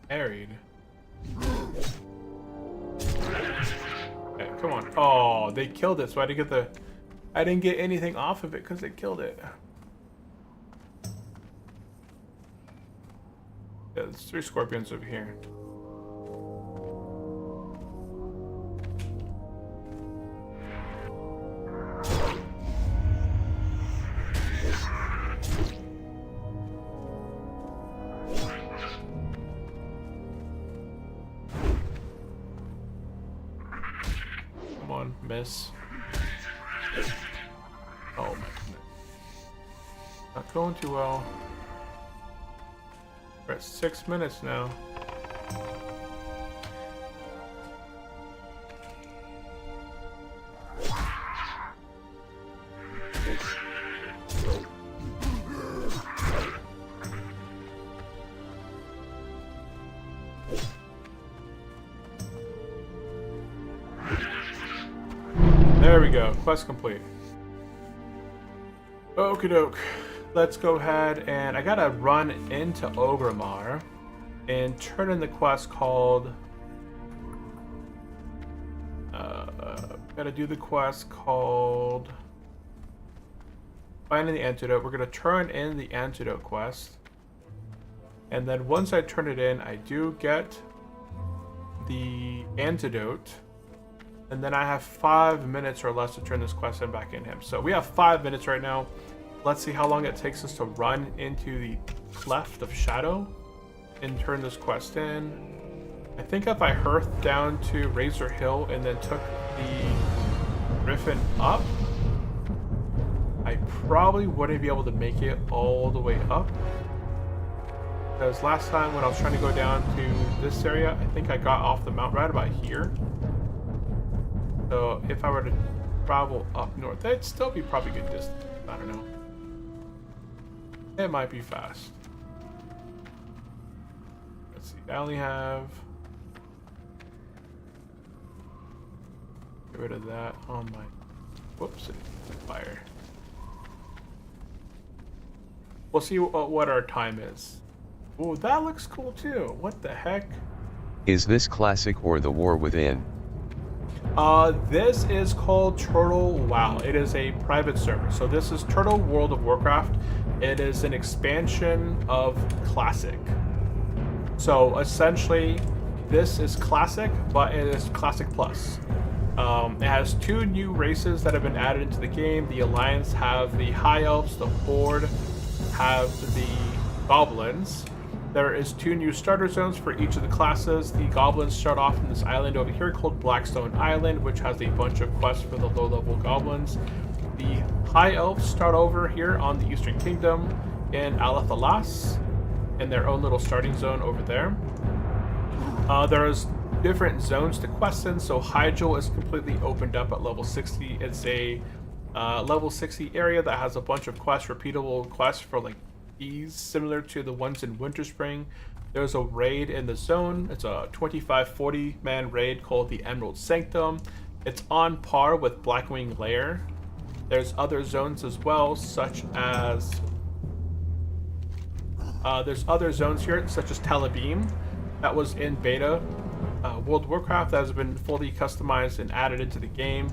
Married. Okay, come on. Oh, they killed it, so I didn't get anything off of it because they killed it. Yeah, there's 3 scorpions over here. Come on, miss. Oh my goodness. Not going too well. We're at 6 minutes now. There we go. Quest complete. Okie doke. Let's go ahead and I gotta run into Ogrimmar and turn in the quest called. Gotta do the quest called Finding the Antidote. We're gonna turn in the Antidote quest, and then once I turn it in, I do get the Antidote. And then I have 5 minutes or less to turn this quest in back in him. So we have 5 minutes right now. Let's see how long it takes us to run into the Cleft of Shadow and turn this quest in. I think if I hearthed down to Razor Hill and then took the Griffin up, I probably wouldn't be able to make it all the way up. Because last time when I was trying to go down to this area, I think I got off the mount right about here. So if I were to travel up north, that'd still be probably good distance. I don't know. It might be fast. Let's see. I only have. Get rid of that on my. Whoops! Fire. We'll see what our time is. Oh, that looks cool too. What the heck? Is this classic or the War Within? This is called Turtle WoW. It is a private server. So this is Turtle World of Warcraft. It is an expansion of Classic. So essentially, this is Classic, but it is Classic Plus. It has 2 new races that have been added into the game. The Alliance have the High Elves, the Horde have the Goblins. There is 2 new starter zones for each of the classes. The Goblins start off in this island over here called Blackstone Island, which has a bunch of quests for the low-level Goblins. The High Elves start over here on the Eastern Kingdom in Alathalas, in their own little starting zone over there. There's different zones to quest in, so Hyjal is completely opened up at level 60. It's a level 60 area that has a bunch of quests, repeatable quests for like these, similar to the ones in Winter Spring. There's a raid in the zone. It's a 25-40 man raid called the Emerald Sanctum. It's on par with Blackwing Lair. There's other zones as well, such as there's other zones here, such as Telebim, that was in beta. World of Warcraft that has been fully customized and added into the game.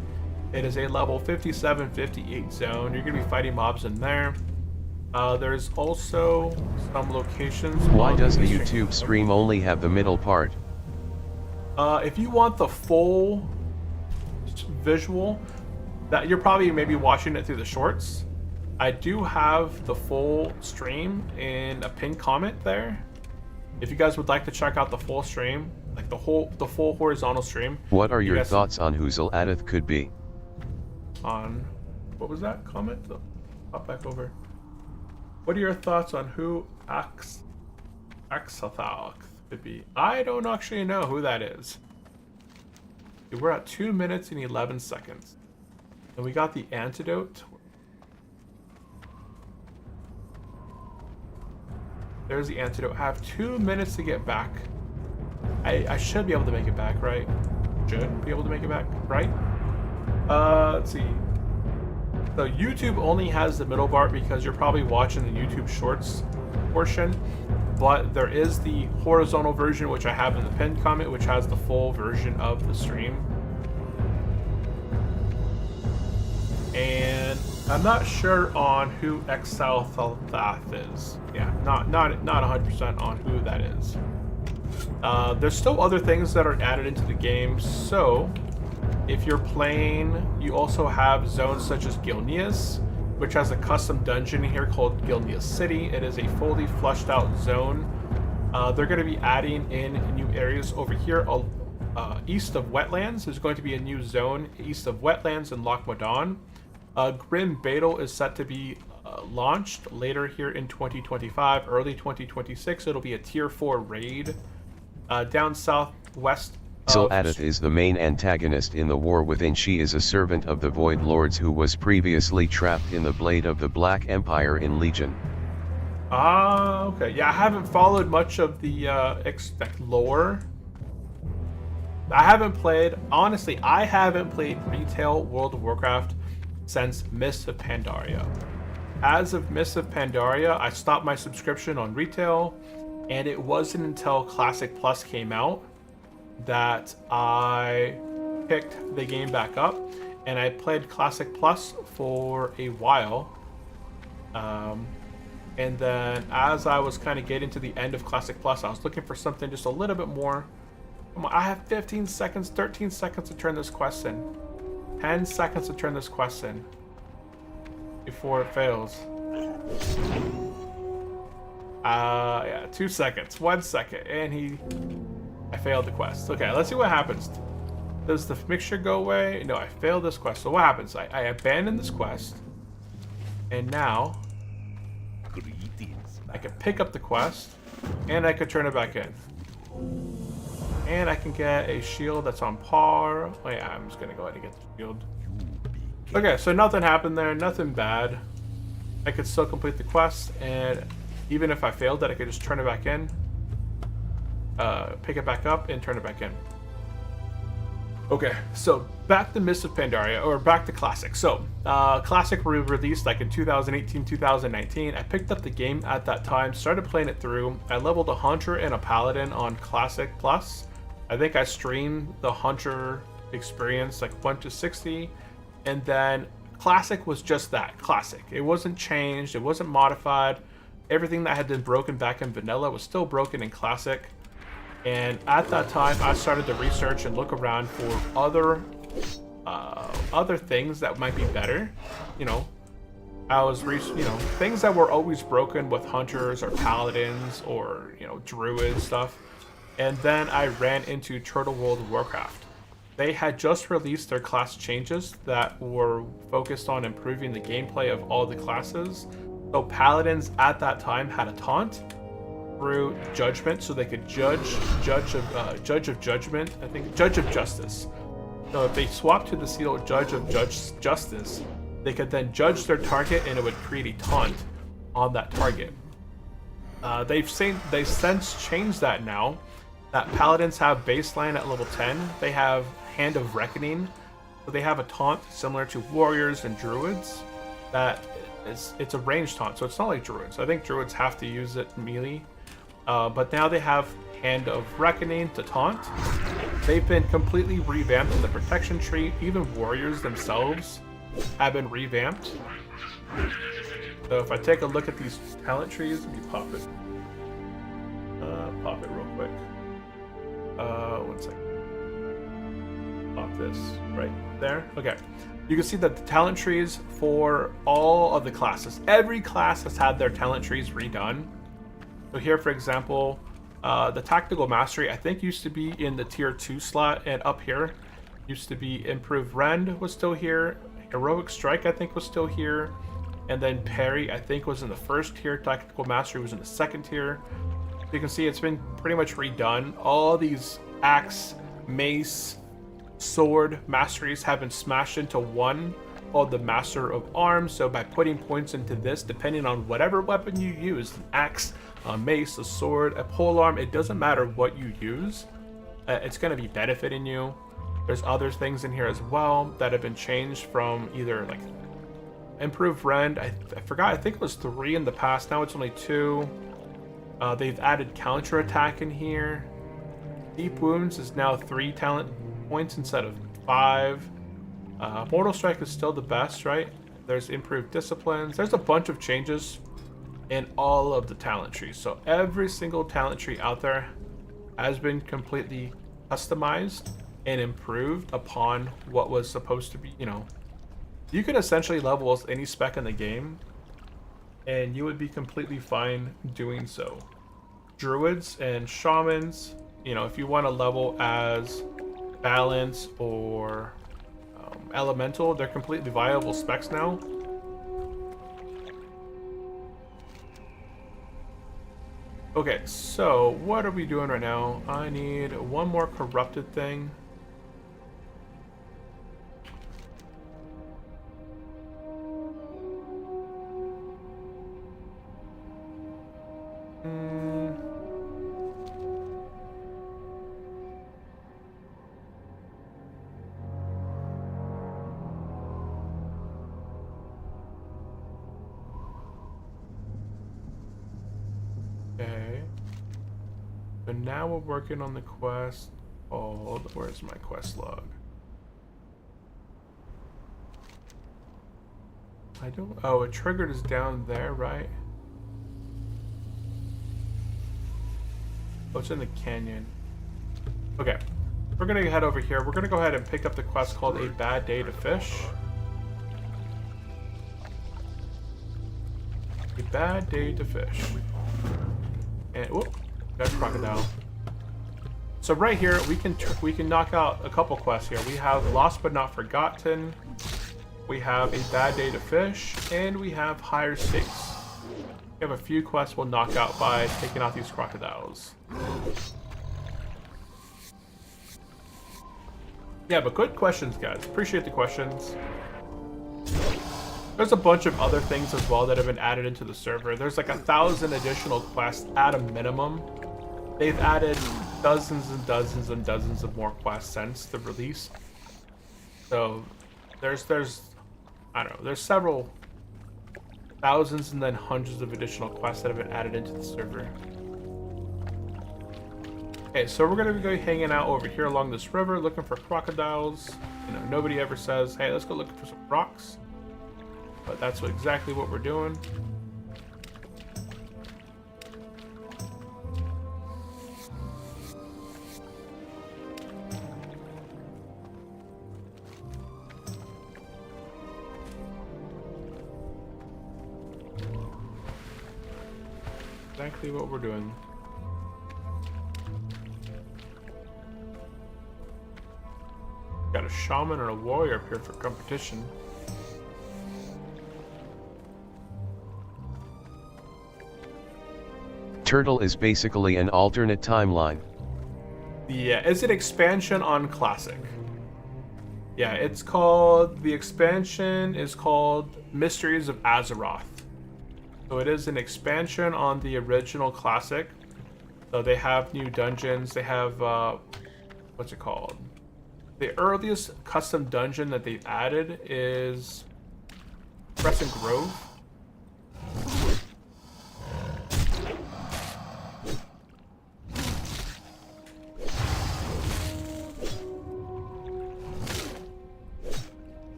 It is a level 57-58 zone. You're going to be fighting mobs in there. There's also some locations. Why does the YouTube stream only have the middle part? If you want the full visual, that you're probably maybe watching it through the shorts. I do have the full stream in a pinned comment there. If you guys would like to check out the full stream, like the full horizontal stream. What are your thoughts on who Zul-Adith could be? On what was that comment? Pop back over. What are your thoughts on who Axathalk could be? I don't actually know who that is. Okay, we're at 2 minutes and 11 seconds. And we got the antidote. There's the antidote. I have 2 minutes to get back. I should be able to make it back, right? Should be able to make it back, right? Let's see. So YouTube only has the middle part because you're probably watching the YouTube Shorts portion, but there is the horizontal version, which I have in the pinned comment, which has the full version of the stream. And I'm not sure on who Axathalk is. Yeah, not 100% on who that is. There's still other things that are added into the game, so if you're playing, you also have zones such as Gilneas, which has a custom dungeon here called Gilneas City. It is a fully fleshed out zone. They're going to be adding in new areas over here. East of Wetlands, there's going to be a new zone east of Wetlands in Loch Modan. Grim Battle is set to be launched later here in 2025, early 2026. It'll be a tier 4 raid down southwest. Zul-Adith is the main antagonist in the War Within. She is a servant of the Void Lords who was previously trapped in the Blade of the Black Empire in Legion. Ah, okay. Yeah, I haven't followed much of the lore. I haven't played, honestly, I haven't played retail World of Warcraft since Mists of Pandaria. As of Mists of Pandaria, I stopped my subscription on retail, and it wasn't until Classic Plus came out that I picked the game back up, and I played Classic Plus for a while. And then as I was kind of getting to the end of Classic Plus, I was looking for something just a little bit more. I have 15 seconds, 13 seconds to turn this quest in. 10 seconds to turn this quest in before it fails. Yeah, 2 seconds, 1 second, and I failed the quest. Okay, let's see what happens. Does the mixture go away? No, I failed this quest. So what happens? I abandoned this quest, and now I can pick up the quest, and I can turn it back in. And I can get a shield that's on par. Oh yeah, I'm just gonna go ahead and get the shield. Okay, so nothing happened there, nothing bad. I could still complete the quest, and even if I failed it, I could just turn it back in, pick it back up, and turn it back in. Okay, so back to Mists of Pandaria, or back to Classic. So, Classic released like in 2018, 2019. I picked up the game at that time, started playing it through. I leveled a Hunter and a Paladin on Classic Plus. I think I streamed the Hunter experience like 1 to 60, and then Classic was just that, Classic. It wasn't changed, it wasn't modified. Everything that had been broken back in Vanilla was still broken in Classic. And at that time, I started to research and look around for other things that might be better. You know, things that were always broken with Hunters or Paladins or, Druids stuff. And then I ran into Turtle World of Warcraft. They had just released their class changes that were focused on improving the gameplay of all the classes. So Paladins at that time had a taunt through Judgment, so they could Judge of Judgment, I think Judge of Justice. So if they swapped to the seal Judge of Justice, they could then judge their target and it would create a taunt on that target. They've since changed that now. That paladins have baseline at level 10. They have Hand of Reckoning. So they have a taunt similar to warriors and druids. It's a ranged taunt, so it's not like druids. I think druids have to use it melee. But now they have Hand of Reckoning to taunt. They've been completely revamped in the protection tree. Even warriors themselves have been revamped. So if I take a look at these talent trees, let me pop it. Pop it real quick. 1 second. Pop this right there. Okay. You can see that the talent trees for all of the classes. Every class has had their talent trees redone. So here, for example, the Tactical Mastery, I think used to be in the tier 2 slot, and up here used to be Improved Rend was still here. Heroic Strike, I think, was still here. And then Parry, I think, was in the first tier. Tactical Mastery was in the second tier. You can see it's been pretty much redone. All these axe, mace, sword masteries have been smashed into one called the Master of Arms. So by putting points into this, depending on whatever weapon you use, an axe, a mace, a sword, a polearm, it doesn't matter what you use, it's going to be benefiting you. There's other things in here as well that have been changed from either like Improved Rend. I forgot, I think it was 3 in the past, now it's only 2. They've added counter attack in here. Deep Wounds is now 3 talent points instead of 5. Mortal Strike is still the best, right? There's improved disciplines. There's a bunch of changes in all of the talent trees. So every single talent tree out there has been completely customized and improved upon what was supposed to be, you know. You could essentially level any spec in the game and you would be completely fine doing so. Druids and shamans, you know, if you want to level as balance or elemental, they're completely viable specs now. Okay, so what are we doing right now? I need one more corrupted thing. Okay. So now we're working on the quest called, where's my quest log? I don't, oh, it triggered is down there, right? Oh, it's in the canyon. Okay, we're gonna head over here. We're gonna go ahead and pick up the quest called A Bad Day to Fish. A Bad Day to Fish. And whoop, that's crocodile. So right here, we can knock out a couple quests here. We have Lost But Not Forgotten. We have A Bad Day to Fish, and we have Higher Stakes. We have a few quests we'll knock out by taking out these crocodiles. Yeah, but good questions, guys. Appreciate the questions. There's a bunch of other things as well that have been added into the server. There's like 1,000 additional quests at a minimum. They've added dozens and dozens and dozens of more quests since the release. So there's I don't know, there's several thousands and then hundreds of additional quests that have been added into the server. Okay, so we're gonna be hanging out over here along this river looking for crocodiles. You know, nobody ever says, hey, let's go looking for some rocks. But that's exactly what we're doing. Exactly what we're doing. Got a shaman and a warrior up here for competition. Turtle is basically an alternate timeline. Yeah, it's an expansion on Classic. Yeah, it's called, the expansion is called Mysteries of Azeroth. So it is an expansion on the original classic. So they have new dungeons. They have, what's it called? The earliest custom dungeon that they've added is Crescent Grove.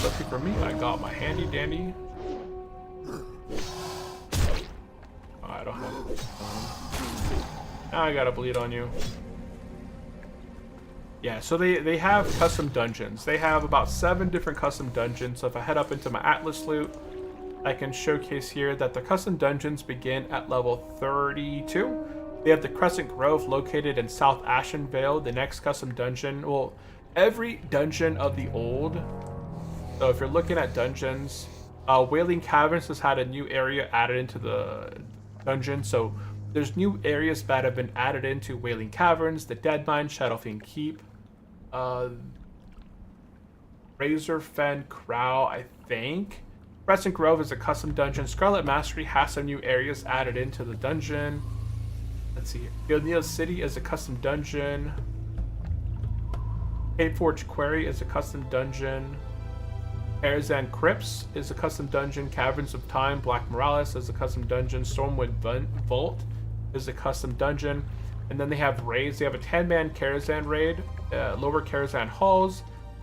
Lucky for me, I got my handy dandy. Oh, I don't have it. Now I gotta bleed on you. Yeah, so they have custom dungeons. They have about 7 different custom dungeons. So if I head up into my Atlas loot, I can showcase here that the custom dungeons begin at level 32. They have the Crescent Grove located in South Ashenvale. The next custom dungeon, well, every dungeon of the old. So if you're looking at dungeons, Wailing Caverns has had a new area added into the dungeon. So there's new areas that have been added into Wailing Caverns, the Deadmine, Shadowfiend Keep, Razorfen Crow, I think. Crescent Grove is a custom dungeon. Scarlet Mastery has some new areas added into the dungeon. Let's see here. Gilneal City is a custom dungeon. Cadeforge Quarry is a custom dungeon. Arzan Crypts is a custom dungeon. Caverns of Time, Black Morales is a custom dungeon. Stormwind Vault is a custom dungeon. And then they have raids. They have a 10-man Karazhan raid, Lower Karazhan Halls.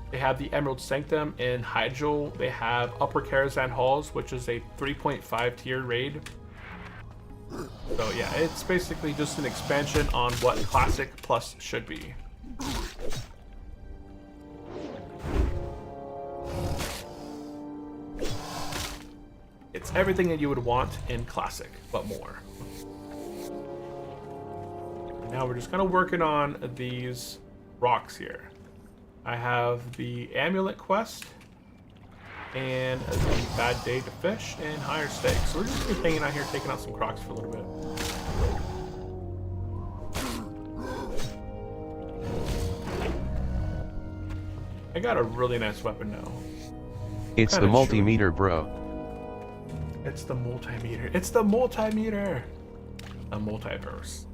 They have the Emerald Sanctum in Hyjal. They have Upper Karazhan Halls, which is a 3.5 tier raid. So yeah, it's basically just an expansion on what Classic Plus should be. It's everything that you would want in Classic, but more. Now we're just kind of working on these rocks here. I have the Amulet Quest and the Bad Day to Fish and Higher Stakes. So we're just gonna be hanging out here, taking out some crocs for a little bit. I got a really nice weapon now. It's the multimeter, bro. It's the multimeter. It's the multimeter. A multiverse.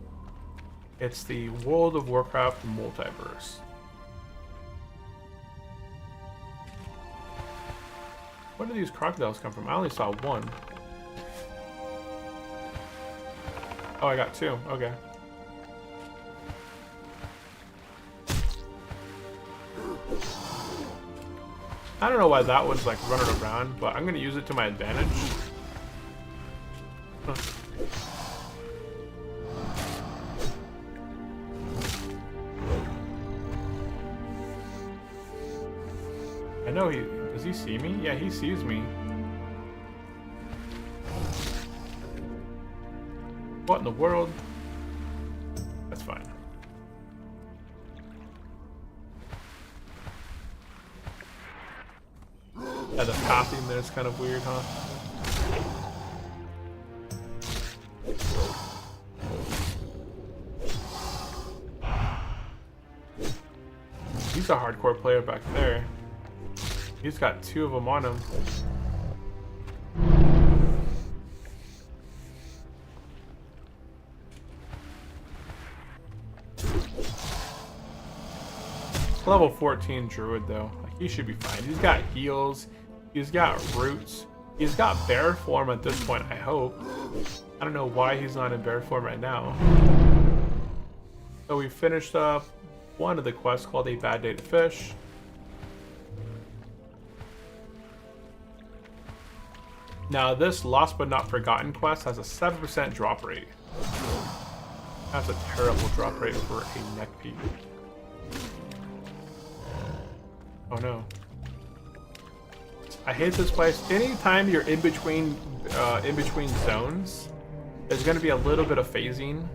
It's the World of Warcraft multiverse. Where do these crocodiles come from? I only saw one. Oh, I got 2. Okay. I don't know why that one's like running around, but I'm gonna use it to my advantage. Huh. I know does he see me? Yeah, he sees me. What in the world? That's fine. Yeah, the pathing there is kind of weird, huh? He's a hardcore player back there. He's got 2 of them on him. Level 14 druid though. Like, he should be fine. He's got heals. He's got roots. He's got bear form at this point, I hope. I don't know why he's not in bear form right now. So we finished up one of the quests called A Bad Day to Fish. Now this Lost But Not Forgotten quest has a 7% drop rate. That's a terrible drop rate for a neck peak. Oh no. I hate this place. Anytime you're in between zones, there's gonna be a little bit of phasing.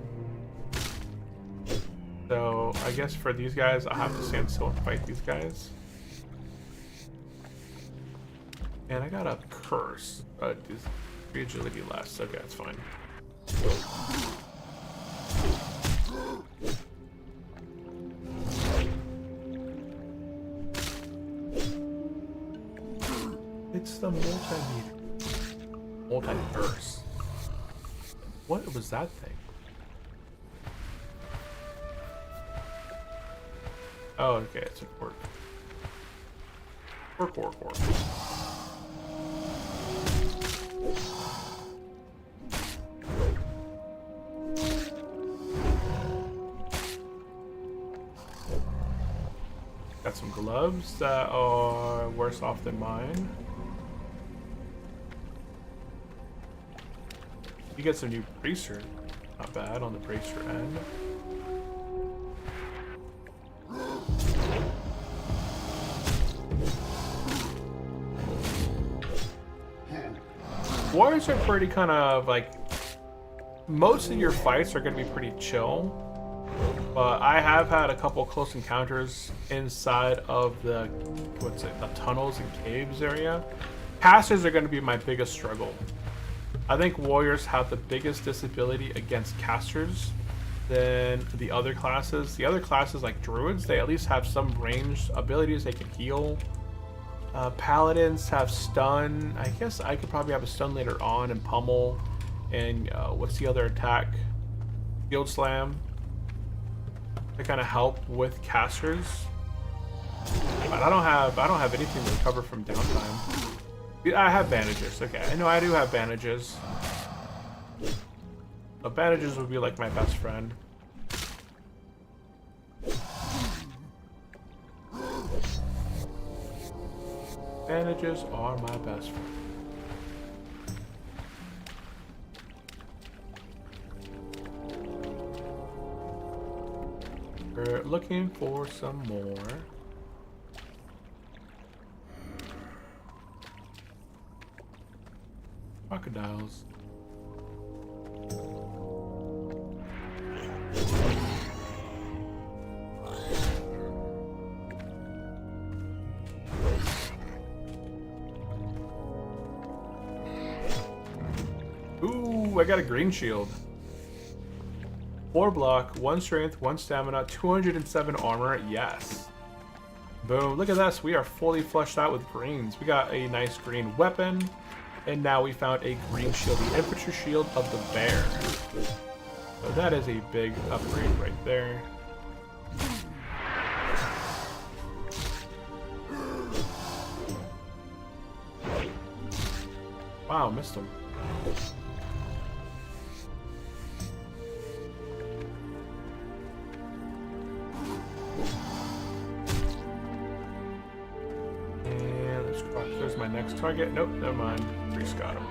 So I guess for these guys, I'll have to stand still and fight these guys. And I got a curse. Is agility less? Okay, that's fine. It's the multimeter. Multiverse. What was that thing? Oh, okay, it's a quirk. Quirk. Got some gloves that are worse off than mine. You get some new bracer. Not bad on the bracer end. Wars are pretty kind of like, most of your fights are going to be pretty chill, but I have had a couple close encounters inside of the, the tunnels and caves area. Casters are going to be my biggest struggle. I think warriors have the biggest disability against casters than the other classes. The other classes like druids, they at least have some ranged abilities. They can heal. Paladins have stun. I guess I could probably have a stun later on and pummel. And what's the other attack? Shield slam. To kind of help with casters. But I don't have anything to recover from downtime. I have bandages. Okay, I know I do have bandages. But bandages would be like my best friend. Bandages are my best friend. We're looking for some more. Crocodiles. Ooh, I got a green shield. 4 block, 1 strength, 1 stamina, 207 armor. Yes. Boom. Look at this. We are fully fleshed out with greens. We got a nice green weapon. And now we found a green shield, the infantry shield of the bear. So that is a big upgrade right there. Wow, missed him. And let's cross. There's my next target. Nope, never mind. Priest got him.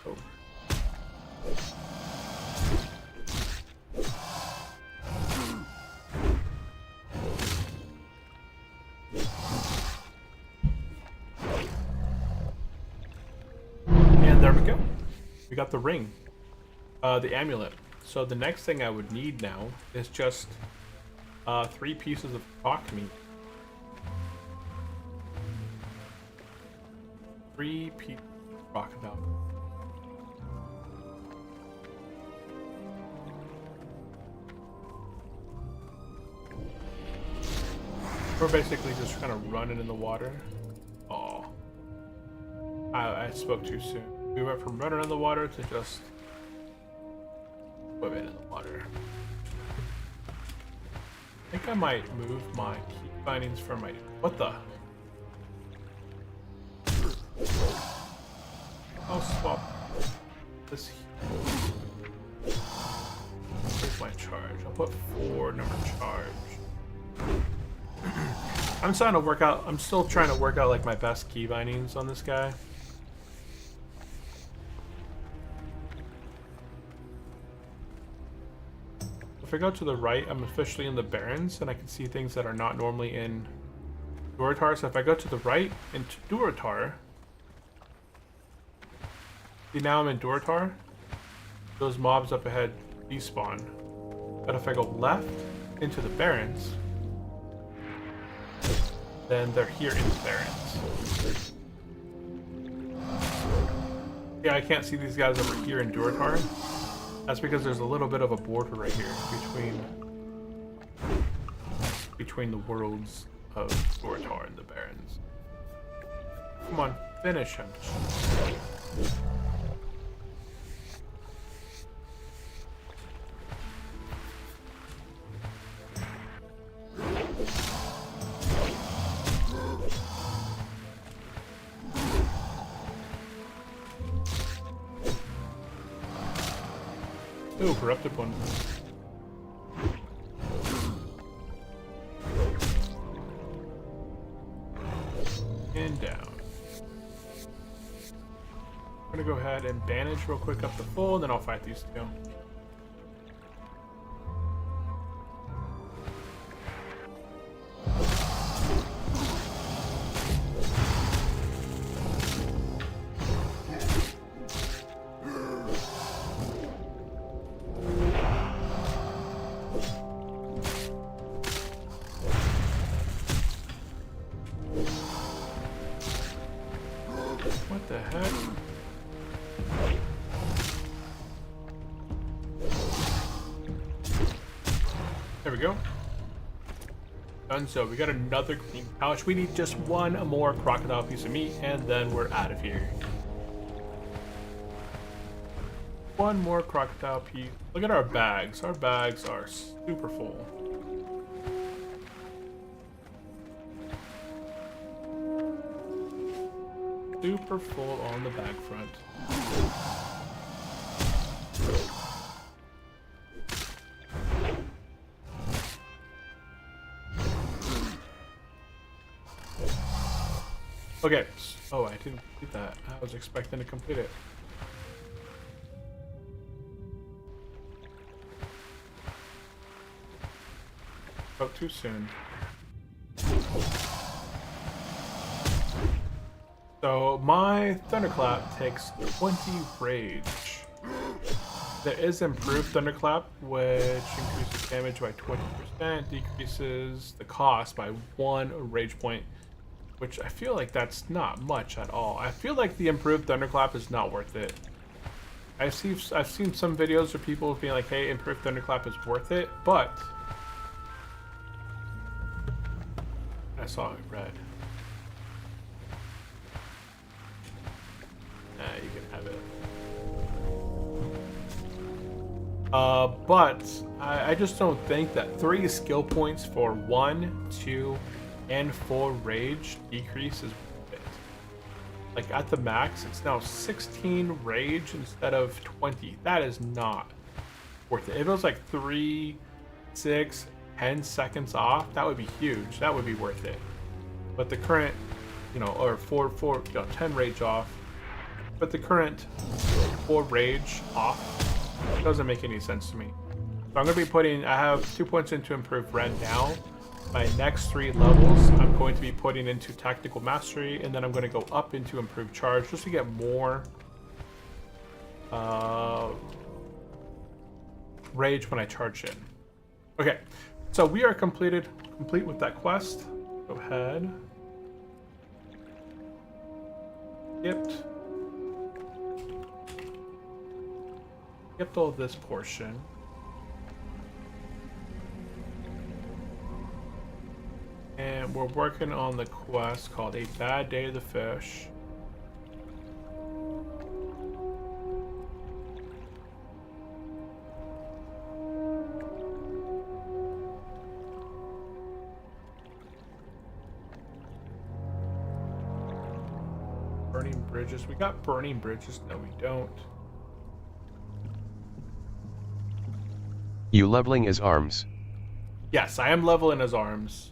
Oh. And there we go. We got the ring. The amulet. So the next thing I would need now is just 3 pieces of rock meat. 3 pieces of crocodile. We're basically just kind of running in the water. Oh, I spoke too soon. We went from running in the water to just swimming in the water. I think I might move my key bindings from my... What the? I'll swap this here. Here's my charge. I'll put 4 number charge. I'm trying to work out. I'm still trying to work out like my best key bindings on this guy. If I go to the right, I'm officially in the Barrens, and I can see things that are not normally in Durotar. So if I go to the right into Durotar, see now I'm in Durotar, those mobs up ahead despawn. But if I go left into the Barrens, then they're here in the Barrens. Yeah, I can't see these guys over here in Durotar. That's because there's a little bit of a border right here between the worlds. of Gortar and the Barons. Come on, finish him. Ooh, corrupted one. And down. I'm gonna go ahead and bandage real quick up the full, and then I'll fight these two. What the heck? There we go. Done. So we got another clean pouch. We need just one more crocodile piece of meat, and then we're out of here. One more crocodile piece. Look at our bags. Our bags are super full. Super full on the bag front. Okay. Oh, I didn't complete that. I was expecting to complete it. Oh, too soon. So my Thunderclap takes 20 rage. There is improved Thunderclap, which increases damage by 20%, decreases the cost by 1 rage point, which I feel like that's not much at all. I feel like the improved Thunderclap is not worth it. I've seen some videos of people being like, hey, improved Thunderclap is worth it, but I saw it red. You can have it. But I just don't think that 3 skill points for 1, 2, and 4 rage decrease is worth it. Like at the max, it's now 16 rage instead of 20. That is not worth it. If it was like 3, 6, 10 seconds off, that would be huge. That would be worth it. But the current, or 10 rage off. But the current 4 rage off doesn't make any sense to me. So I'm going to be I have 2 points into improved red now. My next 3 levels, I'm going to be putting into tactical mastery, and then I'm going to go up into improved charge just to get more rage when I charge in. Okay, so we are complete with that quest. Go ahead. Skipped all this portion. And we're working on the quest called A Bad Day of the Fish. Burning bridges. We got burning bridges. No, we don't. You leveling as arms. Yes, I am leveling as arms.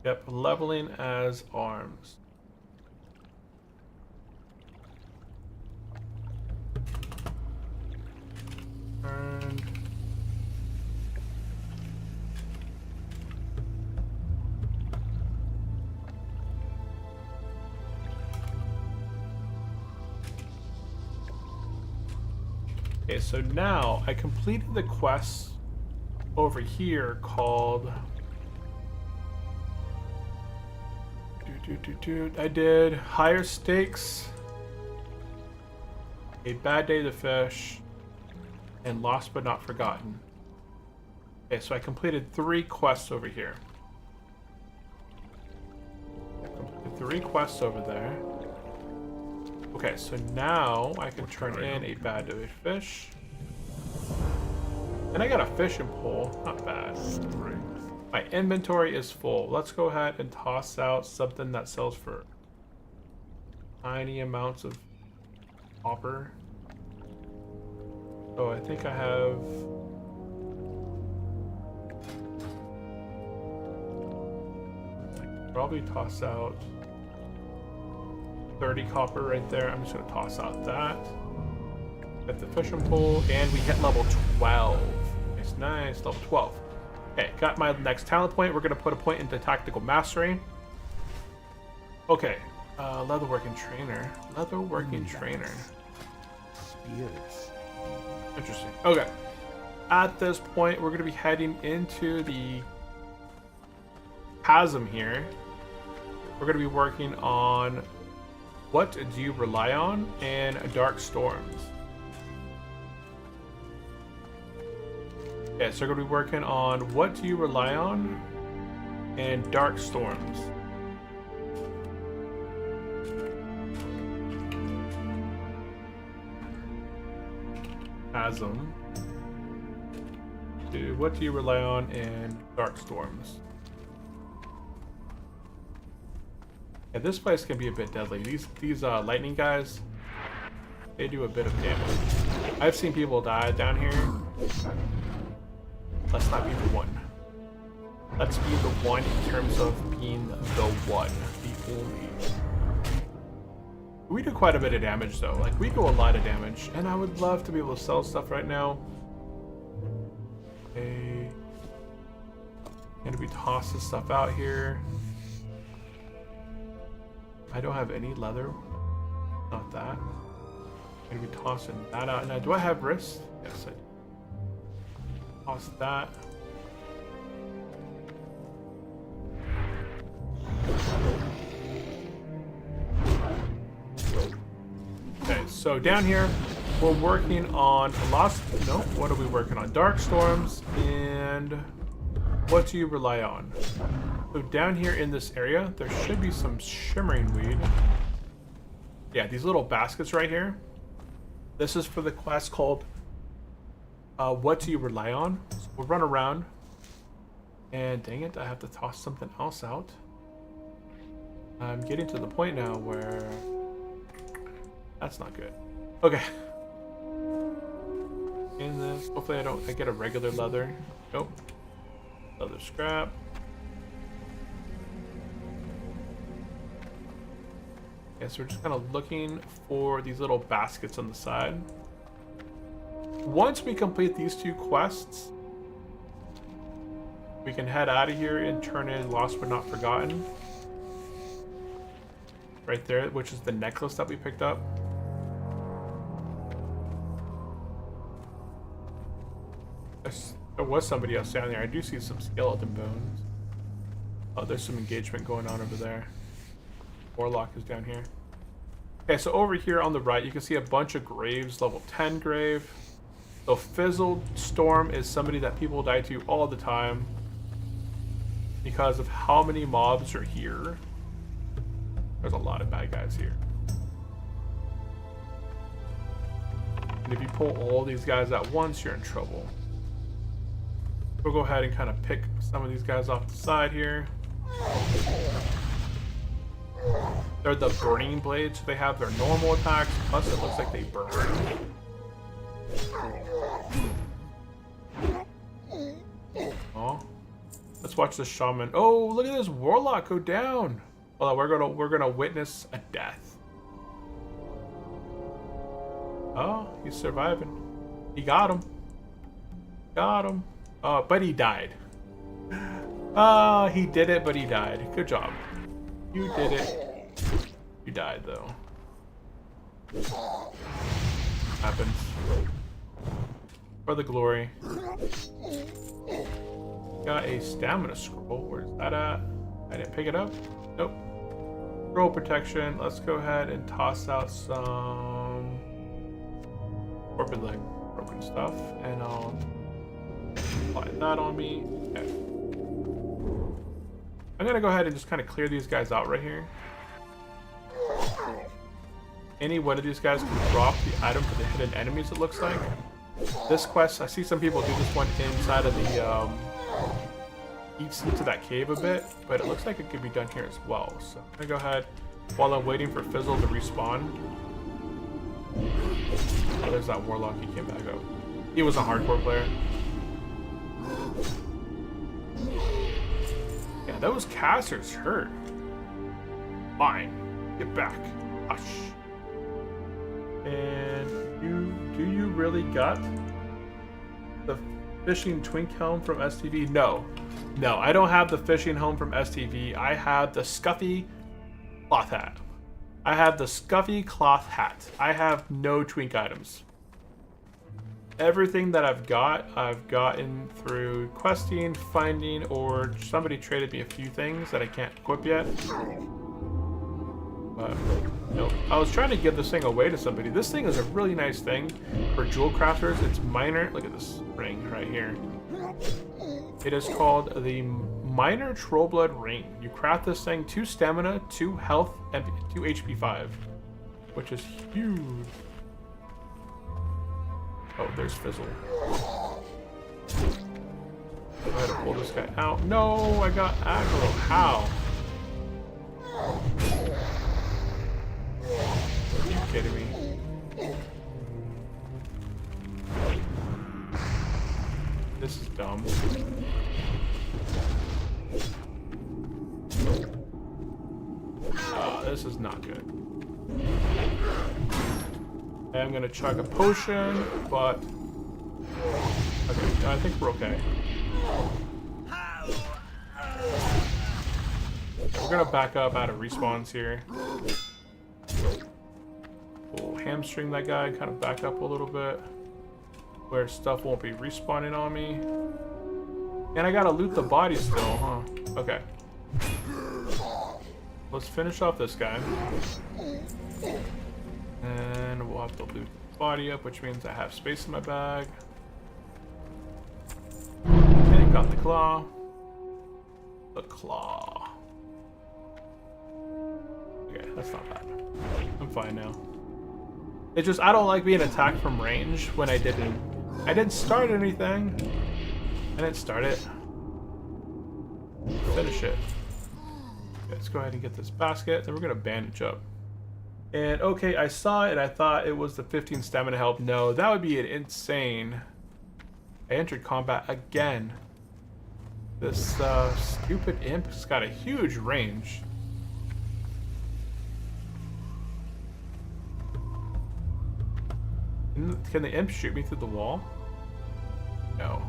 Yep, leveling as arms. And okay, so now I completed the quest over here called I did higher stakes, A Bad Day to Fish, and Lost But Not Forgotten. Okay, so I completed 3 quests over here. 3 quests over there. Okay, so now I can turn in a bad fish. And I got a fishing pole. Not bad. My inventory is full. Let's go ahead and toss out something that sells for tiny amounts of copper. So I think I have... probably toss out 30 copper right there. I'm just gonna toss out that. Get the fishing pole, and we hit level 12. Nice, nice, level 12. Okay, got my next talent point. We're gonna put a point into tactical mastery. Okay, leatherworking trainer. Leatherworking trainer. Spears. Interesting. Okay. At this point, we're gonna be heading into the chasm here. We're gonna be working on what do you rely on and dark storms. Yeah, so we're gonna be working on what do you rely on and dark storms. Chasm. Dude, what do you rely on and dark storms? Yeah, this place can be a bit deadly. These lightning guys, they do a bit of damage. I've seen people die down here. Let's not be the one. Let's be the one in terms of being the one, the only. We do quite a bit of damage though. Like, we do a lot of damage, and I would love to be able to sell stuff right now. Okay. And we toss this stuff out here. I don't have any leather. Not that. I'm gonna be tossing that out. Now, do I have wrist? Yes, I do. Toss that. Okay, so down here, we're working on lost. No, what are we working on? Dark storms and what do you rely on? So down here in this area, there should be some shimmering weed. Yeah, these little baskets right here. This is for the quest called what do you rely on? So we'll run around. And dang it, I have to toss something else out. I'm getting to the point now where that's not good. Okay. In this, hopefully I get a regular leather. Nope. Leather scrap. Yeah, so we're just kind of looking for these little baskets on the side. Once we complete these 2 quests, we can head out of here and turn in Lost But Not Forgotten. Right there, which is the necklace that we picked up. There was somebody else down there. I do see some skeleton bones. Oh, there's some engagement going on over there. Warlock is down here. Okay, so over here on the right, you can see a bunch of graves, level 10 grave. So Fizzled Storm is somebody that people die to all the time because of how many mobs are here. There's a lot of bad guys here. And if you pull all these guys at once, you're in trouble. We'll go ahead and kind of pick some of these guys off the side here. They're the burning blades, so they have their normal attacks, plus it looks like they burn. Oh, let's watch the shaman. Oh, look at this warlock go down. Well, we're gonna witness a death. Oh, he's surviving. He got him. Got him. But he died. He did it, but he died. Good job. You did it. You died, though. Happens. For the glory. Got a stamina scroll. Where's that at? I didn't pick it up. Nope. Scroll protection. Let's go ahead and toss out some corporate leg broken stuff, and I'll apply that on me. Okay. I'm gonna go ahead and just kind of clear these guys out right here. any one of these guys can drop the item for the hidden enemies, it looks like. This quest, I see some people do this one inside of the, eats into that cave a bit, but it looks like it could be done here as well. So I'm gonna go ahead while I'm waiting for Fizzle to respawn. Oh, there's that Warlock, he came back up. He was a hardcore player. Yeah, those casters hurt. Fine. Get back. Hush. And do you really got the fishing twink helm from STV? No. No, I don't have the fishing helm from STV. I have the scuffy cloth hat. I have the scuffy cloth hat. I have no twink items. Everything that I've gotten through questing, finding, or somebody traded me a few things that I can't equip yet. But, nope. I was trying to give this thing away to somebody. This thing is a really nice thing for jewel crafters. It's minor. Look at this ring right here. It is called the Minor Trollblood Ring. You craft this thing 2 stamina, 2 health, and 2 HP 5, which is huge. Oh, there's Fizzle. I had to pull this guy out. No, I got aggro. How? Are you kidding me? This is dumb. This is not good. I'm gonna chug a potion, but okay, I think we're okay. We're gonna back up out of respawns here. We'll hamstring that guy, kind of back up a little bit, where stuff won't be respawning on me. And I gotta loot the body still, huh? Okay. Let's finish off this guy. And we'll have to loot the body up, which means I have space in my bag. Okay, got the claw. The claw. Okay, that's not bad. I'm fine now. It's just I don't like being attacked from range when I didn't start anything. I didn't start it. Finish it. Okay, let's go ahead and get this basket. Then we're gonna bandage up. And okay, I saw it. I thought it was the 15 stamina help. No, that would be insane. I entered combat again. This stupid imp's got a huge range. Can the imp shoot me through the wall? No.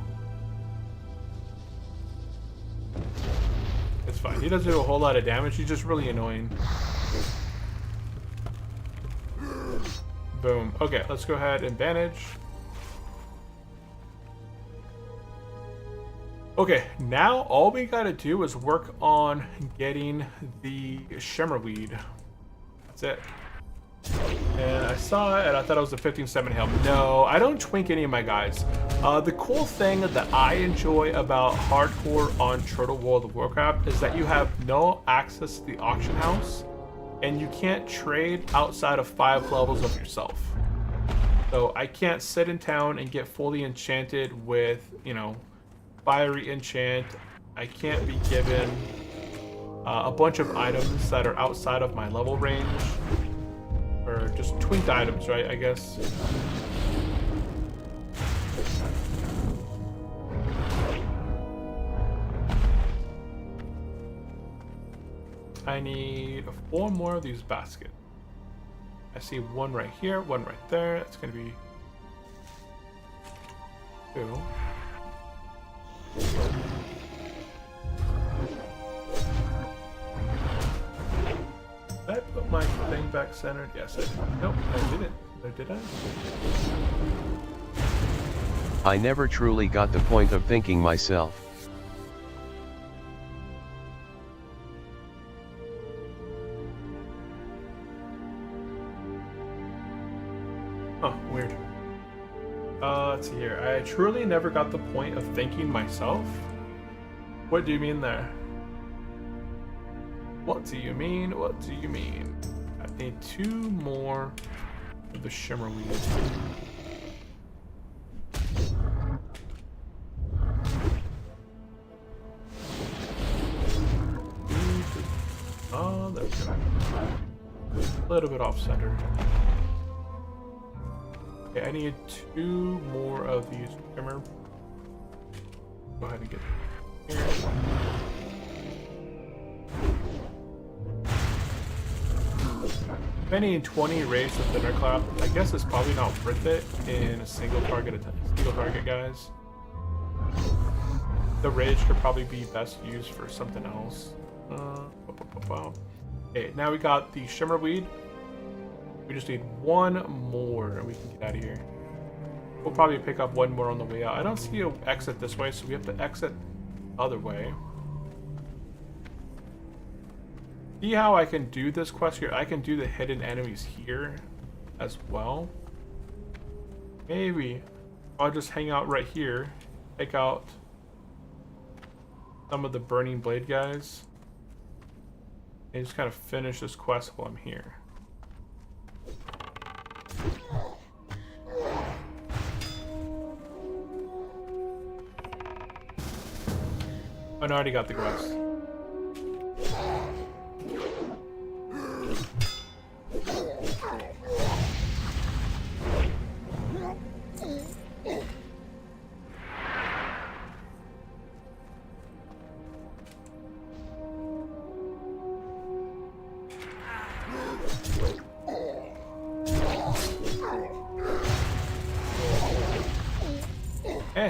It's fine. He doesn't do a whole lot of damage. He's just really annoying. Boom. Okay, let's go ahead and bandage. Okay, now all we gotta do is work on getting the shimmerweed. That's it. And I saw it and I thought it was the 15-7 help. No, I don't twink any of my guys. The cool thing that I enjoy about hardcore on Turtle World of Warcraft is that you have no access to the auction house and you can't trade outside of 5 levels of yourself. So I can't sit in town and get fully enchanted with, you know, fiery enchant. I can't be given a bunch of items that are outside of my level range. Or just twinked items, right? I guess. I need 4 more of these baskets. I see one right here, one right there. That's gonna be 2. Did I put my thing back centered? Yes, I did. Nope, I didn't. Or did I? I never truly got the point of thinking myself. Huh, weird. Let's see here. I truly never got the point of thinking myself. What do you mean there? What do you mean? What do you mean? I need 2 more of the shimmer weed. Oh, there we go. A little bit off center. Okay, I need 2 more of these shimmer. Go ahead and get here. Spending 20 rays of thunderclap, I guess it's probably not worth it in a single target guys. The rage could probably be best used for something else. Okay, now we got the shimmer weed. We just need 1 more and we can get out of here. We'll probably pick up 1 more on the way out. I don't see an exit this way, so we have to exit the other way. See how I can do this quest here? I can do the hidden enemies here as well. Maybe I'll just hang out right here, take out some of the burning blade guys, and just kind of finish this quest while I'm here. Oh, no, I already got the quest.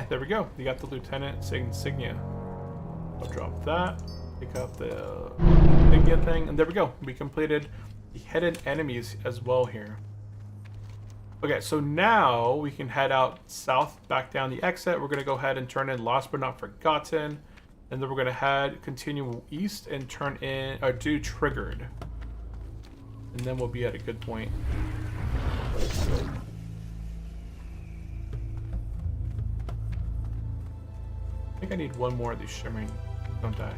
There we go. You got the Lieutenant's insignia. I'll drop that. Pick up the insignia thing, and there we go. We completed the hidden enemies as well here. Okay, so now we can head out south, back down the exit. We're gonna go ahead and turn in Lost But Not Forgotten, and then we're gonna continue east and turn in or do Triggered, and then we'll be at a good point. I think I need 1 more of these shimmering. Don't die.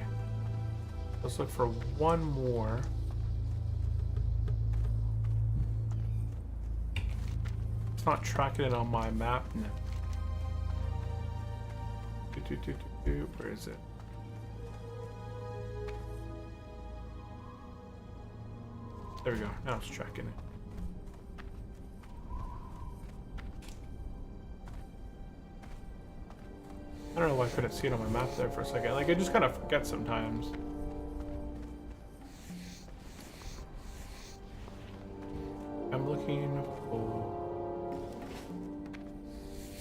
Let's look for 1 more. It's not tracking it on my map. No. Where is it? There we go. Now it's tracking it. I don't know why I couldn't see it on my map there for a second. Like, I just kind of forget sometimes. I'm looking for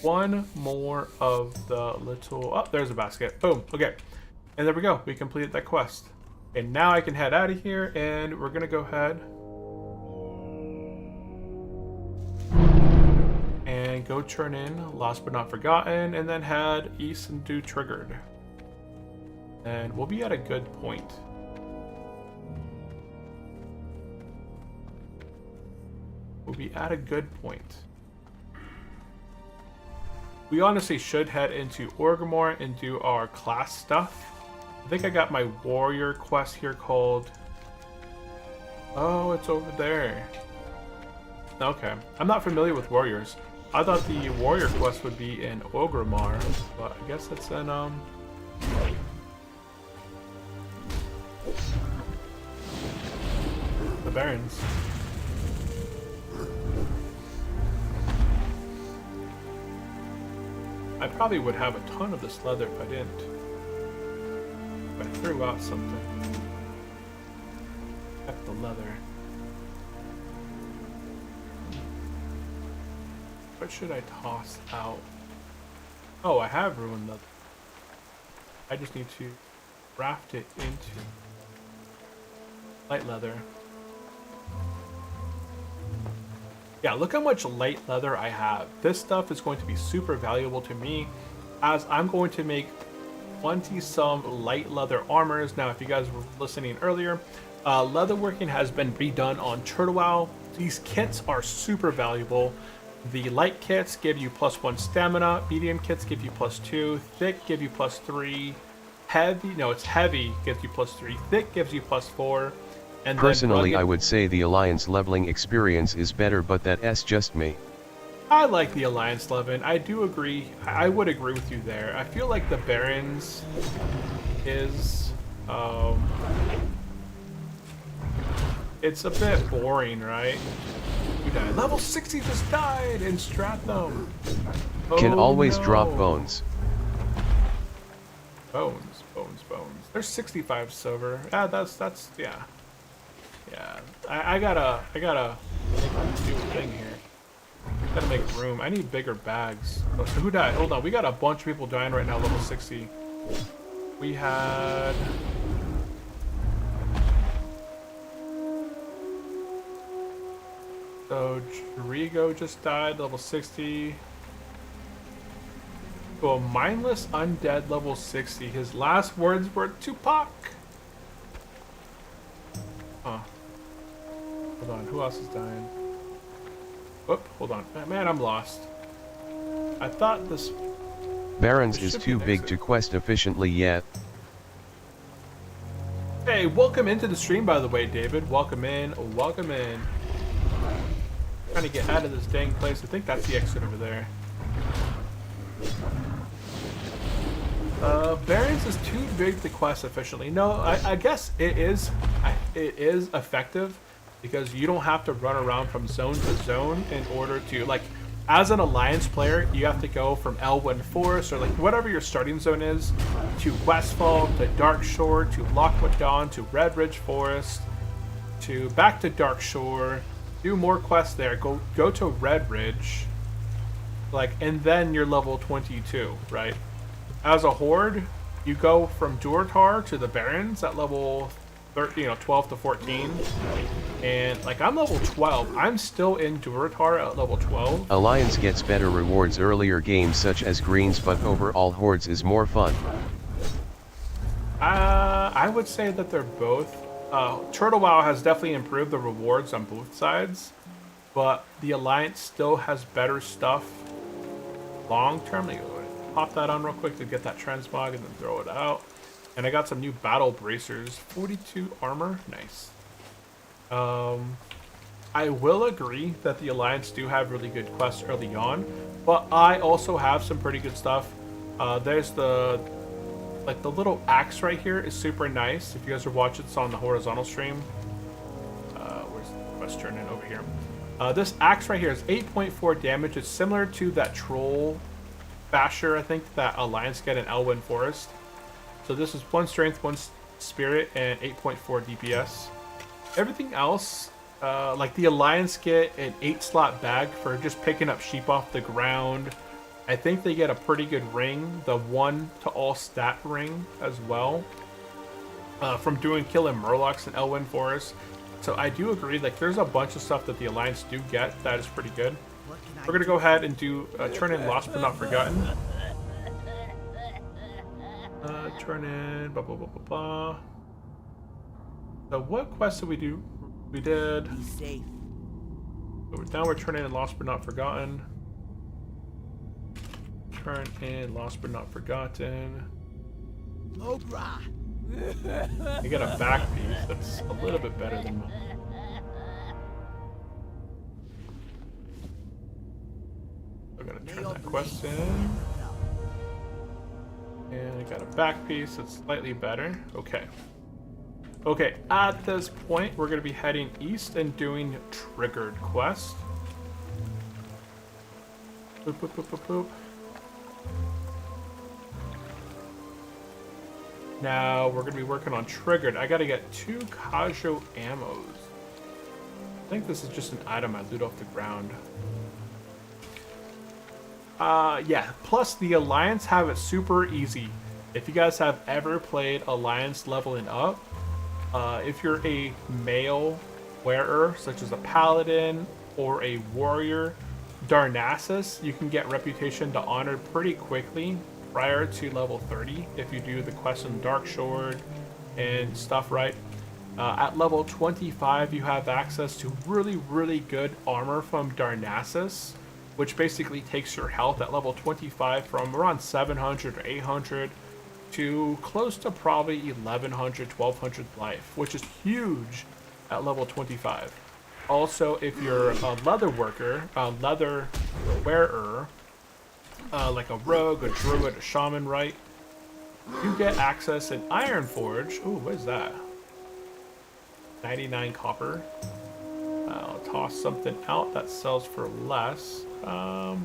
1 more of the little... Oh, there's a basket. Boom. Okay. And there we go. We completed that quest. And now I can head out of here, and we're going to go ahead and go turn in Lost But Not Forgotten, and then head east and do Triggered. And we'll be at a good point. We'll be at a good point. We honestly should head into Orgrimmar and do our class stuff. I think I got my warrior quest here called... Oh, it's over there. Okay. I'm not familiar with warriors. I thought the warrior quest would be in Orgrimmar, but I guess it's in, the Barrens. I probably would have a ton of this leather if I didn't. If I threw out something. Kept the leather. What should I toss out? Oh, I have ruined leather. I just need to craft it into light leather. Yeah, look how much light leather I have. This stuff is going to be super valuable to me, as I'm going to make 20-some light leather armors. Now, if you guys were listening earlier, leatherworking has been redone on Turtle Owl. These kits are super valuable. The light kits give you +1 stamina, medium kits give you +2, thick give you +3, heavy gives you +3, thick gives you +4, And Personally, then I would say the Alliance leveling experience is better, but that's just me. I like the Alliance leveling. I do agree. I would agree with you there. I feel like the Barons is it's a bit boring, right? You died. Level 60 just died in Stratham. Can Oh, always no. drop bones. Bones. There's 65 silver. Yeah, that's yeah. Yeah. I gotta make a new thing here. Gotta make room. I need bigger bags. Oh, so who died? Hold on. We got a bunch of people dying right now, level 60. We had... So, Drigo just died, level 60. Oh, Mindless Undead, level 60. His last words were Tupac. Huh. Hold on, who else is dying? Whoop, hold on. Man, I'm lost. I thought this... Barons This is should be too an big exit. to quest efficiently yet. Hey, welcome into the stream, by the way, David. Welcome in. Welcome in. Trying to get out of this dang place. I think that's the exit over there. Barons is too big to quest efficiently. No, I guess it is effective because you don't have to run around from zone to zone in order to, like, as an Alliance player, you have to go from Elwyn Forest or like whatever your starting zone is to Westfall, to Darkshore, to Lockwood Dawn, to Redridge Forest, to back to Darkshore, do more quests there, go to Redridge, like, and then you're level 22, right? As a Horde, you go from Durotar to the Barons at level 12 to 14, and like I'm level 12. I'm still in Durotar at level 12. Alliance gets better rewards earlier games such as greens, but overall Hordes is more fun. I would say that they're both. Turtle WoW has definitely improved the rewards on both sides, but the Alliance still has better stuff long term. Let me go pop that on real quick to get that transmog and then throw it out. And I got some new battle bracers. 42 armor, nice. I will agree that the Alliance do have really good quests early on, but I also have some pretty good stuff. There's the little axe right here is super nice. If you guys are watching this on the horizontal stream, where's the quest turn in over here? This axe right here is 8.4 damage. It's similar to that troll basher, I think, that Alliance get in Elwyn Forest. So this is 1 strength, 1 spirit, and 8.4 DPS. Everything else, like the Alliance get an 8-slot bag for just picking up sheep off the ground. I think they get a pretty good ring, the 1 to all stat ring as well, from doing killing Murlocs in Elwyn Forest. So I do agree, like there's a bunch of stuff that the Alliance do get that is pretty good. We're gonna go ahead and do turn in Lost But Not Forgotten. Turn in blah blah blah blah blah. So what quest did we do? We did. Be safe. Now we're turning in Lost But Not Forgotten. Turn in Lost But Not Forgotten. Logra. I get a back piece that's a little bit better than mine. I'm gonna turn that quest in. And I got a back piece that's slightly better. Okay. Okay, at this point, we're gonna be heading east and doing Triggered quest. Boop, boop, boop, boop, boop. Now we're gonna be working on Triggered. I gotta get 2 Kajo ammos. I think this is just an item I loot off the ground. Yeah, plus the Alliance have it super easy. If you guys have ever played Alliance leveling up, if you're a male wearer, such as a paladin or a warrior, Darnassus, you can get Reputation to Honor pretty quickly prior to level 30 if you do the quest in Darkshore and stuff, right? At level 25, you have access to really, really good armor from Darnassus, which basically takes your health at level 25 from around 700 or 800 to close to probably 1100, 1200 life, which is huge at level 25. Also, if you're a leather worker, a leather wearer, like a rogue, a druid, a shaman, right? You get access in Iron Forge. Ooh, what is that? 99 copper. I'll toss something out that sells for less. I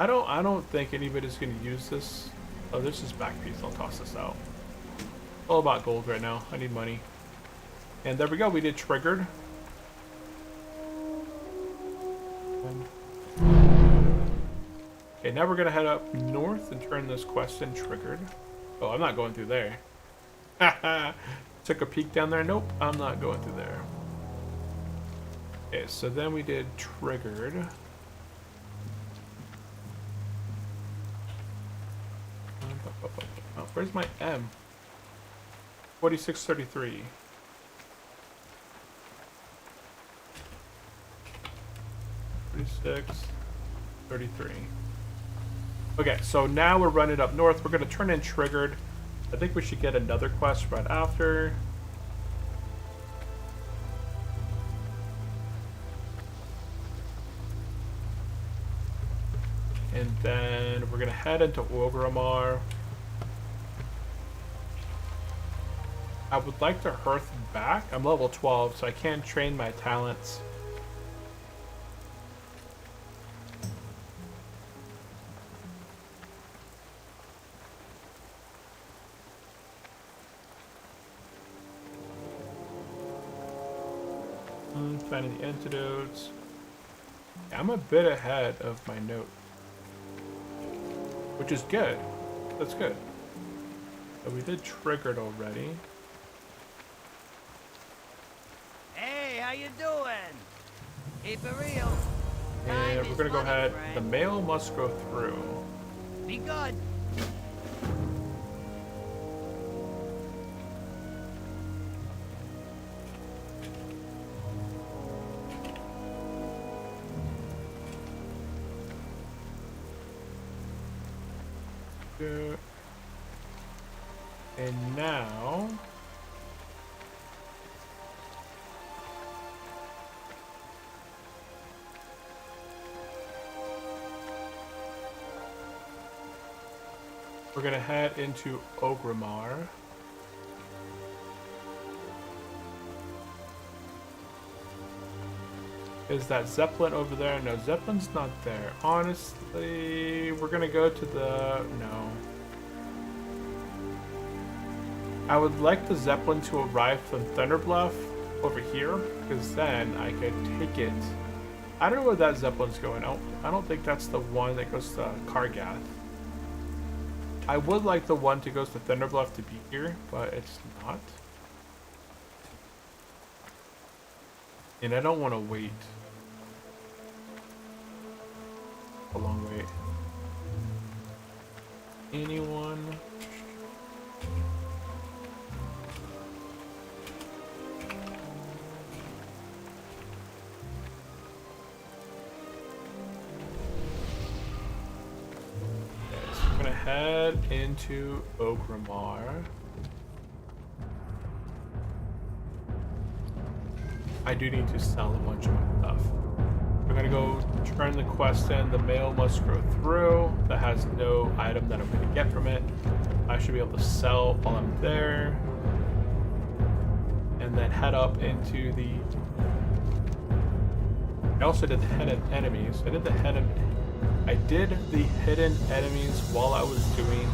don't think anybody's gonna use this. Oh, this is back piece. I'll toss this out. All about gold right now. I need money. And there we go. We did triggered. Okay, now we're gonna head up north and turn this quest in triggered. Oh, I'm not going through there. Took a peek down there. Nope, I'm not going through there. Okay, so then we did triggered. Oh, where's my M? 4633. $36.33. Okay, so now we're running up north. We're gonna turn in triggered. I think we should get another quest right after. And then we're gonna head into Orgrimmar. I would like to hearth back. I'm level 12, so I can train my talents. Finding the antidotes. I'm a bit ahead of my note, which is good. That's good. So we did triggered already. Hey, how you doing? Keep it real. And we're gonna go ahead. The mail must go through. Be good. And now we're gonna head into Orgrimmar. Is that Zeppelin over there? No, Zeppelin's not there. Honestly, we're gonna go to the... no. I would like the Zeppelin to arrive from Thunderbluff over here, because then I could take it. I don't know where that Zeppelin's going. I don't think that's the one that goes to Kargath. I would like the one that goes to Thunderbluff to be here, but it's not. And I don't want to wait a long wait. Anyone? Okay, so we're gonna head into Orgrimmar. I do need to sell a bunch of stuff. We're gonna go turn the quest in. The mail must go through. That has no item that I'm gonna get from it. I should be able to sell while I'm there. And then head up into the... I also did the hidden enemies. I did the hidden enemies while I was doing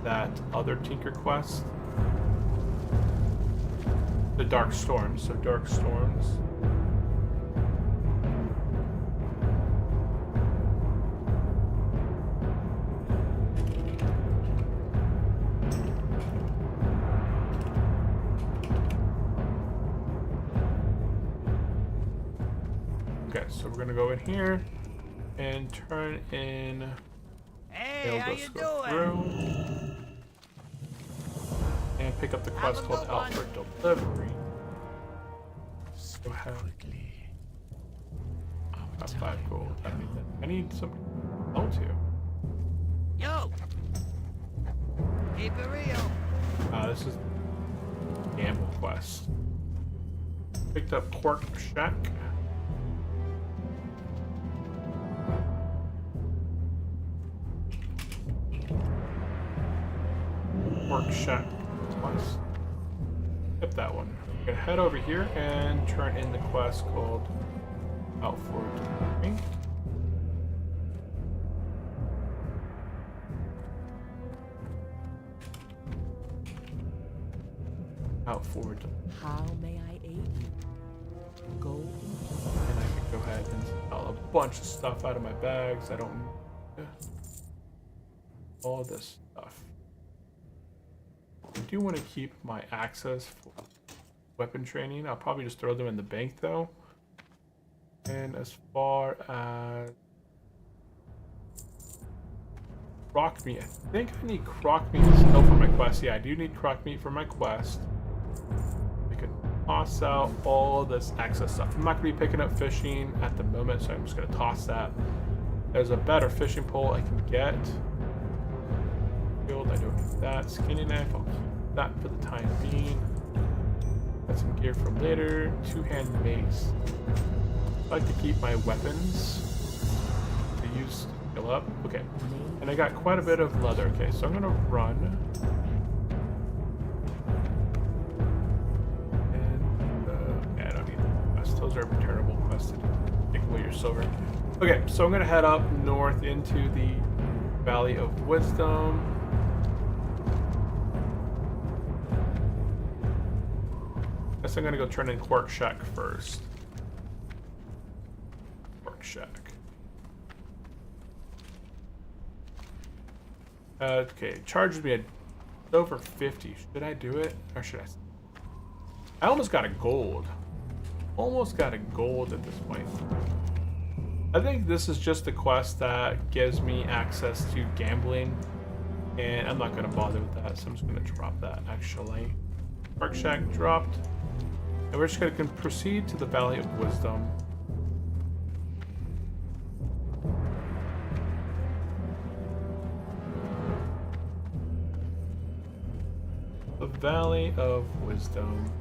that other Tinker quest. The Dark Storms, so Dark Storms. Okay, so we're gonna go in here and turn in. Hey, how you go doing? through. And pick up the quest Have a called good Out for Delivery. Go ahead. Oh, got 5 gold. I need some. Oh, two. Yo. Keep it real. This is gamble quest. Picked up Quark Shack. Quark Shack twice. Skip that one. I'm gonna head over here and turn in the quest called Out for Delivery. Out for Delivery. How may I aid you? Go. And I can go ahead and sell a bunch of stuff out of my bags. I don't need all this stuff. I do want to keep my access for weapon training. I'll probably just throw them in the bank though. And as far as croc meat, I think I need croc meat still for my quest. Yeah, I do need croc meat for my quest. I could toss out all this excess stuff. I'm not going to be picking up fishing at the moment, so I'm just going to toss that. There's a better fishing pole I can get. Shield, I don't need that. Skinny knife, I'll keep that for the time being. Got some gear for later. Two-hand mace. I like to keep my weapons to use to fill up. Okay, and I got quite a bit of leather. Okay, so I'm gonna run. And yeah, I don't need the quests. Those are terrible quests to take away your silver. Okay, so I'm gonna head up north into the Valley of Wisdom. Guess I'm gonna go turn in Quark Shack first. Quark Shack. Okay, charges me at over 50. Should I do it? Or should I almost got a gold. Almost got a gold at this point. I think this is just a quest that gives me access to gambling. And I'm not gonna bother with that, so I'm just gonna drop that actually. Quark Shack dropped. And we're just going to proceed to the Valley of Wisdom. The Valley of Wisdom.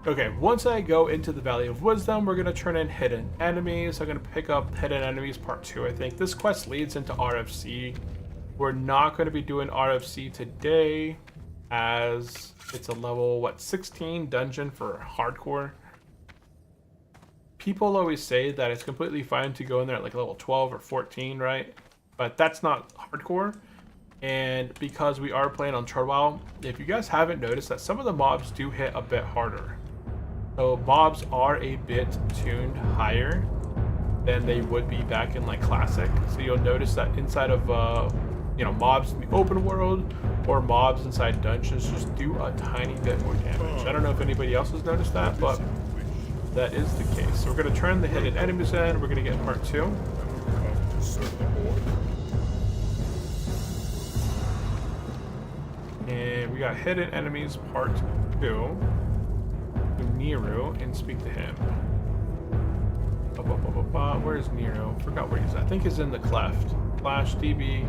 Okay, once I go into the Valley of Wisdom, we're going to turn in hidden enemies. I'm going to pick up hidden enemies part 2, I think. This quest leads into RFC. We're not going to be doing RFC today as it's a level, 16 dungeon for hardcore. People always say that it's completely fine to go in there at like level 12 or 14, right? But that's not hardcore. And because we are playing on Chorwell, if you guys haven't noticed that some of the mobs do hit a bit harder. So mobs are a bit tuned higher than they would be back in like Classic. So you'll notice that inside of mobs in the open world or mobs inside dungeons just do a tiny bit more damage. I don't know if anybody else has noticed that, but that is the case. So we're going to turn the hidden enemies in. We're going to get part 2. And we got hidden enemies part 2. Nero and speak to him. Where's Nero? Forgot where he's at. I think he's in the cleft. Flash DB.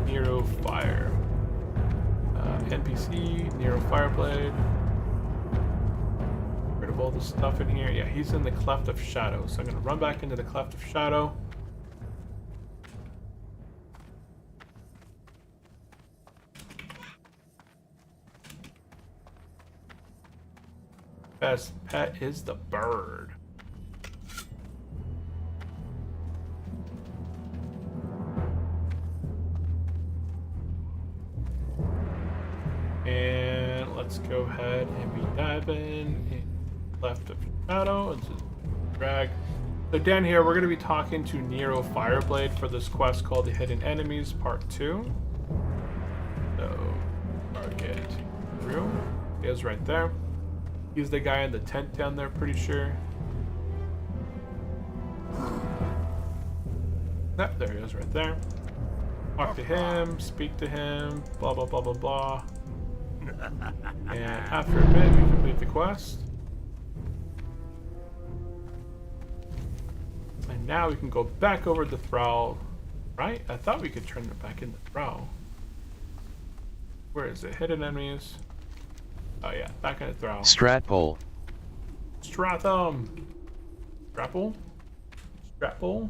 Nero Fire. NPC. Nero Fireblade. Get rid of all the stuff in here. Yeah, he's in the Cleft of Shadow. So I'm gonna run back into the Cleft of Shadow. Best pet is the bird. And let's go ahead and be diving in Left of Shadow and just drag. So down here we're going to be talking to Nero Fireblade for this quest called the Hidden Enemies Part 2. So target through. He is right there. He's the guy in the tent down there, pretty sure. Yep, there he is right there. Talk to him, speak to him, blah, blah, blah, blah, blah. And after a bit, we complete the quest. And now we can go back over to Thrall Right? I thought we could turn it back into throw. Where is it? Hidden enemies. Oh yeah, back into throw. Stratpole. Stratham. Strapple? Strapple?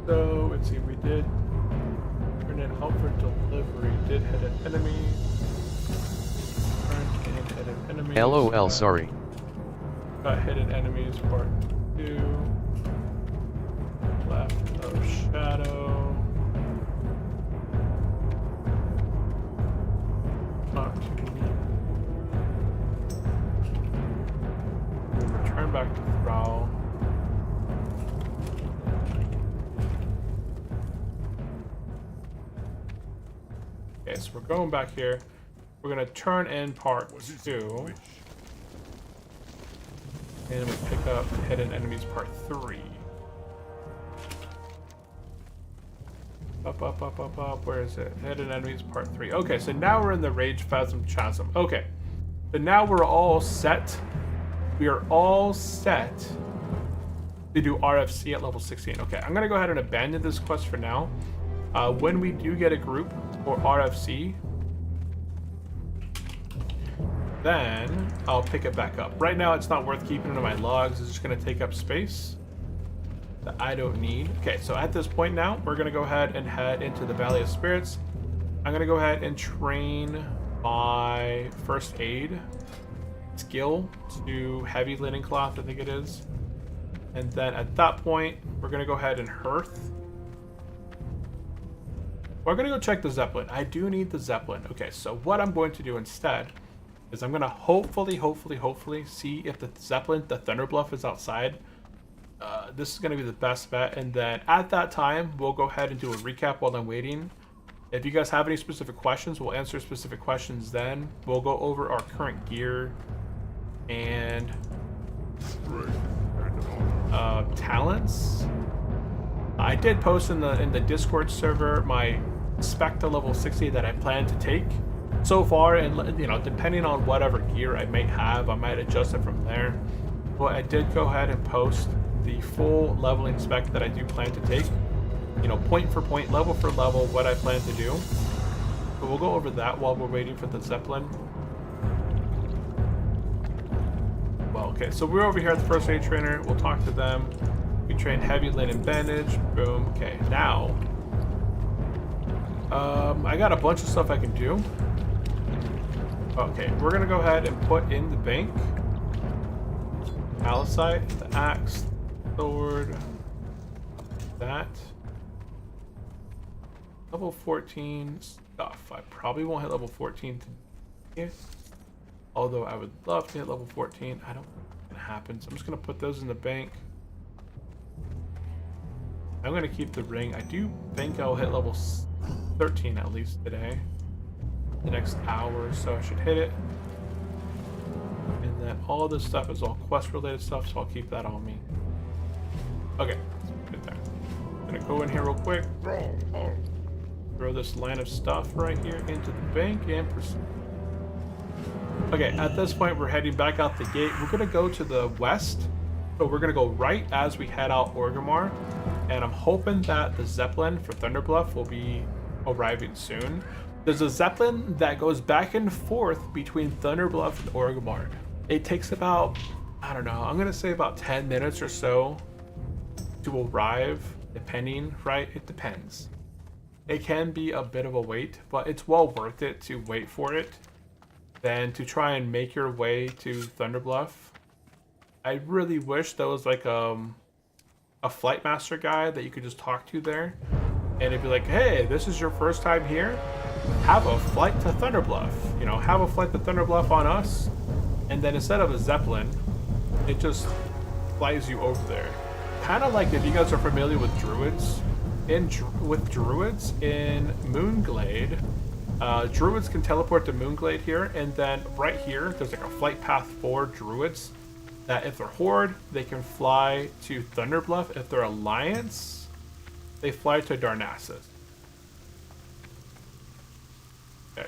So let's see, we did turn in out for delivery, did hit an enemy, turned in hidden enemies. LOL, sorry. Got hidden enemies part 2, left of shadow, not too neat. We'll return back to Thrall. Okay, so we're going back here. We're gonna turn in part 2. And we pick up hidden enemies part 3. Up. Where is it? Hidden enemies part 3. Okay, so now we're in the Rage Phasm Chasm. Okay. So now we're all set. We are all set to do RFC at level 16. Okay, I'm gonna go ahead and abandon this quest for now. When we do get a group for RFC, then I'll pick it back up. Right now, it's not worth keeping into my logs. It's just going to take up space that I don't need. Okay, so at this point now, we're going to go ahead and head into the Valley of Spirits. I'm going to go ahead and train my first aid skill to heavy linen cloth, I think it is. And then at that point, we're going to go ahead and hearth. We're going to go check the Zeppelin. I do need the Zeppelin. Okay, so what I'm going to do instead is I'm going to hopefully see if the Zeppelin, the Thunderbluff, is outside. This is going to be the best bet. And then at that time, we'll go ahead and do a recap while I'm waiting. If you guys have any specific questions, we'll answer specific questions then. We'll go over our current gear and talents. I did post in the Discord server my spec to level 60 that I plan to take so far, and you know, depending on whatever gear I may have, I might adjust it from there. But I did go ahead and post the full leveling spec that I do plan to take, you know, point for point, level for level, what I plan to do. But we'll go over that while we're waiting for the Zeppelin. Well, okay, so we're over here at the first aid trainer. We'll talk to them. We train heavy linen bandage. Boom. Okay, now I got a bunch of stuff I can do. Okay, we're gonna go ahead and put in the bank Alicite, the axe, sword, that. Level 14 stuff. I probably won't hit level 14 today, although I would love to hit level 14. I don't think it's gonna happen, so I'm just gonna put those in the bank. I'm going to keep the ring. I do think I'll hit level 13 at least today. The next hour or so I should hit it. And then all this stuff is all quest related stuff, so I'll keep that on me. Okay, good there. I'm going to go in here real quick. Throw this line of stuff right here into the bank and proceed. Okay, at this point we're heading back out the gate. We're going to go to the west. So we're going to go right as we head out Orgrimmar. And I'm hoping that the Zeppelin for Thunderbluff will be arriving soon. There's a Zeppelin that goes back and forth between Thunderbluff and Orgrimmar. It takes about, I don't know, I'm going to say about 10 minutes or so to arrive, depending, right? It depends. It can be a bit of a wait, but it's well worth it to wait for it than to try and make your way to Thunderbluff. I really wish there was like a flight master guy that you could just talk to there, and it'd be like, hey, this is your first time here, have a flight to Thunderbluff, you know, have a flight to Thunderbluff on us. And then instead of a Zeppelin, it just flies you over there. Kind of like if you guys are familiar with druids, with druids in Moonglade, Druids can teleport to Moonglade here, and then right here, there's like a flight path for Druids. That if they're Horde, they can fly to Thunderbluff. If they're Alliance, they fly to Darnassus. Okay.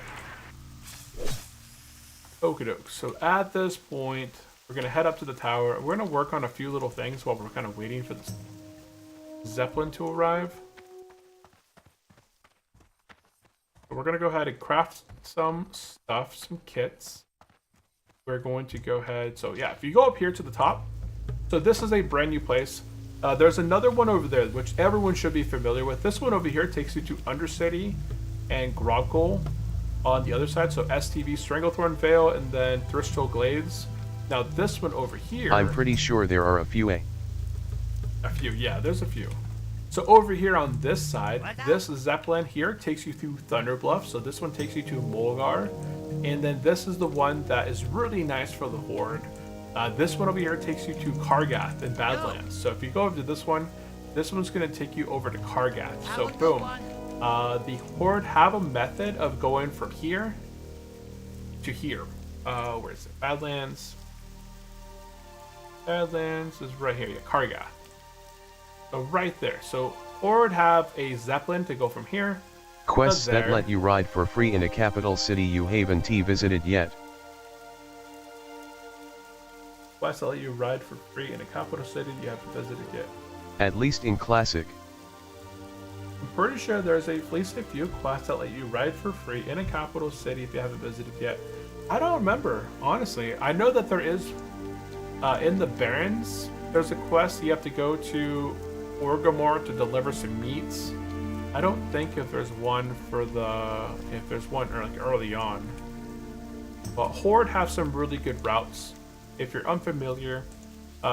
Okie doke. So at this point, we're going to head up to the tower. We're going to work on a few little things while we're kind of waiting for this Zeppelin to arrive. So we're going to go ahead and craft some stuff, some kits. We're going to go ahead. So yeah, if you go up here to the top, so this is a brand new place. There's another one over there, which everyone should be familiar with. This one over here takes you to Undercity and Grobgol on the other side. So STV, Stranglethorn Vale, and then Thristral Glades. Now this one over here. I'm pretty sure there are a few. A few, yeah, there's a few. So over here on this side, this Zeppelin here takes you through Thunderbluff. So this one takes you to Mulgar. And then this is the one that is really nice for the Horde. This one over here takes you to Kargath in Badlands. So if you go over to this one's going to take you over to Kargath. So boom. The Horde have a method of going from here to here. Where is it? Badlands. Badlands is right here. Yeah, Kargath. So right there. So Horde have a Zeppelin to go from here. Quests that let you ride for free in a capital city you haven't visited yet. Quests that let you ride for free in a capital city you haven't visited yet. At least in Classic. I'm pretty sure there's at least a few quests that let you ride for free in a capital city if you haven't visited yet. I don't remember, honestly. I know that there is, in the Barrens, there's a quest you have to go to Orgrimmar to deliver some meats. I don't think if there's one early on. But Horde have some really good routes if you're unfamiliar.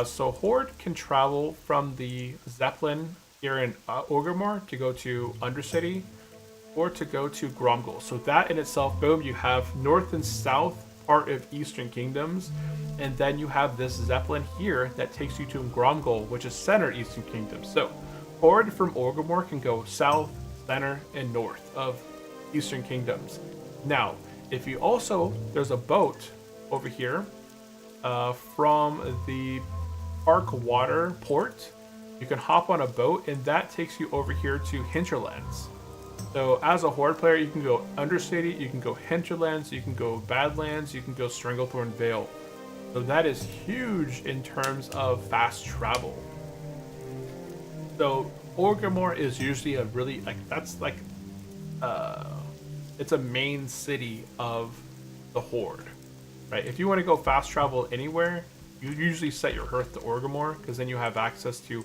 So Horde can travel from the Zeppelin here in Orgrimmar to go to Undercity or to go to Gromgol. So that in itself, boom, you have north and south part of Eastern Kingdoms, and then you have this Zeppelin here that takes you to Gromgol, which is center Eastern Kingdoms. So Horde from Orgrimmar can go south, center, and north of Eastern Kingdoms. Now, if you also, there's a boat over here from the Park Water Port. You can hop on a boat, and that takes you over here to Hinterlands. So as a Horde player, you can go Undercity, you can go Hinterlands, you can go Badlands, you can go Stranglethorn Vale. So that is huge in terms of fast travel. So Orgrimmar is usually a really, it's a main city of the Horde, right? If you want to go fast travel anywhere, you usually set your hearth to Orgrimmar, because then you have access to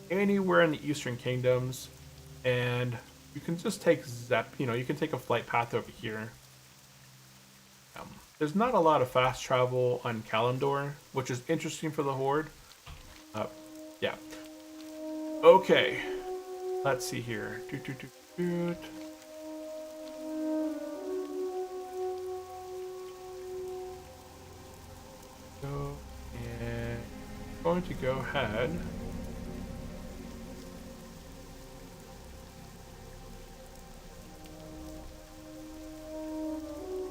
anywhere in the Eastern Kingdoms, and you can just take you can take a flight path over here. There's not a lot of fast travel on Kalimdor, which is interesting for the Horde. Yeah. Okay. Let's see here. So, and I'm going to go ahead.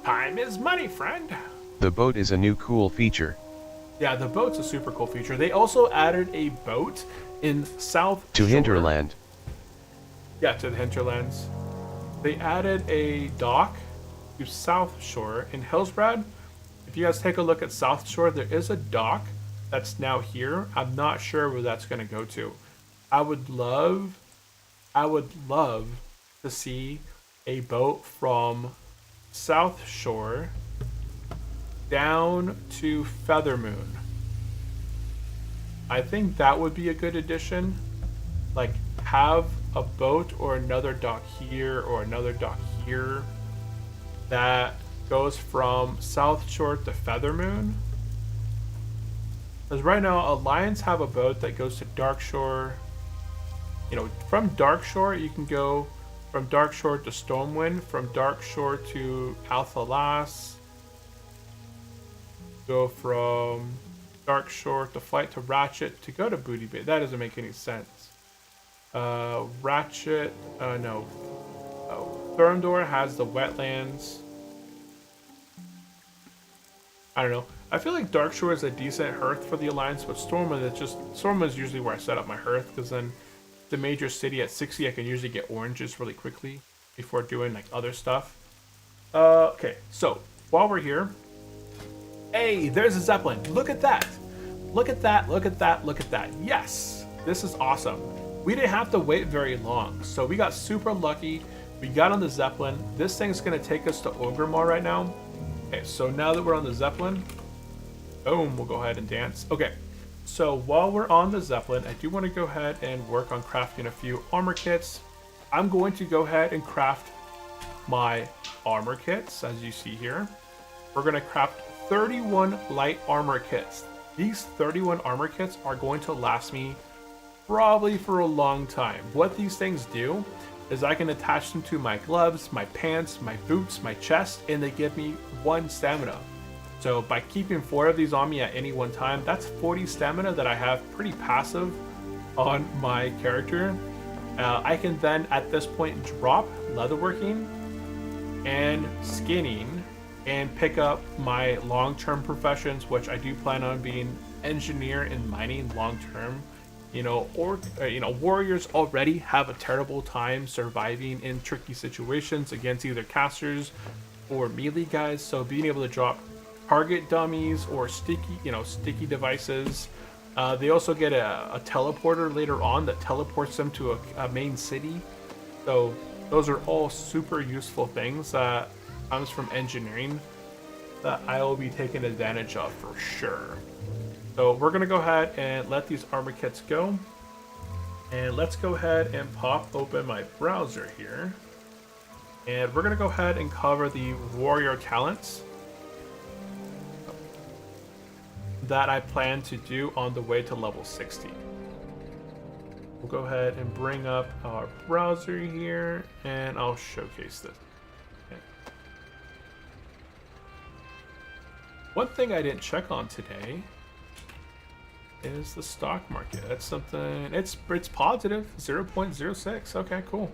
Time is money, friend. The boat is a new cool feature. Yeah, the boat's a super cool feature. They also added a boat in South to Shore. Hinterland. Yeah, to the Hinterlands. They added a dock to South Shore in Hillsbrad. If you guys take a look at South Shore, there is a dock that's now here. I'm not sure where that's going to go to. I would love to see a boat from South Shore down to Feathermoon. I think that would be a good addition. Like, have a boat or another dock here or another dock here that goes from South Shore to Feathermoon. Because right now, Alliance have a boat that goes to Darkshore. You know, from Darkshore, you can go from Darkshore to Stormwind, from Darkshore to Althalas. Go from Darkshore to flight to Ratchet to go to Booty Bay. That doesn't make any sense. Ratchet, no. Oh. Thermdor has the wetlands. I don't know. I feel like Darkshore is a decent hearth for the Alliance, but Stormwind is usually where I set up my hearth, because then the major city at 60, I can usually get oranges really quickly before doing like other stuff. Okay, so while we're here, hey, there's a Zeppelin. Look at that. Look at that, look at that, look at that. Yes, this is awesome. We didn't have to wait very long, so we got super lucky. We got on the Zeppelin. This thing's gonna take us to Ogremar right now. Okay, so now that we're on the Zeppelin, boom, we'll go ahead and dance. Okay, so while we're on the Zeppelin, I do want to go ahead and work on crafting a few armor kits. I'm going to go ahead and craft my armor kits, as you see here. We're going to craft 31 light armor kits. These 31 armor kits are going to last me probably for a long time. What these things do is I can attach them to my gloves, my pants, my boots, my chest, and they give me 1 stamina. So by keeping 4 of these on me at any one time, that's 40 stamina that I have pretty passive on my character. I can then at this point drop leatherworking and skinning and pick up my long-term professions, which I do plan on being engineer and mining long-term. Warriors already have a terrible time surviving in tricky situations against either casters or melee guys. So being able to drop target dummies or sticky devices. They also get a teleporter later on that teleports them to a main city. So those are all super useful things that comes from engineering that I will be taking advantage of for sure. So we're going to go ahead and let these armor kits go. And let's go ahead and pop open my browser here. And we're going to go ahead and cover the warrior talents that I plan to do on the way to level 60. We'll go ahead and bring up our browser here and I'll showcase this. Okay. One thing I didn't check on today is the stock market. That's something, it's positive 0.06. Okay, cool.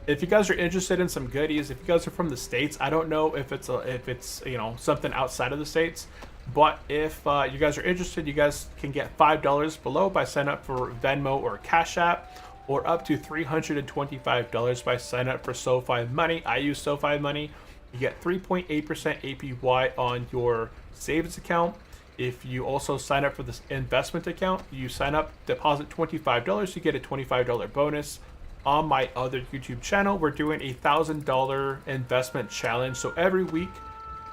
If you guys are interested in some goodies, if you guys are from the States, I don't know if it's something outside of the States, but if you guys are interested, you guys can get $5 below by signing up for Venmo or Cash App, or up to $325 by signing up for SoFi Money. I use SoFi Money. You get 3.8% APY on your savings account. If you also sign up for this investment account, you sign up, deposit $25, you get a $25 bonus. On my other YouTube channel, we're doing a $1,000 investment challenge. So every week,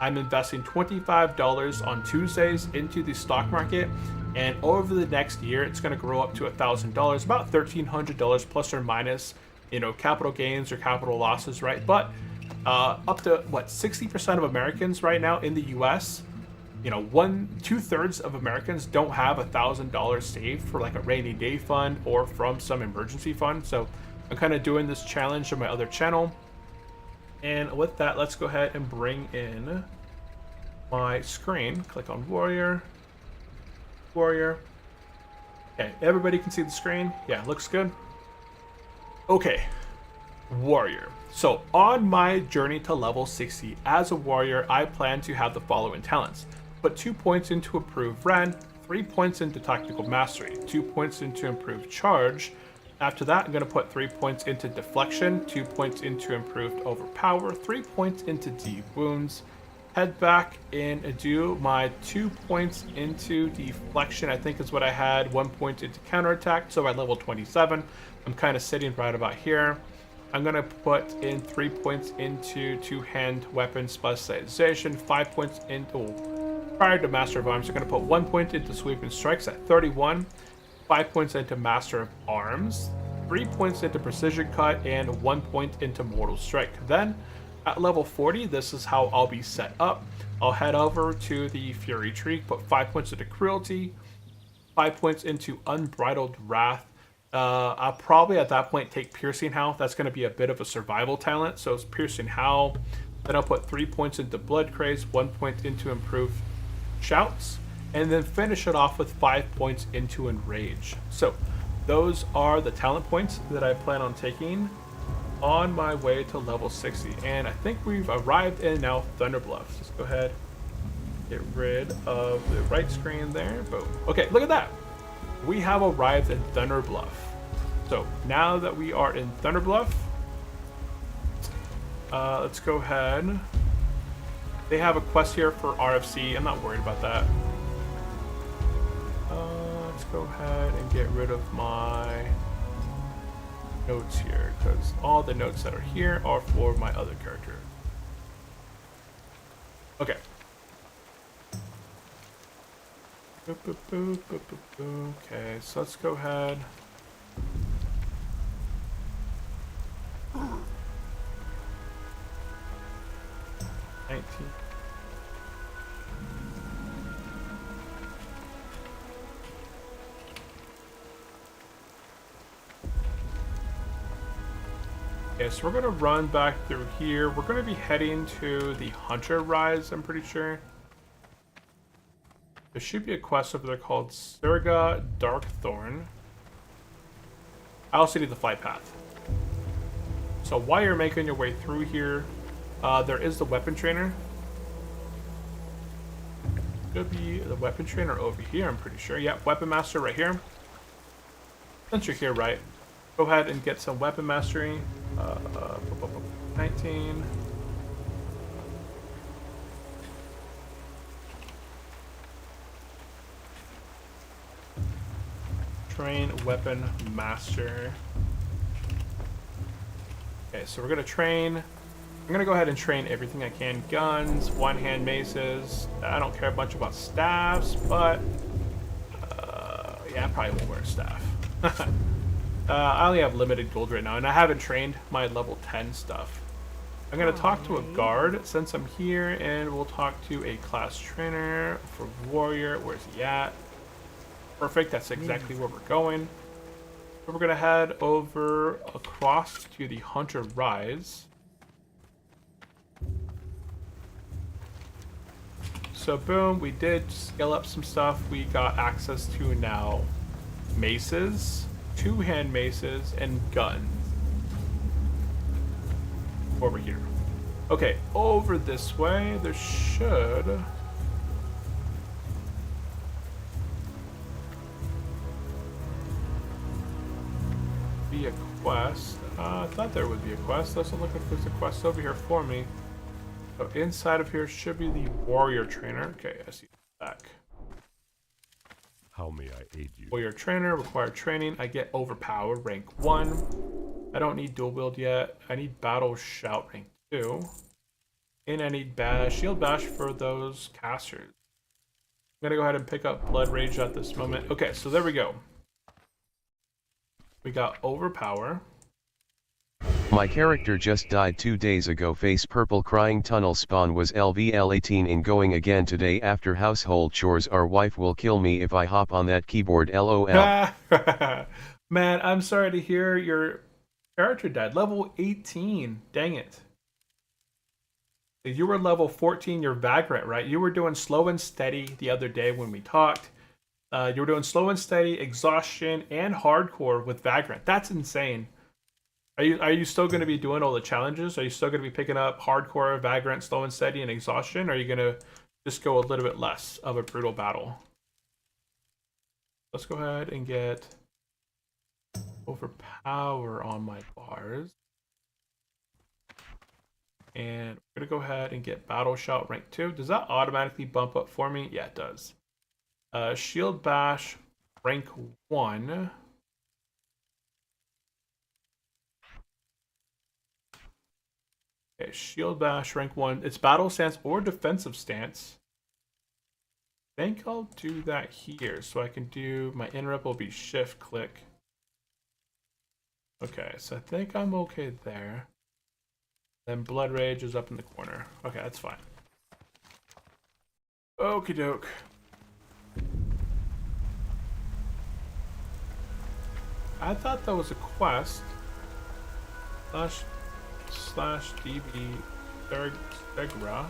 I'm investing $25 on Tuesdays into the stock market, and over the next year, it's going to grow up to $1,000, about $1,300 plus or minus, capital gains or capital losses, right? But up to 60% of Americans right now in the U.S., 2/3 of Americans don't have $1,000 saved for like a rainy day fund or from some emergency fund. So I'm kind of doing this challenge on my other channel. And with that, let's go ahead and bring in my screen. Click on Warrior. Okay, everybody can see the screen. Yeah, looks good. Okay, Warrior. So on my journey to level 60 as a warrior, I plan to have the following talents. Put 2 points into improved Ren, 3 points into tactical mastery, 2 points into improved charge. After that, I'm going to put 3 points into deflection, 2 points into improved overpower, 3 points into deep wounds. Head back and do my 2 points into deflection, I think is what I had, 1 point into counterattack. So at level 27, I'm kind of sitting right about here. I'm going to put in 3 points into two-hand weapon specialization, 5 points into, prior to Master of Arms, I'm going to put 1 point into sweeping strikes at 31, 5 points into Master of Arms, 3 points into precision cut, and 1 point into mortal strike. Then at level 40, this is how I'll be set up. I'll head over to the Fury Tree, put 5 points into cruelty, 5 points into unbridled wrath. I'll probably at that point take Piercing Howl. That's going to be a bit of a survival talent, so it's Piercing Howl. Then I'll put 3 points into Blood Craze, 1 point into improved shouts, and then finish it off with 5 points into Enrage. So those are the talent points that I plan on taking on my way to level 60, and I think we've arrived in now Thunder Bluffs. Let's go ahead, get rid of the right screen there. Boom. Okay, look at that. We have arrived in Thunder Bluff. So now that we are in Thunder Bluff, let's go ahead. They have a quest here for RFC. I'm not worried about that. Let's go ahead and get rid of my notes here, because all the notes that are here are for my other character. Okay. Boop, boop, boop, boop, boop, boop. Okay, so let's go ahead. Okay, so we're gonna run back through here. We're gonna be heading to the Hunter Rise, I'm pretty sure. There should be a quest over there called Surga Darkthorn. I also need the flight path. So while you're making your way through here, there is the weapon trainer. Could be the weapon trainer over here, I'm pretty sure. Yeah, weapon master right here. Since you're here, right? Go ahead and get some weapon mastery. 19. Train weapon master. Okay, so we're gonna train. I'm gonna go ahead and train everything I can. Guns, one-hand maces. I don't care much about staffs, but yeah, I probably won't wear a staff. I only have limited gold right now, and I haven't trained my level 10 stuff. I'm going to talk to a guard since I'm here, and we'll talk to a class trainer for warrior. Where's he at? Perfect, that's exactly where we're going. So we're going to head over across to the Hunter Rise. So boom, we did scale up some stuff. We got access to now maces, two-hand maces, and guns. Over here. Okay, over this way, there should be a quest. I thought there would be a quest. Let's look if there's a quest over here for me. So inside of here should be the warrior trainer. Okay, I see the back. How may I aid you? Warrior trainer, required training. I get overpower, rank 1. I don't need dual wield yet. I need battle shout, rank 2. And I need shield bash for those casters. I'm gonna go ahead and pick up blood rage at this moment. Okay, so there we go. We got overpower. My character just died 2 days ago. Face purple crying. Tunnel spawn was LVL18 in going again today after household chores. Our wife will kill me if I hop on that keyboard. LOL. Man, I'm sorry to hear your character died. Level 18. Dang it. You were level 14, you're Vagrant, right? You were doing slow and steady the other day when we talked. You were doing slow and steady, exhaustion, and hardcore with Vagrant. That's insane. Are you still going to be doing all the challenges? Are you still going to be picking up hardcore, Vagrant, slow and steady, and exhaustion? Or are you going to just go a little bit less of a brutal battle? Let's go ahead and get overpower on my bars. And we're going to go ahead and get battle shout rank 2. Does that automatically bump up for me? Yeah, it does. Shield bash rank 1. Okay, shield bash rank 1. It's battle stance or defensive stance. I think I'll do that here. So I can do, my interrupt will be shift click. Okay, so I think I'm okay there. Then blood rage is up in the corner. Okay, that's fine. Okie doke. I thought that was a quest. Slash DB Stegra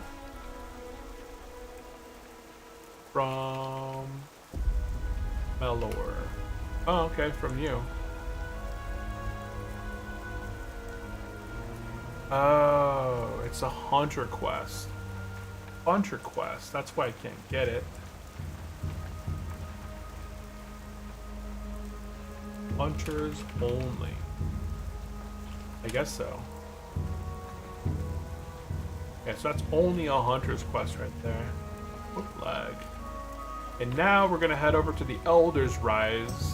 from Melor. Oh, okay, from you. Oh, it's a hunter quest. Hunter quest. That's why I can't get it. Hunters only. I guess so. Okay, so that's only a hunter's quest right there. Whoop, lag. And now we're gonna head over to the Elder's Rise,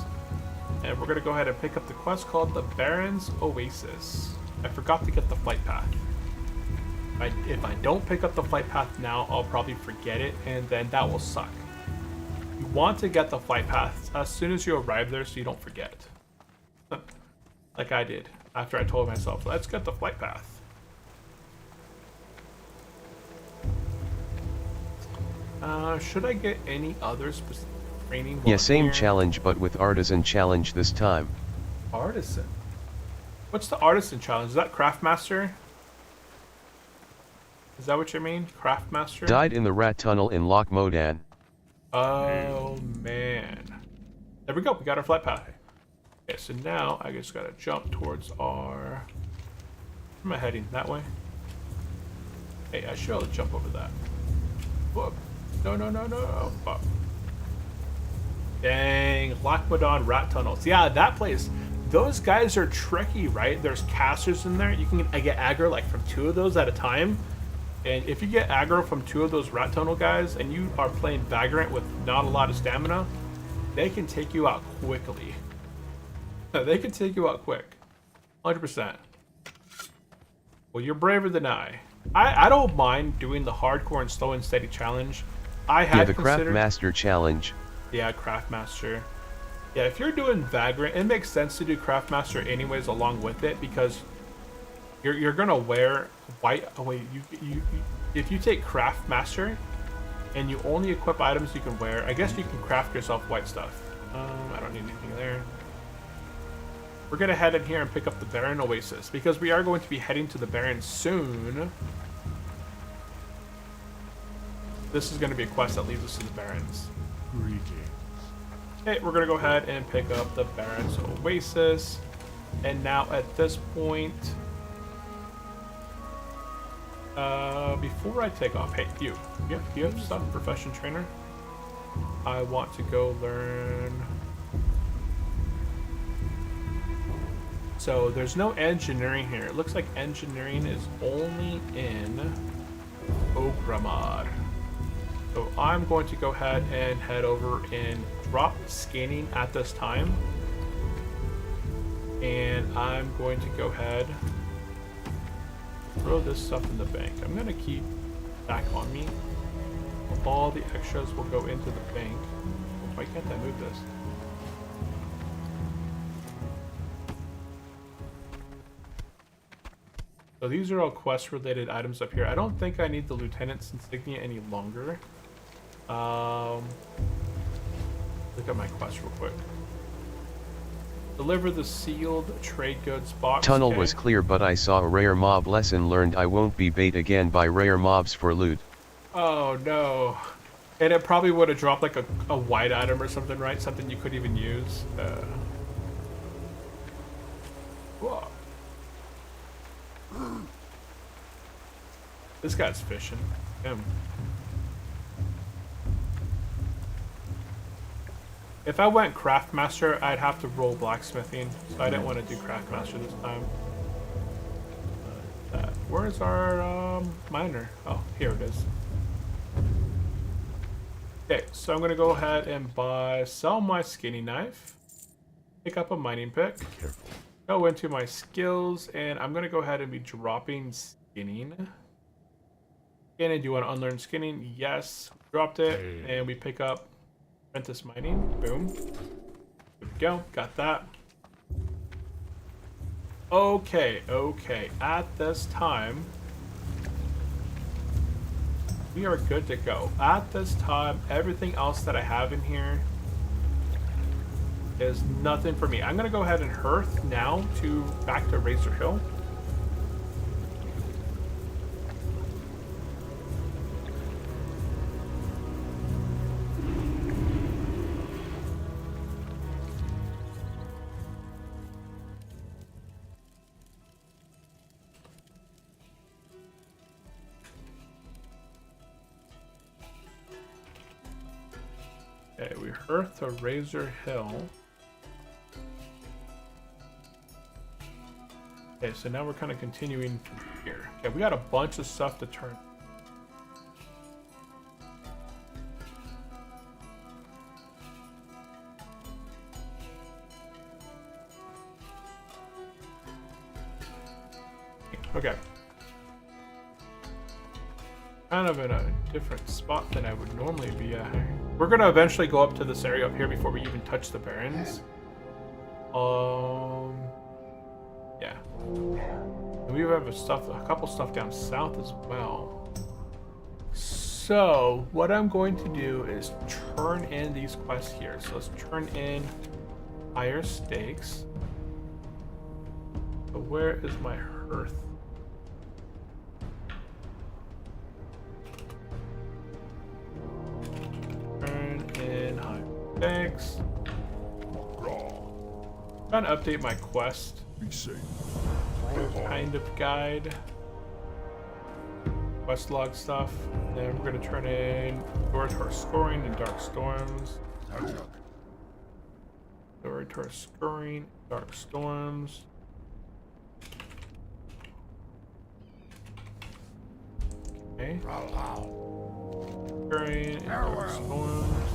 and we're gonna go ahead and pick up the quest called the Baron's Oasis. I forgot to get the flight path. If I don't pick up the flight path now, I'll probably forget it, and then that will suck. You want to get the flight path as soon as you arrive there so you don't forget. Like I did after I told myself, let's get the flight path. Should I get any other specific training? Yeah, same here? challenge but with artisan challenge this time. Artisan? What's the artisan challenge? Is that Craftmaster? Is that what you mean? Craftmaster? Died in the rat tunnel in Loch Modan. Oh man. There we go, we got our flight path. Okay, so now I just gotta jump towards our... Where am I heading? That way? Hey, I should be able to jump over that. Whoop. No, no, no, no. Fuck. Dang, Loch Modan rat tunnels. Yeah, that place. Those guys are tricky, right? There's casters in there. You can get aggro like from 2 of those at a time. And if you get aggro from 2 of those rat tunnel guys and you are playing Vagrant with not a lot of stamina, they can take you out quickly. They can take you out quick. 100%. Well, you're braver than I. I don't mind doing the hardcore and slow and steady challenge. I had the considered... Craftmaster challenge. Yeah, Craftmaster. Yeah, if you're doing Vagrant, it makes sense to do Craftmaster anyways along with it because you're gonna wear white. Oh wait, you if you take Craftmaster and you only equip items you can wear, I guess you can craft yourself white stuff. I don't need anything there. We're gonna head in here and pick up the Baron Oasis because we are going to be heading to the Baron soon. This is gonna be a quest that leads us to the Barons. Okay, we're gonna go ahead and pick up the Baron's Oasis. And now at this point, before I take off, hey, you have stuff, profession trainer? I want to go learn. So there's no engineering here. It looks like engineering is only in Ogramad. So I'm going to go ahead and head over and drop scanning at this time. And I'm going to go ahead throw this stuff in the bank. I'm going to keep back on me. All the extras will go into the bank. Why can't I move this? So these are all quest related items up here. I don't think I need the lieutenant's insignia any longer. Look at my quest real quick. Deliver the sealed trade goods box. Tunnel was clear, but I saw a rare mob. Lesson learned: I won't be bait again by rare mobs for loot. Oh no. And it probably would have dropped like a white item or something, right? Something you could even use. Whoa. This guy's fishing. Him. If I went Craftmaster, I'd have to roll blacksmithing, so I didn't want to do Craftmaster this time. Where's our miner? Oh, here it is. Okay, so I'm gonna go ahead and sell my skinny knife, pick up a mining pick, go into my skills, and I'm gonna go ahead and be dropping skinning. And do you want to unlearn skinning? Yes, dropped it, and we pick up apprentice mining. Boom. There we go. Got that. Okay. At this time, we are good to go. At this time, everything else that I have in here is nothing for me. I'm gonna go ahead and hearth now back to Razor Hill. Hearth to Razor Hill. Okay, so now we're kind of continuing from here. Okay, we got a bunch of stuff to turn. Okay. Kind of in a different spot than I would normally be at. We're gonna eventually go up to this area up here before we even touch the Barrens. Yeah. And we have a couple stuff down south as well. So what I'm going to do is turn in these quests here. So let's turn in higher stakes. So where is my hearth? Turn in higher stakes. Trying to update my quest. Be safe. Kind of guide. Quest log stuff. Then we're gonna turn in Orator Scoring and Dark Storms. Orator Scoring, Dark Storms. Okay. Scoring and Dark Storms.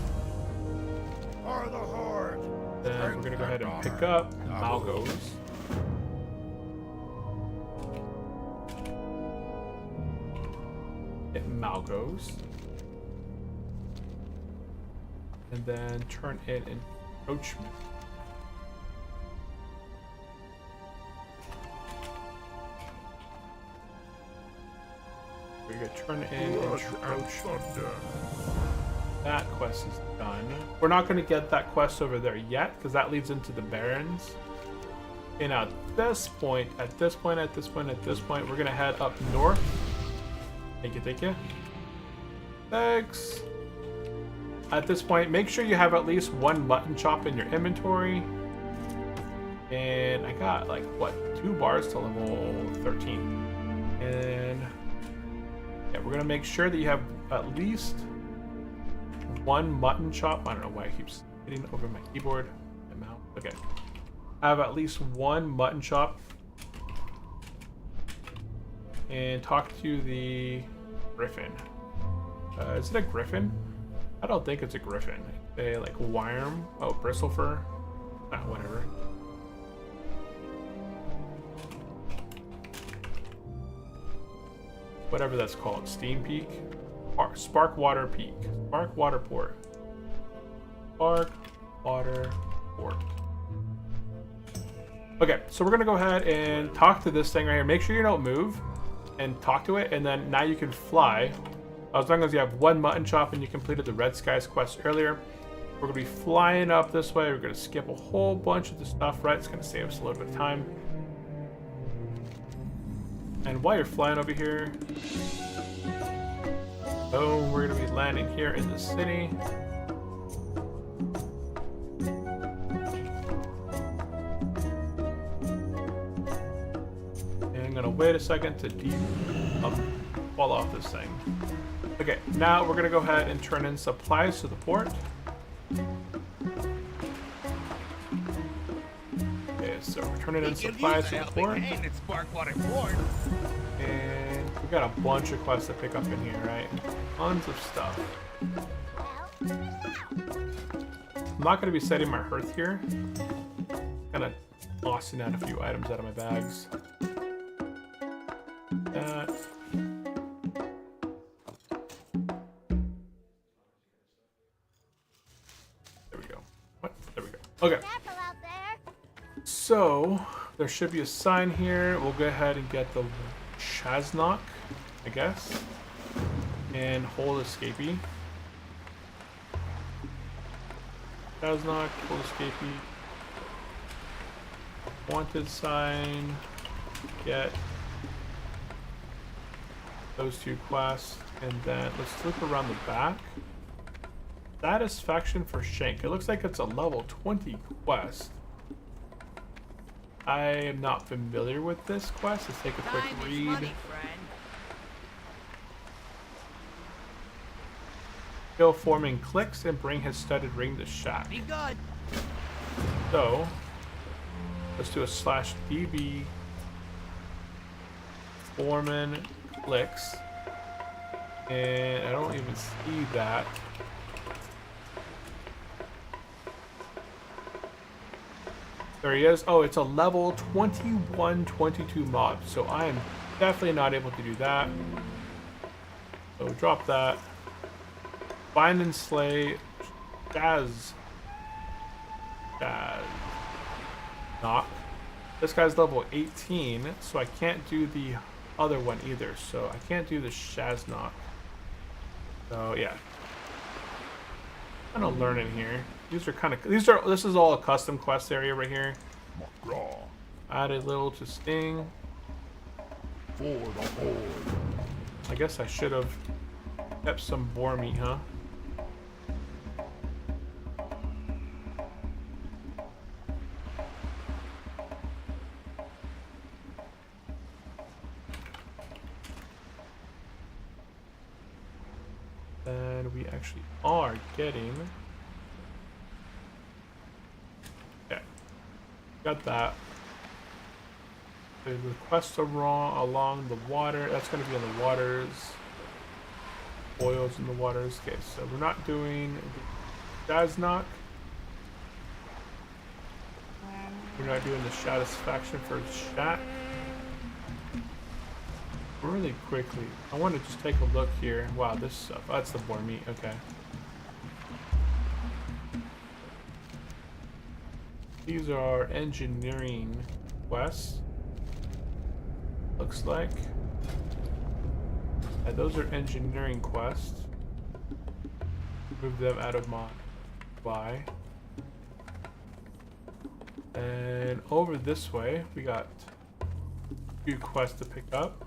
For the horde. Then we're gonna go ahead and pick up Malgos. Hit Malgos. And then turn in Encroachment. We're gonna turn in Encroachment. That quest is done. We're not going to get that quest over there yet because that leads into the Barrens. Okay, now at this point, we're going to head up north. Thank you, thank you. Thanks. At this point, make sure you have at least one mutton chop in your inventory. And I got like, what, 2 bars to level 13. And yeah, we're going to make sure that you have at least one mutton chop. I don't know why I keep hitting over my keyboard. My mouse. Okay. I have at least one mutton chop. And talk to the griffin. Is it a griffin? I don't think it's a griffin. They like worm. Oh, bristle fur. Whatever. Whatever that's called. Steam Peak. Sparkwater Peak. Sparkwater Port. Sparkwater Port. Okay, so we're gonna go ahead and talk to this thing right here. Make sure you don't move and talk to it, and then now you can fly. As long as you have one mutton chop and you completed the Red Skies quest earlier. We're gonna be flying up this way. We're gonna skip a whole bunch of the stuff, right? It's gonna save us a little bit of time. And while you're flying over here, oh, we're gonna be landing here in the city. And I'm gonna wait a second to fall off this thing. Okay, now we're gonna go ahead and turn in supplies to the port. Okay, so we're turning in supplies to the port. And we got a bunch of quests to pick up in here, right? Tons of stuff. I'm not going to be setting my hearth here. Kind of tossing out a few items out of my bags. That. There we go. What? There we go. Okay. So, there should be a sign here. We'll go ahead and get the Chasnock, I guess. And hold escapee. Chasnock, hold escapee. Wanted sign. Get those 2 quests. And then let's look around the back. Satisfaction for Shank. It looks like it's a level 20 quest. I am not familiar with this quest. Let's take a quick read. Skill forming clicks and bring his studded ring to shack. Be good. So let's do a /db Foreman clicks. And I don't even see that. There he is. Oh, it's a level 21-22 mob. So I am definitely not able to do that. So drop that. Find and slay Jazz. Knock. This guy's level 18, so I can't do the other one either. So I can't do the Shaz knock. So yeah. Kind of learning here. This is all a custom quest area right here. McGraw. Add a little to Sting. For the horde. I guess I should have kept some boar meat, huh? And we actually are getting... Yeah. Got that. The quest along the water. That's going to be in the waters. Oils in the waters. Okay, so we're not doing the Jazz knock. We're not doing the satisfaction for Shat. Really quickly, I want to just take a look here. Wow, this stuff. That's the boar meat. Okay. These are engineering quests. Looks like. Yeah, those are engineering quests. Move them out of my buy. And over this way, we got a few quests to pick up.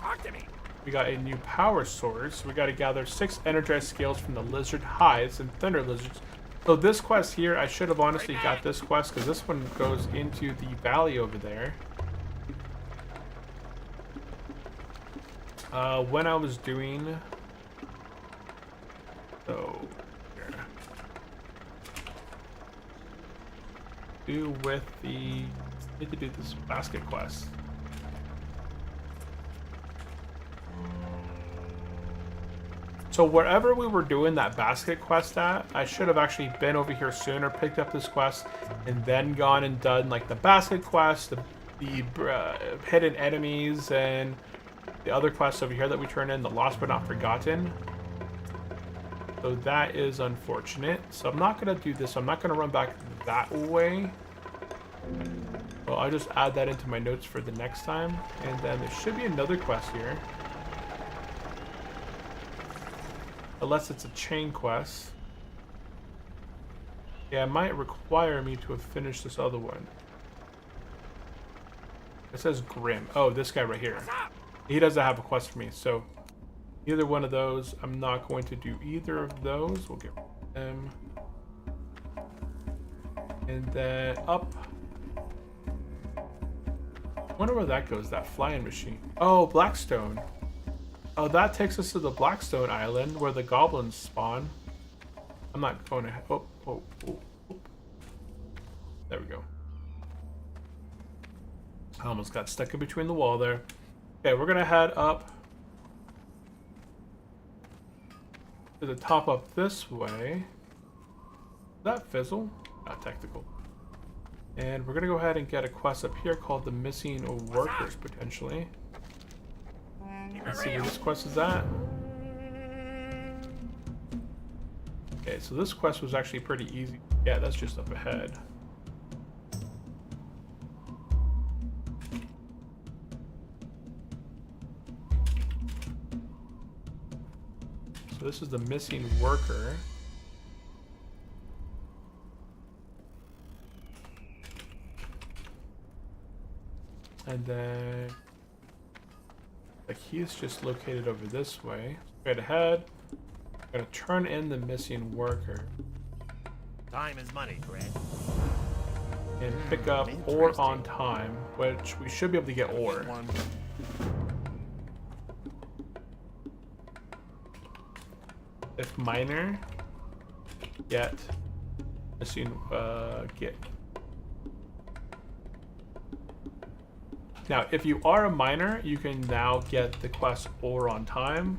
Talk to me. We got a new power source. We got to gather 6 energized scales from the lizard hides and thunder lizards. So this quest here, I should have honestly got this quest because this one goes into the valley over there. When I was doing... So... Here. Do with the... Need to do this basket quest. So wherever we were doing that basket quest at, I should have actually been over here sooner, picked up this quest, and then gone and done like the basket quest, the hidden enemies, and the other quests over here that we turn in, the lost but not forgotten. So that is unfortunate. So I'm not going to do this. I'm not going to run back that way. Well, I'll just add that into my notes for the next time. And then there should be another quest here. Unless it's a chain quest. Yeah, it might require me to have finished this other one. It says Grim. Oh, this guy right here. He doesn't have a quest for me, so either one of those. I'm not going to do either of those. We'll get them. And then up. I wonder where that goes, that flying machine. Oh, Blackstone. Oh, that takes us to the Blackstone Island where the goblins spawn. I'm not going to... Oh. There we go. I almost got stuck in between the wall there. Okay, we're going to head up to the top up this way. Is that fizzle? Not technical. And we're going to go ahead and get a quest up here called the Missing Workers, potentially. Let's see where this quest is at. Okay, so this quest was actually pretty easy. Yeah, that's just up ahead. So this is the Missing Worker. And then the key is just located over this way. Straight ahead. I'm gonna turn in the Missing Worker. Time is money, Fred. And pick up ore on time, which we should be able to get ore. if miner, get, get. Now, if you are a miner, you can now get the quest ore on time.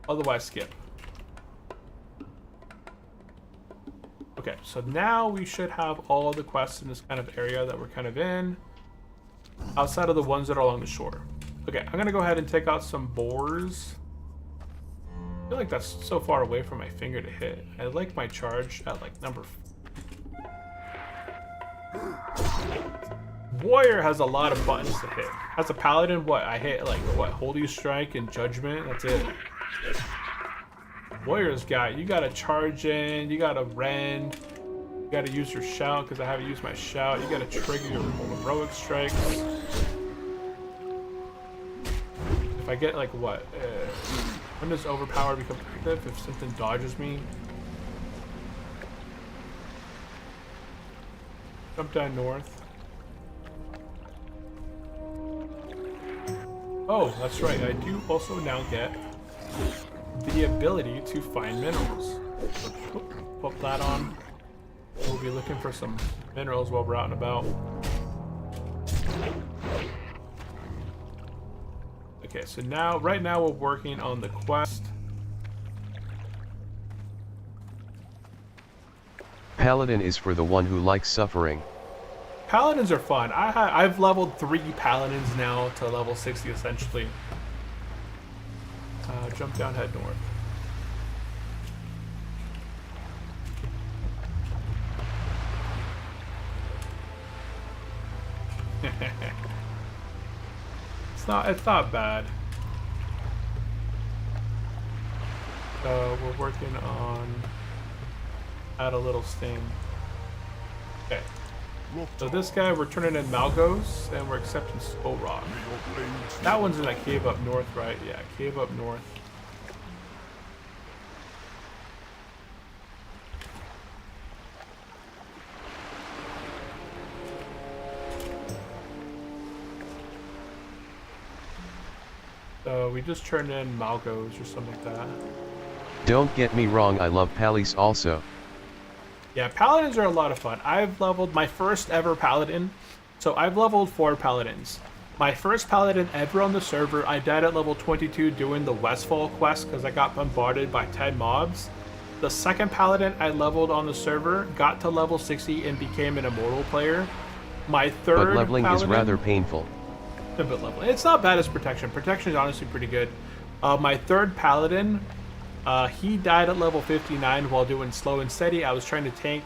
Otherwise, skip. Okay, so now we should have all of the quests in this kind of area that we're kind of in, outside of the ones that are along the shore. Okay, I'm gonna go ahead and take out some boars. I feel like that's so far away from my finger to hit. I like my charge at like number. Warrior has a lot of buttons to hit. As a paladin, what I hit like what Holy Strike and Judgment. That's it. Warrior's got, you gotta charge in, you gotta rend, you gotta use your shout because I haven't used my shout. You gotta trigger your heroic strikes. If I get like what? When does overpower become active? If something dodges me. Jump down north. Oh, that's right. I do also now get the ability to find minerals. So put that on. We'll be looking for some minerals while we're out and about. Okay, so now, right now we're working on the quest. Paladin is for the one who likes suffering. Paladins are fun. I've leveled 3 paladins now to level 60 essentially. Jump down, head north. It's not bad. So we're working on add a little sting. Okay. So this guy, we're turning in Malgos, and we're accepting Skull Rock. That one's in that cave up north, right? Yeah, cave up north. So we just turned in Malgos or something like that. Don't get me wrong, I love Palis also. Yeah, paladins are a lot of fun. I've leveled my first ever paladin. So I've leveled 4 paladins. My first paladin ever on the server, I died at level 22 doing the Westfall quest because I got bombarded by 10 mobs. The second paladin I leveled on the server, got to level 60 and became an immortal player. My third But leveling paladin, is rather painful. a bit leveling. It's not bad as protection. Protection is honestly pretty good. My third paladin, he died at level 59 while doing slow and steady. I was trying to tank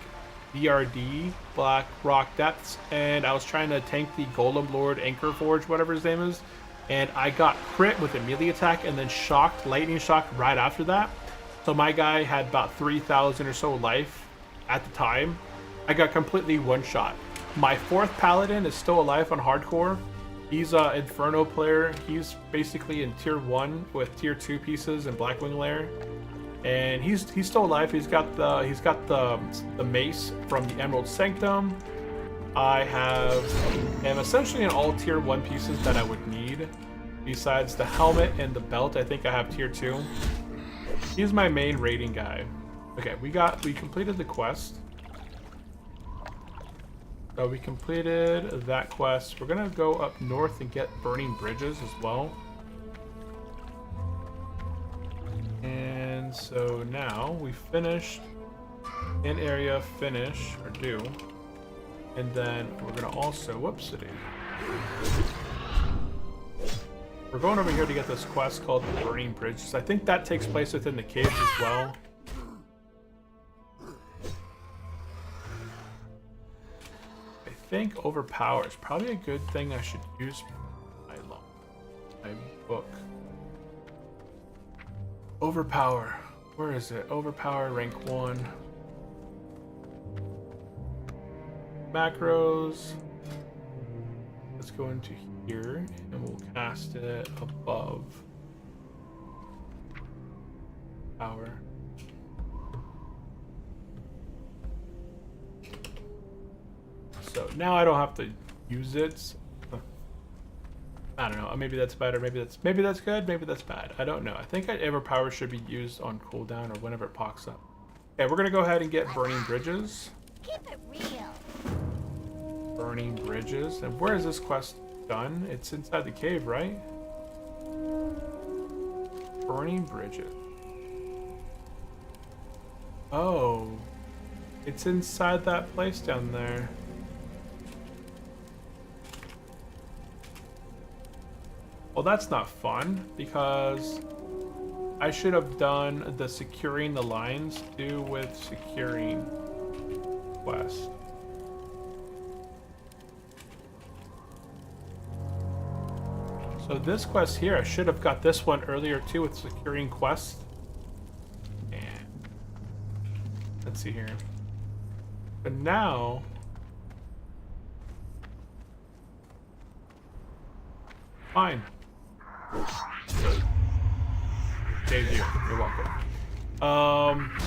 BRD, Black Rock Depths, and I was trying to tank the Golem Lord Anchor Forge, whatever his name is, and I got crit with a melee attack and then shocked, lightning shocked right after that. So my guy had about 3,000 or so life at the time. I got completely one-shot. My fourth paladin is still alive on hardcore. He's an Inferno player. He's basically in tier 1 with tier 2 pieces and Blackwing Lair. And he's still alive. He's got the mace from the Emerald Sanctum. I am essentially in all tier 1 pieces that I would need. Besides the helmet and the belt, I think I have tier 2. He's my main raiding guy. Okay, we completed the quest. So we completed that quest. We're gonna go up north and get burning bridges as well. And so now we finished in area finish or do. And then we're gonna also, whoopsie. We're going over here to get this quest called the Burning Bridges. I think that takes place within the caves as well. I think overpower is probably a good thing. I should use my book. Overpower. Where is it? Overpower rank 1. Macros. Let's go into here and we'll cast it above power. So now I don't have to use it. I don't know. Maybe that's bad, or maybe that's good. Maybe that's bad. I don't know. I think Ever Power should be used on cooldown or whenever it pops up. Okay, we're gonna go ahead and get Burning Bridges. Keep it real. Burning Bridges. And where is this quest done? It's inside the cave, right? Burning Bridges. Oh. It's inside that place down there. Well, that's not fun, because I should have done the securing the lines do with securing quest. So this quest here, I should have got this one earlier too with securing quest. And let's see here. But now, fine. Thank you. You're welcome.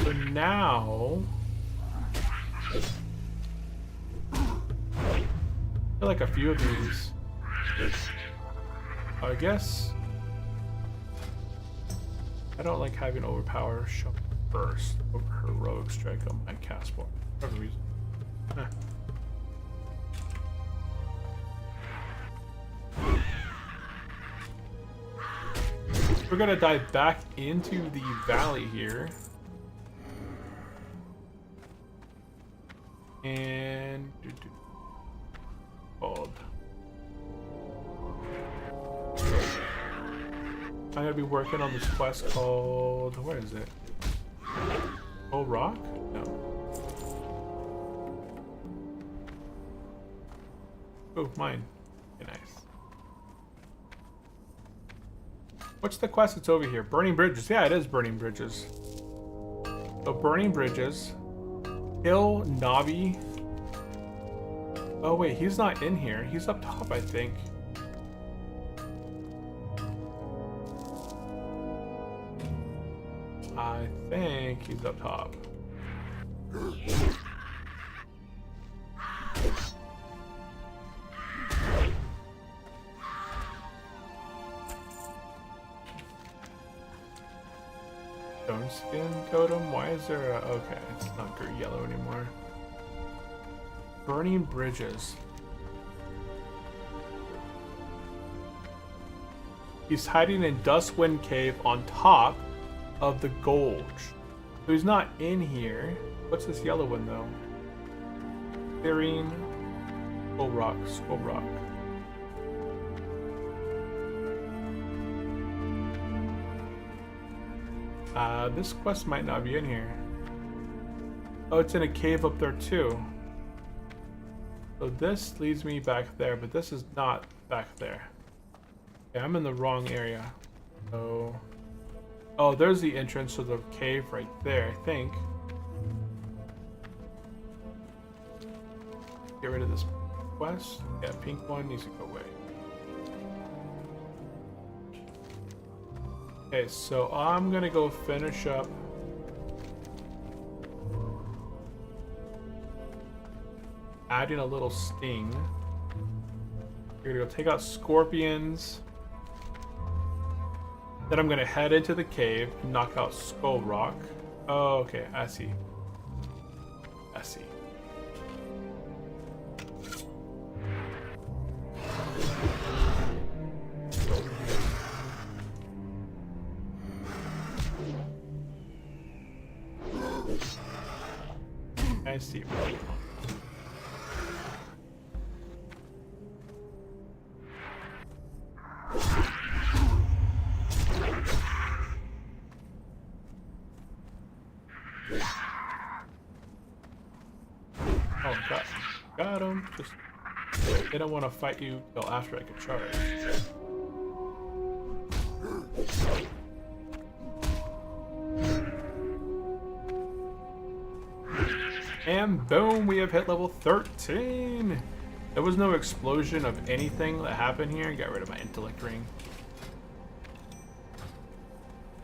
So now, I feel like a few of these. I guess I don't like having overpower show first over heroic strike on my cast bar. For whatever reason. We're gonna dive back into the valley here. And called. I'm gonna be working on this quest called, where is it? Oh, Rock? No. Oh, mine. Okay, nice. What's the quest that's over here? Burning Bridges. Yeah, it is Burning Bridges. So Burning Bridges. Kill Navi. Oh wait, he's not in here. He's up top, I think. I think he's up top. Stone skin totem? Why is there a... Okay, it's not green yellow anymore. Burning Bridges. He's hiding in Dustwind Cave on top of the Gulch. So he's not in here. What's this yellow one though? Clearing. Skull Rock. Skull Rock. This quest might not be in here. Oh, it's in a cave up there too. So this leads me back there, but this is not back there. Okay, I'm in the wrong area. So... Oh, there's the entrance to the cave right there, I think. Get rid of this quest. Yeah, pink one needs to go away. Okay, so I'm gonna go finish up adding a little sting. We're gonna go take out scorpions. Then I'm gonna head into the cave and knock out Skull Rock. Oh, okay, I see. I see. I see. Oh, got him. Just they don't want to fight you till after I can charge. And boom, we have hit level 13. There was no explosion of anything that happened here. Got rid of my intellect ring.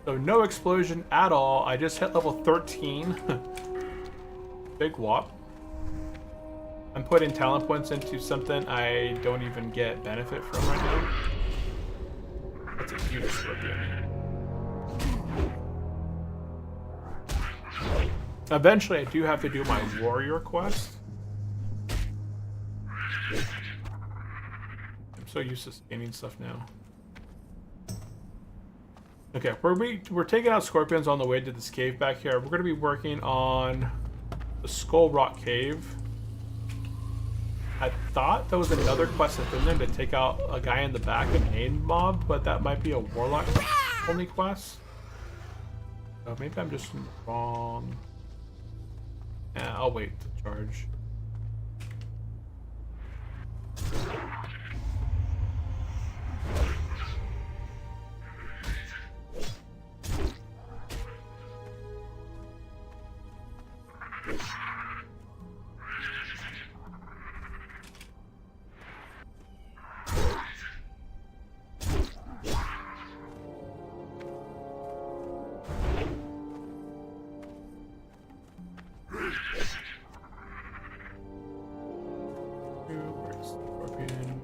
So no explosion at all. I just hit level 13. Big whop. I'm putting talent points into something I don't even get benefit from right now. you, Scorpion. Eventually, I do have to do my warrior quest. I'm so used to scanning stuff now. Okay, we're taking out scorpions on the way to this cave back here. We're going to be working on the Skull Rock Cave. I thought there was another quest within there to take out a guy in the back, an aim mob, but that might be a warlock only quest. So maybe I'm just wrong. Yeah, I'll wait to charge. Scorpion.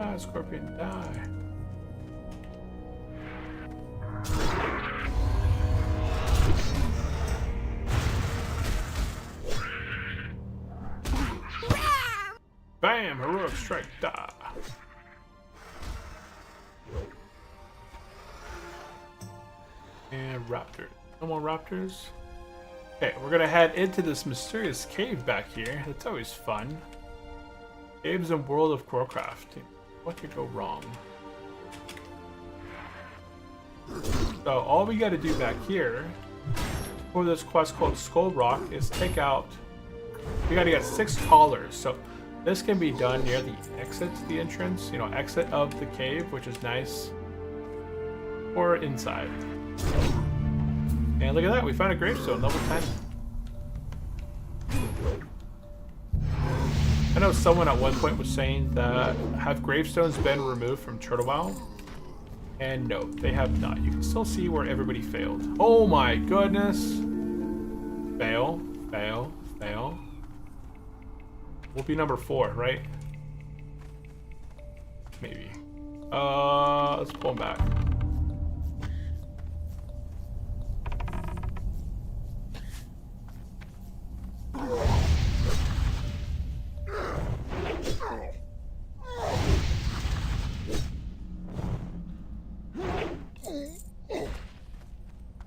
Ah, Scorpion, die. Bam! Heroic strike, die. And raptors. No more raptors. Okay, we're gonna head into this mysterious cave back here. That's always fun. Caves and World of Warcraft. What could go wrong? So all we gotta do back here for this quest called Skull Rock is take out. We gotta get 6 collars. So this can be done near the exit to the entrance, you know, exit of the cave, which is nice, or inside. And look at that, we found a gravestone, level 10. I know someone at one point was saying that have gravestones been removed from Turtle Isle? And no, they have not. You can still see where everybody failed. Oh my goodness! Fail, fail, fail. We'll be number 4, right? Maybe. Let's pull them back.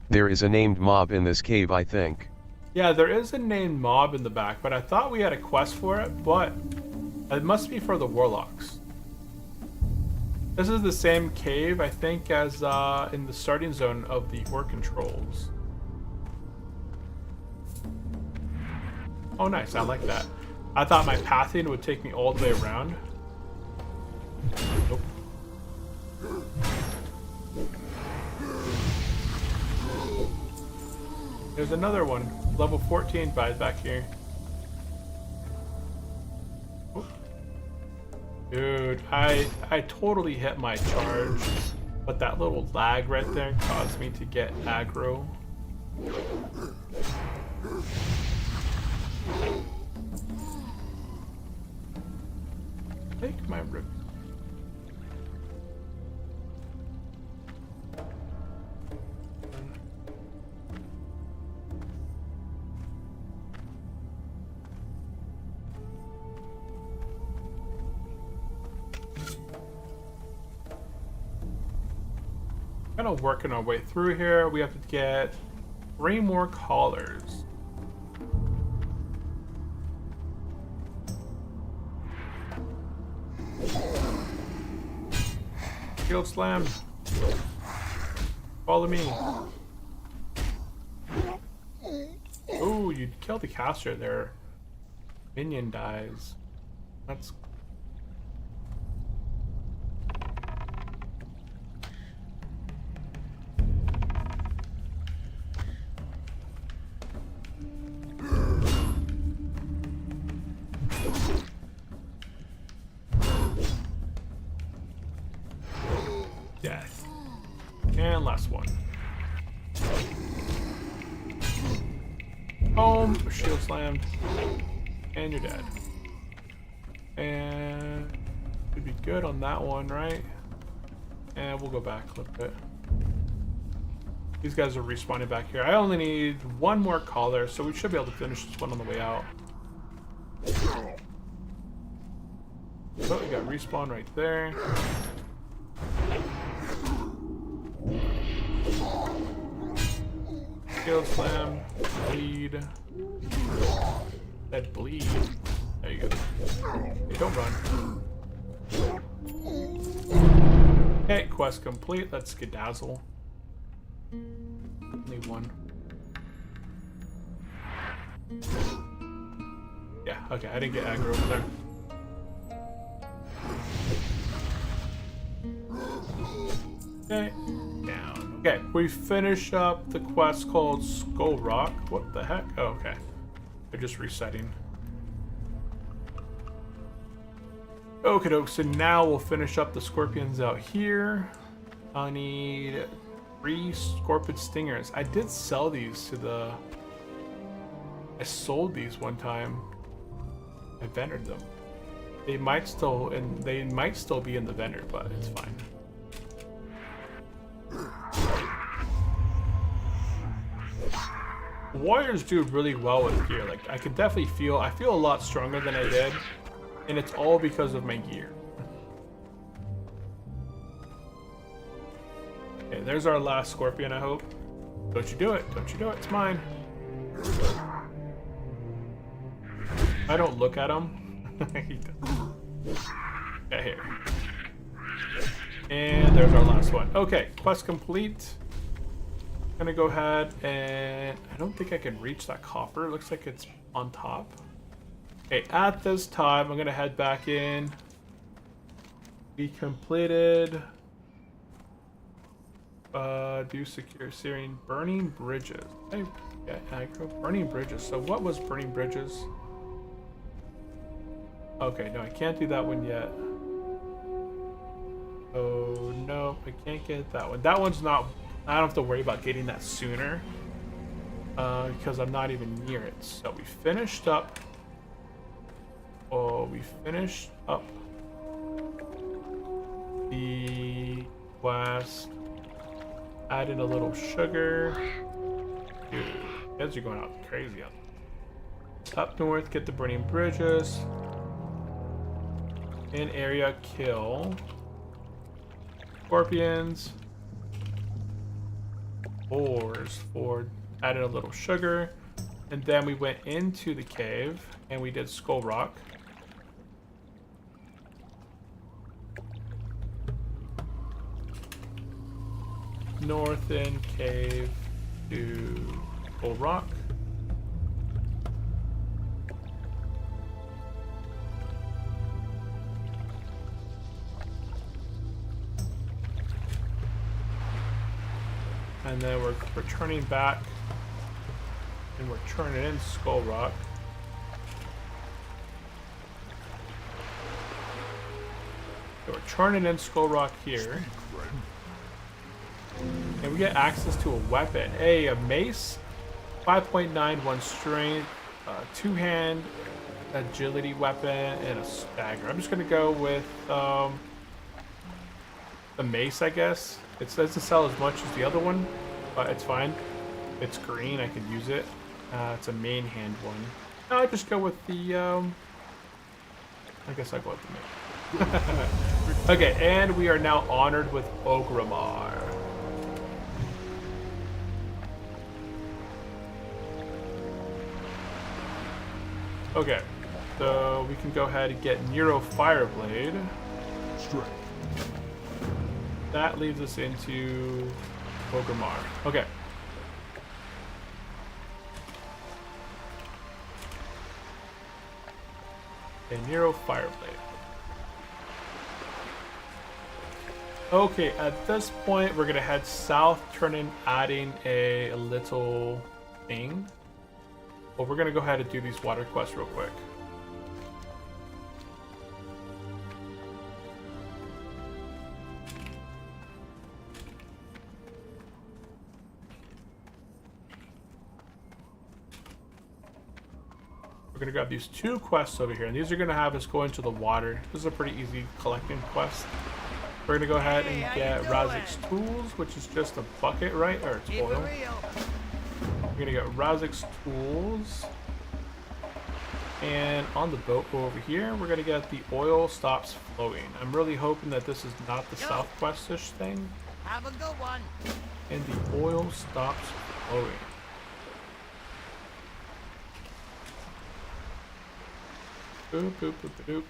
There is a named mob in this cave, I think. Yeah, there is a named mob in the back, but I thought we had a quest for it, but it must be for the warlocks. This is the same cave, I think, as in the starting zone of the Horde Controls. Oh, nice. I like that. I thought my pathing would take me all the way around. Nope. There's another one. Level 14 back here. Oh. Dude, I totally hit my charge, but that little lag right there caused me to get aggro. Take my rip. Kind of working our way through here. We have to get 3 more collars. Shield slam. Follow me. Oh, you killed the caster there. Minion dies. That's And last one. Boom. Shield slammed. And you're dead. And should be good on that one, right? And we'll go back a little bit. These guys are respawning back here. I only need one more caller, so we should be able to finish this one on the way out. Oh, we got respawn right there. Shield slam, bleed. That bleed. There you go. Hey, don't run. Okay, quest complete. Let's skedazzle. Only one. Yeah, okay, I didn't get aggro over there. Okay, down. Okay, we finish up the quest called Skull Rock. What the heck? Oh, okay. They're just resetting. Okay, so now we'll finish up the scorpions out here. I need 3 scorpion stingers. I did sell these to the... I sold these one time. I vendored them. They might still be in the vendor, but it's fine. Warriors do really well with gear. Like I can definitely feel I feel a lot stronger than I did, and it's all because of my gear. Okay, there's our last scorpion, I hope. Don't you do it. Don't you do it. It's mine. I don't look at him. Yeah, here. And there's our last one. Okay, quest complete. Gonna go ahead and I don't think I can reach that copper. It looks like it's on top. Okay, at this time, I'm gonna head back in. We completed do secure Syrian burning bridges. Hey, yeah, aggro burning bridges. So what was burning bridges? Okay, no, I can't do that one yet. Oh no, I can't get that one. That one's not. I don't have to worry about getting that sooner because I'm not even near it. So we finished up. Oh, we finished up the quest. Added a little sugar. Dude, kids are going out crazy out there. Up north, get the burning bridges. In area, kill scorpions. Boars for added a little sugar, and then we went into the cave and we did Skull Rock. North in cave to Skull Rock. And then we're returning back and we're turning in Skull Rock. So we're turning in Skull Rock here. And we get access to a weapon. A mace, 5.91 strength, two-hand agility weapon, and a stagger. I'm just gonna go with the mace, I guess. It doesn't sell as much as the other one, but it's fine. It's green, I could use it. It's a main hand one. No, I just go with the, I guess I'll go with the main. Okay, and we are now honored with Ogrimmar. Okay, so we can go ahead and get Nero Fireblade. Strength. That leads us into Ogrimmar. Okay. A Nero Fireblade. Okay, at this point, we're gonna head south, adding a little thing. But we're gonna go ahead and do these water quests real quick. We're gonna grab these 2 quests over here, and these are gonna have us go into the water. This is a pretty easy collecting quest. We're gonna go ahead and get Razik's tools, which is just a bucket, right? Or it's Keep it oil. real. We're gonna get Razik's tools. And on the boat over here, we're gonna get the oil stops flowing. I'm really hoping that this is not the South Quest-ish thing. Have a good one. And the oil stops flowing. Boop, boop, boop, boop.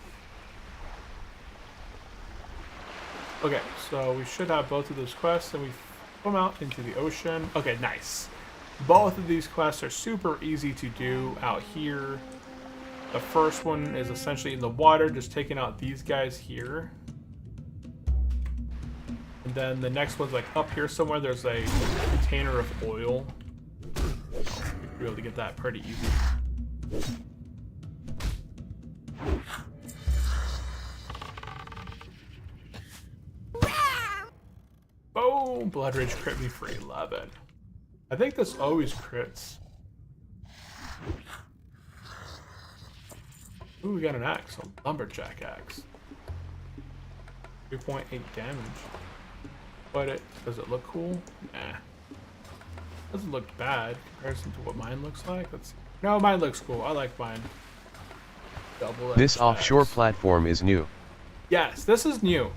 Okay, so we should have both of those quests, and we come out into the ocean. Okay, nice. Both of these quests are super easy to do out here. The first one is essentially in the water, just taking out these guys here. And then the next one's like up here somewhere. There's a container of oil. You'll be able to get that pretty easy. Boom! Blood Rage crit me for 11. I think this always crits. Ooh, we got an axe, a lumberjack axe. 3.8 damage. But does it look cool? Nah. Doesn't look bad in comparison to what mine looks like. No, mine looks cool. I like mine. This offshore platform is new. Yes, this is new.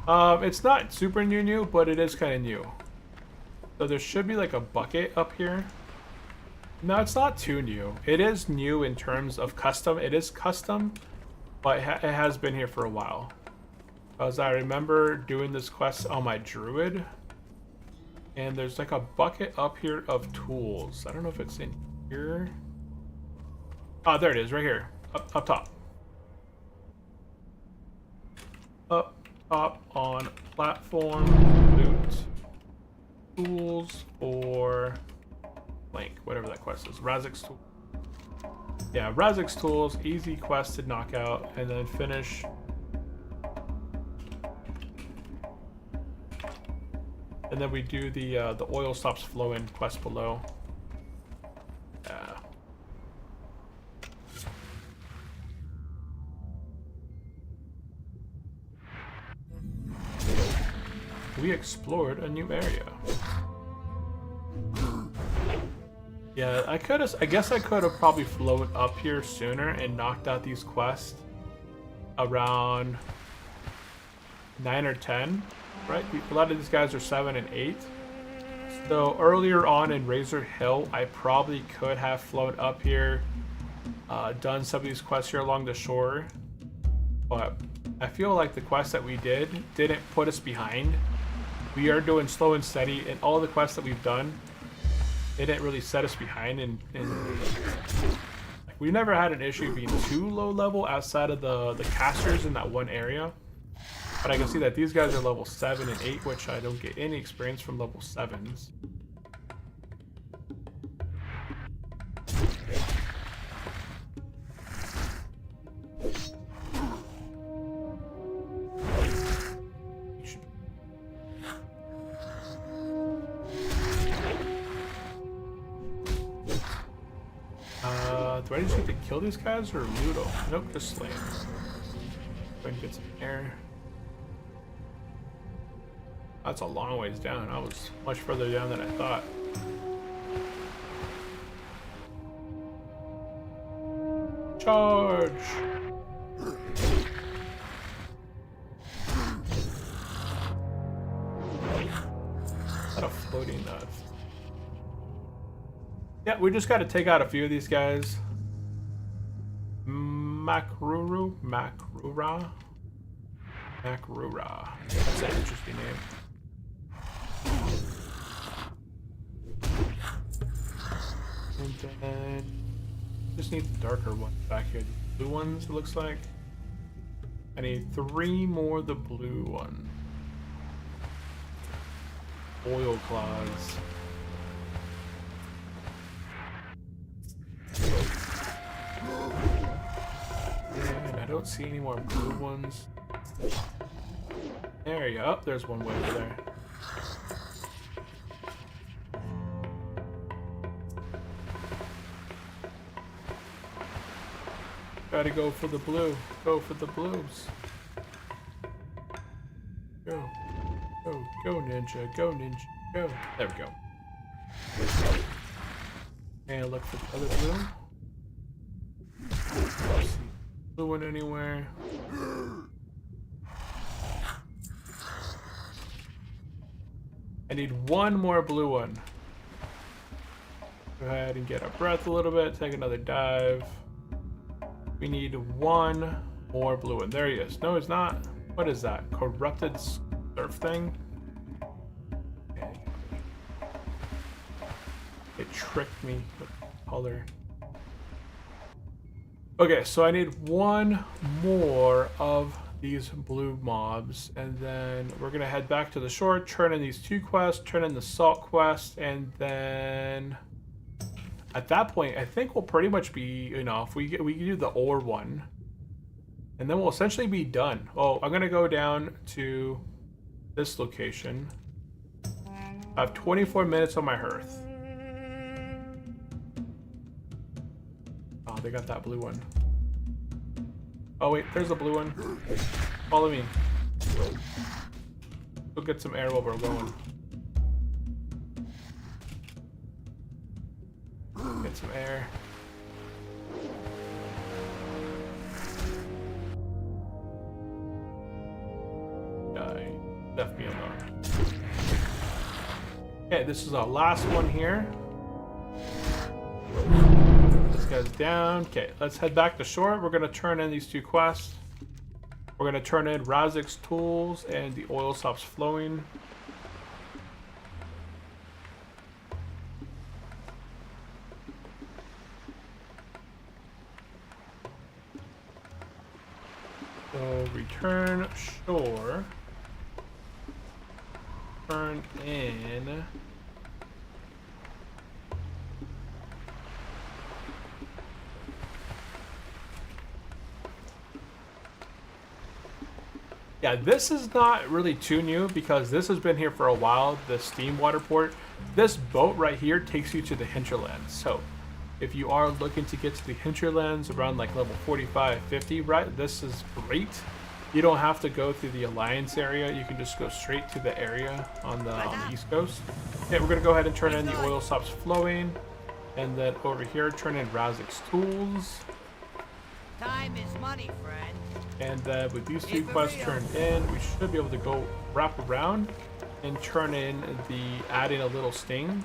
It's not super new, but it is kind of new. So there should be like a bucket up here. No, it's not too new. It is new in terms of custom. It is custom, but it has been here for a while. As I remember doing this quest on my druid, and there's like a bucket up here of tools. I don't know if it's in here. Oh, there it is, right here, up top. Up top on platform, loot, tools for blank, whatever that quest is. Razik's tool. Yeah, Razik's tools, easy quest to knock out, and then finish. And then we do the oil stops flowing quest below. Yeah. We explored a new area. Yeah, I guess I could have probably flown up here sooner and knocked out these quests around 9 or 10. Right, a lot of these guys are 7 and 8. So earlier on in Razor Hill, I probably could have flown up here, done some of these quests here along the shore. But I feel like the quests that we didn't put us behind. We are doing slow and steady, and all the quests that we've done, it didn't really set us behind. And like, we never had an issue being too low level outside of the casters in that one area. But I can see that these guys are level 7 and 8, which I don't get any experience from level 7s. Do I just need to kill these guys or loot them? Nope, just slay them. Go ahead and get some air. That's a long ways down. I was much further down than I thought. Charge! Is that a floating nut? Yeah, we just got to take out a few of these guys. Makrura? That's an interesting name. And then just need the darker ones back here. The blue ones, it looks like. I need 3 more of the blue ones. Oil claws. And I don't see any more blue ones. There you go. Oh, there's one way over there. Gotta go for the blue. Go for the blues. Go. Go. Go, ninja. Go, ninja. Go. There we go. And look for the other blue. Don't see blue one anywhere. I need one more blue one. Go ahead and get our breath a little bit. Take another dive. We need one more blue one. There he is. No, it's not. What is that? Corrupted surf thing? Okay. It tricked me with color. Okay, so I need one more of these blue mobs, and then we're gonna head back to the shore, turn in these 2 quests, turn in the salt quest, and then at that point, I think we'll pretty much be enough. We can do the ore one, and then we'll essentially be done. Oh, I'm gonna go down to this location. I have 24 minutes on my hearth. Oh, they got that blue one. Oh wait, there's a blue one. Follow me. Go get some air while we're going. Get some air. Die. Left me alone. Okay, this is our last one here. This guy's down. Okay, let's head back to shore. We're gonna turn in these 2 quests. We're gonna turn in Razik's tools and the oil stops flowing. So return shore. Turn in. Yeah, this is not really too new because this has been here for a while, the steam water port. This boat right here takes you to the hinterlands. So if you are looking to get to the hinterlands around like level 45, 50, right, this is great. You don't have to go through the Alliance area. You can just go straight to the area on the East Coast. Okay, we're going to go ahead and turn in the oil stops flowing. And then over here, turn in Razik's tools. Time is money, friend. And then with these 2 quests turned in, we should be able to go wrap around and turn in the adding a little sting.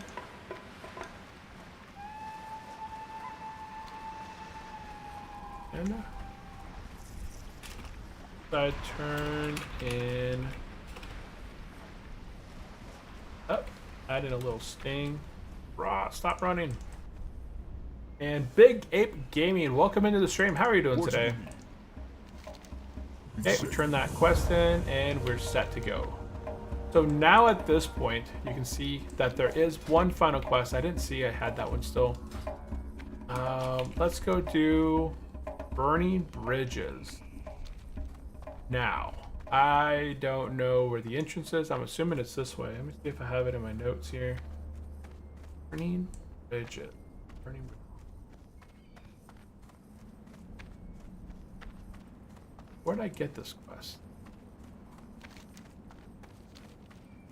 And I turn in up, add in a little sting. Stop running. And Big Ape Gaming, welcome into the stream. How are you doing today? Okay, we turn that quest in and we're set to go. So now at this point, you can see that there is one final quest. I didn't see I had that one still. Let's go do Burning Bridges. Now, I don't know where the entrance is. I'm assuming it's this way. Let me see if I have it in my notes here. Burning Bridges. Burning Bridges. Where did I get this quest?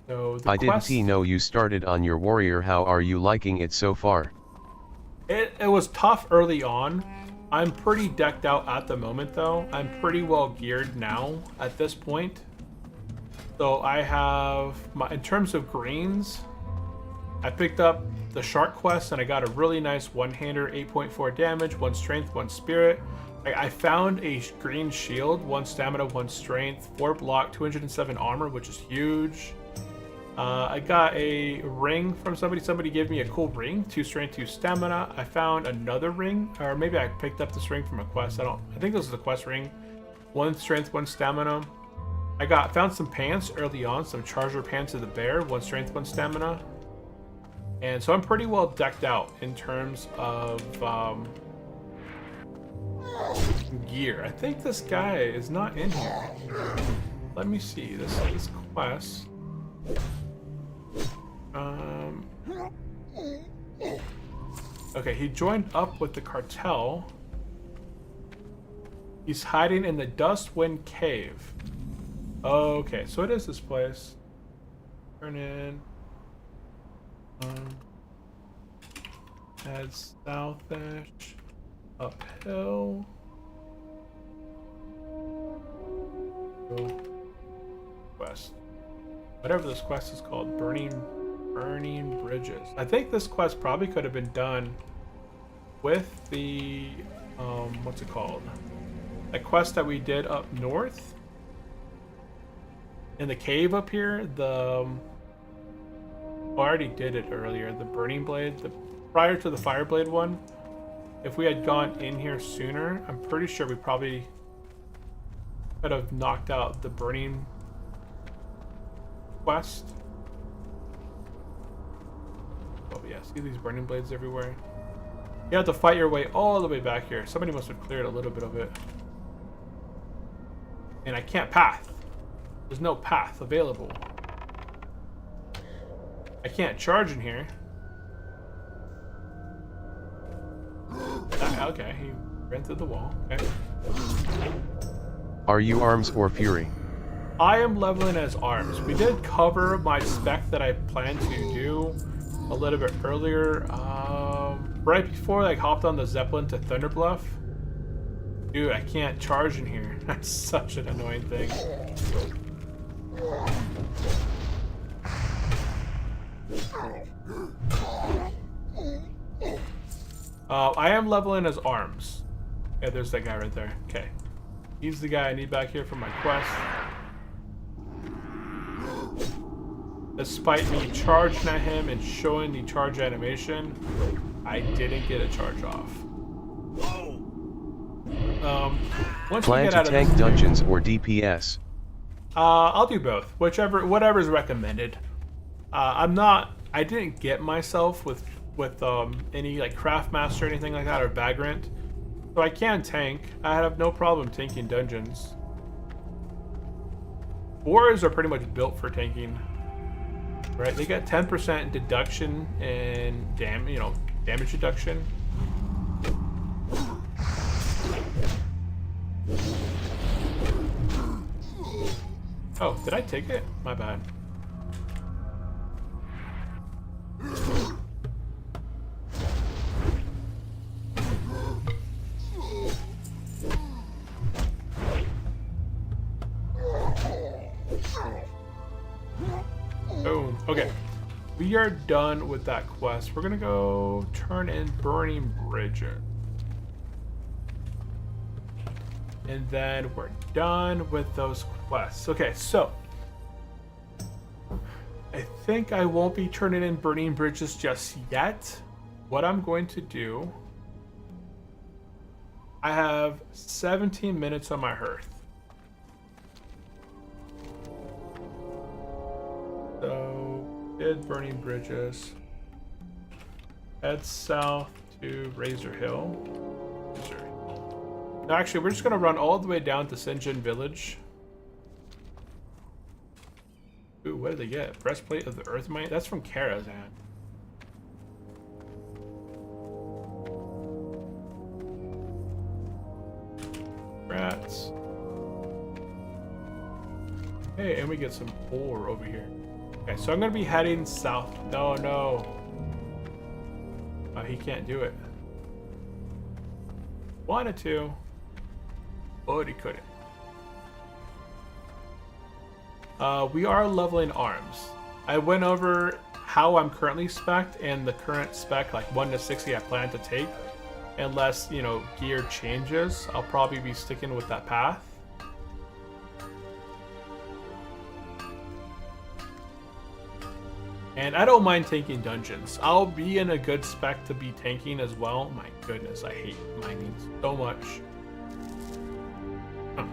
So the I quest, didn't know you started on your warrior. How are you liking it so far? It was tough early on. I'm pretty decked out at the moment though. I'm pretty well geared now at this point. So I have in terms of greens, I picked up the shark quest and I got a really nice one-hander, 8.4 damage, 1 strength, 1 spirit. I found a green shield, 1 stamina, 1 strength, 4 block, 207 armor, which is huge. I got a ring from somebody. Somebody gave me a cool ring, 2 strength, 2 stamina. I found another ring, or maybe I picked up this ring from a quest. I think this is a quest ring. 1 strength, 1 stamina. I found some pants early on, some charger pants of the bear, 1 strength, 1 stamina. And so I'm pretty well decked out in terms of gear. I think this guy is not in here. Let me see this quest. Okay, he joined up with the cartel. He's hiding in the Dustwind Cave. Okay, so it is this place. Turn in. Head southish. Uphill. Go west. Whatever this quest is called, burning bridges. I think this quest probably could have been done with the what's it called? That quest that we did up north in the cave up here. I already did it earlier. The burning blade, prior to the fire blade one. If we had gone in here sooner, I'm pretty sure we probably could have knocked out the burning quest. Oh yeah, see these burning blades everywhere? You have to fight your way all the way back here. Somebody must have cleared a little bit of it. And I can't path. There's no path available. I can't charge in here. Okay, he ran through the wall. Okay. Are you arms or fury? I am leveling as arms. We did cover my spec that I planned to do a little bit earlier. Right before I hopped on the Zeppelin to Thunderbluff. Dude, I can't charge in here. That's such an annoying thing. I am leveling as arms. Yeah, there's that guy right there. Okay. He's the guy I need back here for my quest. Despite me charging at him and showing the charge animation, I didn't get a charge off. Once we Plan get to out of tank this, dungeons or DPS? I'll do both. Whatever's recommended. I didn't get myself with any like Craftmaster or anything like that or Vagrant. So I can tank. I have no problem tanking dungeons. Warriors are pretty much built for tanking. Right? They got 10% deduction and damage reduction. Oh, did I take it? My bad. Boom. Okay. We are done with that quest. We're gonna go turn in burning bridges. And then we're done with those quests. Okay, so I think I won't be turning in burning bridges just yet. What I'm going to do, I have 17 minutes on my hearth. So, did burning bridges. Head south to Razor Hill. No, actually, we're just gonna run all the way down to Sinjin Village. Ooh, what did they get? Breastplate of the Earthmite? That's from Karazhan. Rats. Hey, and we get some ore over here. Okay, so I'm gonna be heading south. No. He can't do it. Wanted to, but he couldn't. We are leveling arms. I went over how I'm currently spec'd and the current spec, like 1 to 60, I plan to take. Unless, gear changes, I'll probably be sticking with that path. And I don't mind tanking dungeons. I'll be in a good spec to be tanking as well. My goodness, I hate mining so much. Huh.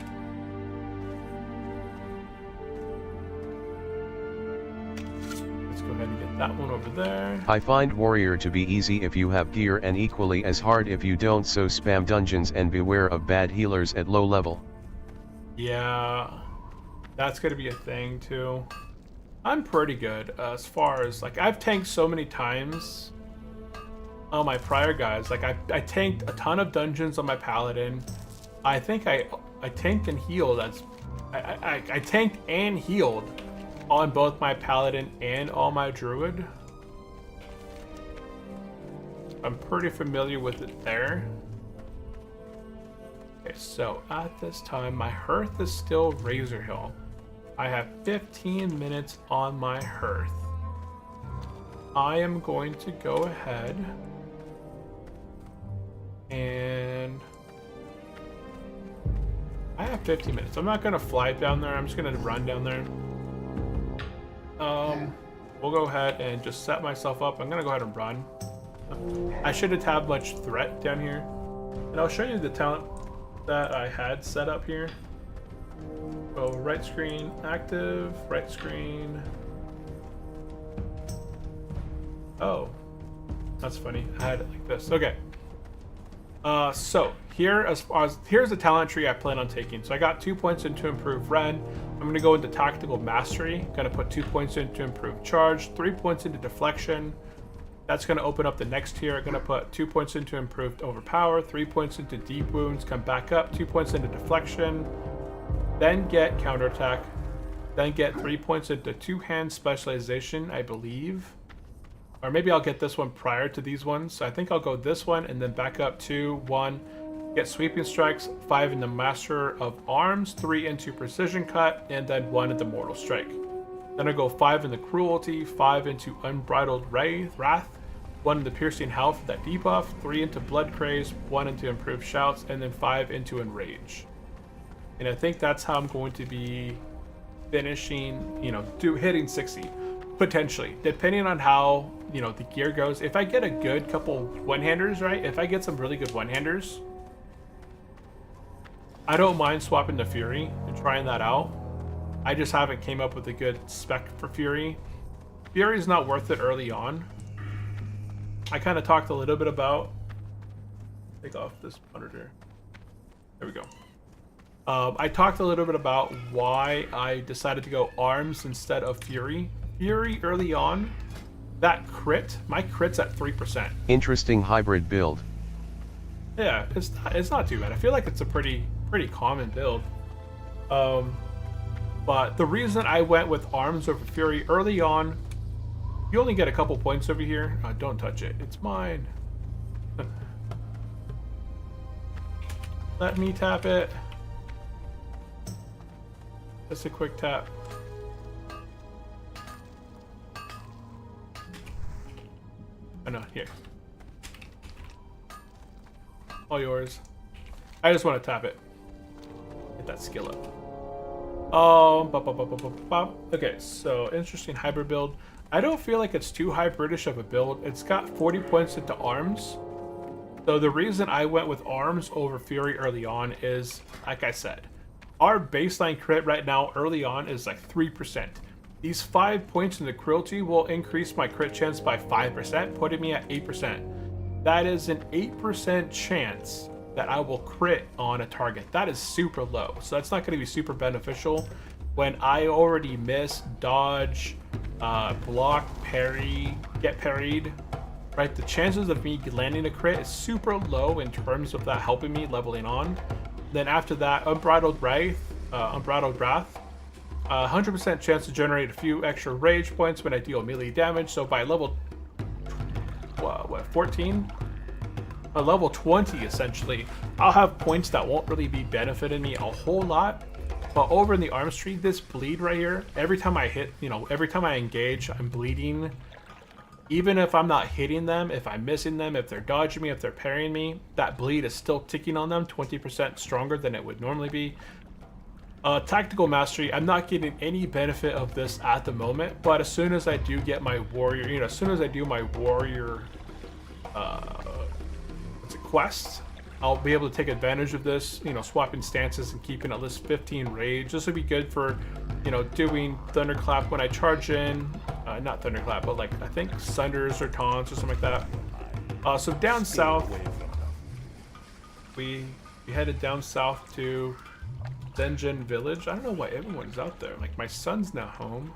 Let's go ahead and get that one over there. I find warrior to be easy if you have gear and equally as hard if you don't, so spam dungeons and beware of bad healers at low level. Yeah, that's gonna be a thing too. I'm pretty good as far as, like, I've tanked so many times on my prior guys. Like, I tanked a ton of dungeons on my paladin. I think I tanked and healed. I tanked and healed on both my paladin and on my druid. I'm pretty familiar with it there. Okay, so at this time, my hearth is still Razor Hill. I have 15 minutes on my hearth. I am going to go ahead and I have 15 minutes. I'm not gonna fly down there. I'm just gonna run down there. We'll go ahead and just set myself up. I'm gonna go ahead and run. I shouldn't have much threat down here. And I'll show you the talent that I had set up here. So right screen active, right screen. Oh, that's funny. I had it like this. Okay. So here's the talent tree I plan on taking. So I got 2 points into improve Ren. I'm going to go into tactical mastery. Going to put 2 points into improve charge, 3 points into deflection. That's going to open up the next tier. I'm going to put 2 points into improved overpower, 3 points into deep wounds, come back up, 2 points into deflection, then get counterattack, then get 3 points into two-hand specialization, I believe. Or maybe I'll get this one prior to these ones. So I think I'll go this one and then back up 2, 1, get sweeping strikes, 5 into master of arms, 3 into precision cut, and then 1 into mortal strike. Then I go 5 into cruelty, 5 into unbridled wrath, 1 into piercing health, that debuff, 3 into blood craze, 1 into improved shouts, and then 5 into enrage. And I think that's how I'm going to be finishing, hitting 60. Potentially, depending on how, the gear goes. If I get a good couple one-handers, right? If I get some really good one-handers, I don't mind swapping to Fury and trying that out. I just haven't came up with a good spec for Fury. Fury's not worth it early on. I kind of talked a little bit about... Take off this monitor. There we go. I talked a little bit about why I decided to go arms instead of Fury. Fury early on, that crit, my crit's at 3%. Interesting hybrid build. Yeah, it's not too bad. I feel like it's a pretty common build. But the reason I went with arms over Fury early on, you only get a couple points over here. Don't touch it. It's mine. Let me tap it. Just a quick tap. Oh no, here. All yours. I just want to tap it. Get that skill up. Okay, so interesting hybrid build. I don't feel like it's too hybridish of a build. It's got 40 points into arms. So the reason I went with arms over Fury early on is, like I said, our baseline crit right now early on is like 3%. These 5 points in the cruelty will increase my crit chance by 5%, putting me at 8%. That is an 8% chance that I will crit on a target. That is super low. So that's not going to be super beneficial when I already miss, dodge, block, parry, get parried. Right, the chances of me landing a crit is super low in terms of that helping me leveling on. Then after that, Unbridled Wrath, 100% chance to generate a few extra rage points when I deal melee damage. So by level 14? Level 20 essentially, I'll have points that won't really be benefiting me a whole lot. But over in the arms tree, this bleed right here, every time I hit, every time I engage, I'm bleeding. Even if I'm not hitting them, if I'm missing them, if they're dodging me, if they're parrying me, that bleed is still ticking on them, 20% stronger than it would normally be. Tactical mastery, I'm not getting any benefit of this at the moment, but as soon as I do get my warrior, as soon as I do my warrior, quest, I'll be able to take advantage of this, swapping stances and keeping at least 15 rage. This would be good for, doing thunderclap when I charge in, not thunderclap, but like, I think sunders or taunts or something like that. So down south, we headed down south to Denjin Village. I don't know why everyone's out there. Like, my son's now home,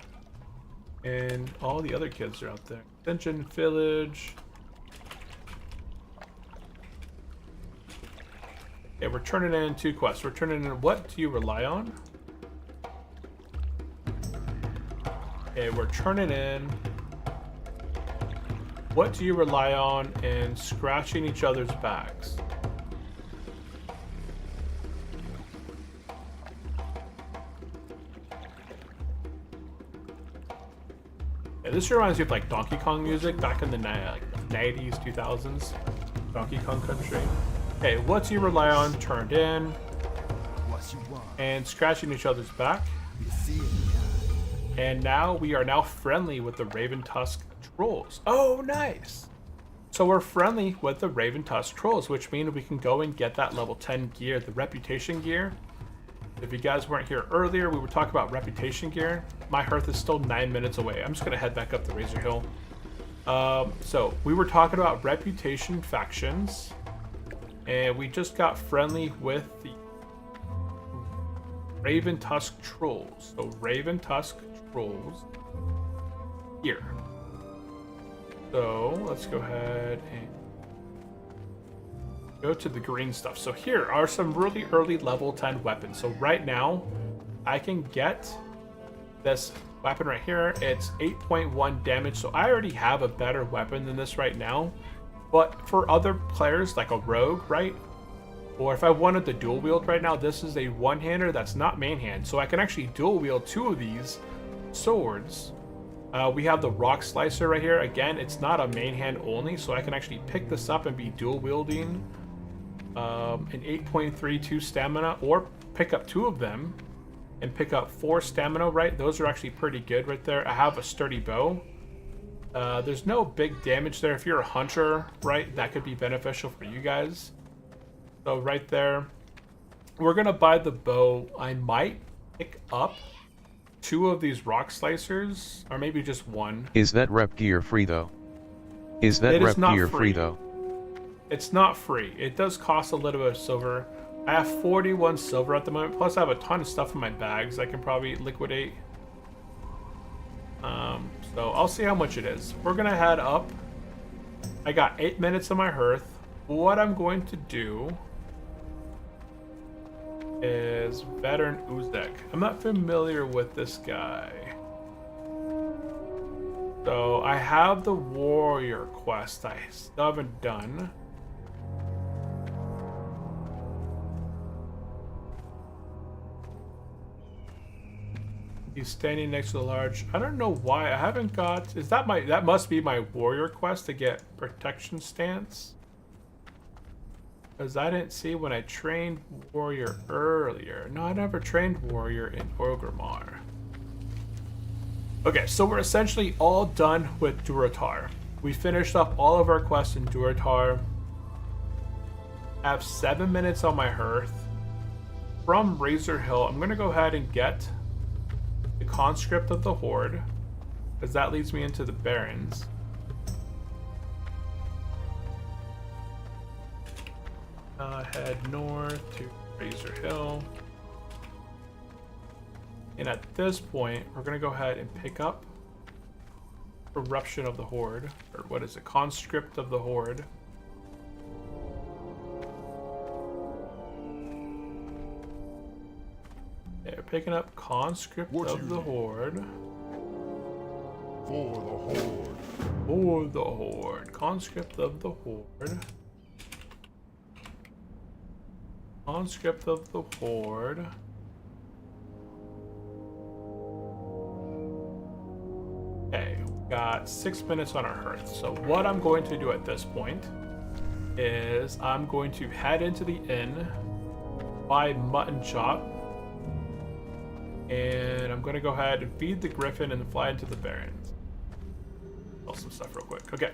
and all the other kids are out there. Denjin Village. Okay, we're turning in 2 quests. We're turning in what do you rely on? Okay, we're turning in what do you rely on in scratching each other's backs? Yeah, this reminds me of like Donkey Kong music back in the 90s, 2000s. Donkey Kong Country. Okay, what do you rely on? Turned in. What you want? And scratching each other's back. You see it? And now we are now friendly with the Raven Tusk Trolls. Oh, nice. So we're friendly with the Raven Tusk Trolls, which means we can go and get that level 10 gear, the reputation gear. If you guys weren't here earlier, we were talking about reputation gear. My hearth is still 9 minutes away. I'm just gonna head back up the Razor Hill. So we were talking about reputation factions, and we just got friendly with the Raven Tusk Trolls. So Raven Tusk Trolls here. So let's go ahead and go to the green stuff. So here are some really early level 10 weapons. So right now I can get this weapon right here. It's 8.1 damage. So I already have a better weapon than this right now. But for other players like a rogue, right? Or if I wanted the dual wield right now, this is a one-hander that's not main hand. So I can actually dual wield 2 of these swords. We have the rock slicer right here. Again, it's not a main hand only, so I can actually pick this up and be dual wielding an 8.32 stamina, or pick up 2 of them and pick up 4 stamina, right? Those are actually pretty good right there. I have a sturdy bow. There's no big damage there. If you're a hunter, right, that could be beneficial for you guys. So right there, we're gonna buy the bow. I might pick up 2 of these rock slicers, or maybe just 1. Is that rep gear free though? Is that rep gear free though? It's not free. It does cost a little bit of silver. I have 41 silver at the moment, plus I have a ton of stuff in my bags I can probably liquidate. So I'll see how much it is. We're gonna head up. I got 8 minutes on my hearth. What I'm going to do is Veteran Uzek. I'm not familiar with this guy. So I have the warrior quest I still haven't done. He's standing next to the large. I don't know why I haven't got. Is that my? That must be my warrior quest to get protection stance. Because I didn't see when I trained warrior earlier. No, I never trained warrior in Orgrimmar. Okay, so we're essentially all done with Durotar. We finished up all of our quests in Durotar. I have 7 minutes on my hearth. From Razor Hill, I'm going to go ahead and get the conscript of the Horde, because that leads me into the Barrens. Head north to Razor Hill. And at this point, we're going to go ahead and pick up Corruption of the Horde, or what is it? Conscript of the Horde. They're picking up Conscript of the Horde. For the Horde. For the Horde. Conscript of the Horde. Conscript of the Horde. Okay, we got 6 minutes on our hearth. So what I'm going to do at this point is I'm going to head into the inn, buy mutton chop, and I'm going to go ahead and feed the griffin and fly into the Barrens. Sell some stuff real quick. Okay,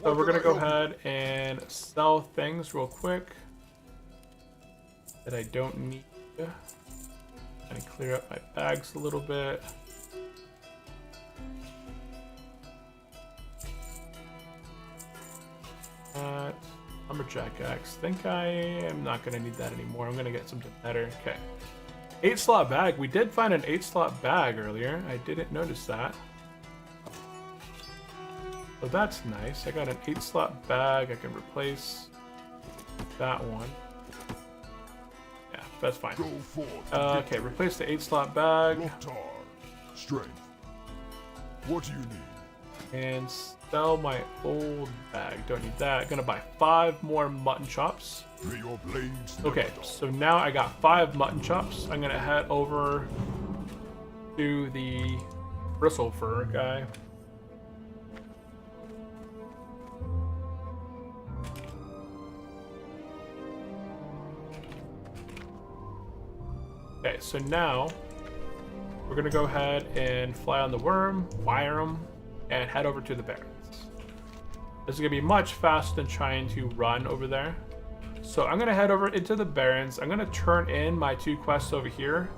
so we're going to go ahead and sell things real quick that I don't need. And clear up my bags a little bit. Lumberjack axe. Think I am not going to need that anymore. I'm going to get something better. Okay. 8-slot bag. We did find an 8-slot bag earlier. I didn't notice that. So that's nice. I got an 8-slot bag. I can replace that one. That's fine. Go forth. Okay, replace the 8-slot bag Loktar. Strength. What do you need? and sell my old bag. Don't need that. Gonna buy 5 more mutton chops. May your blades never Okay, dull. so now I got 5 mutton chops. I'm gonna head over to the bristle fur guy. Okay, so now we're gonna go ahead and fly on the worm, wire him, and head over to the barrens. This is gonna be much faster than trying to run over there. So I'm gonna head over into the barrens. I'm gonna turn in my 2 quests over here,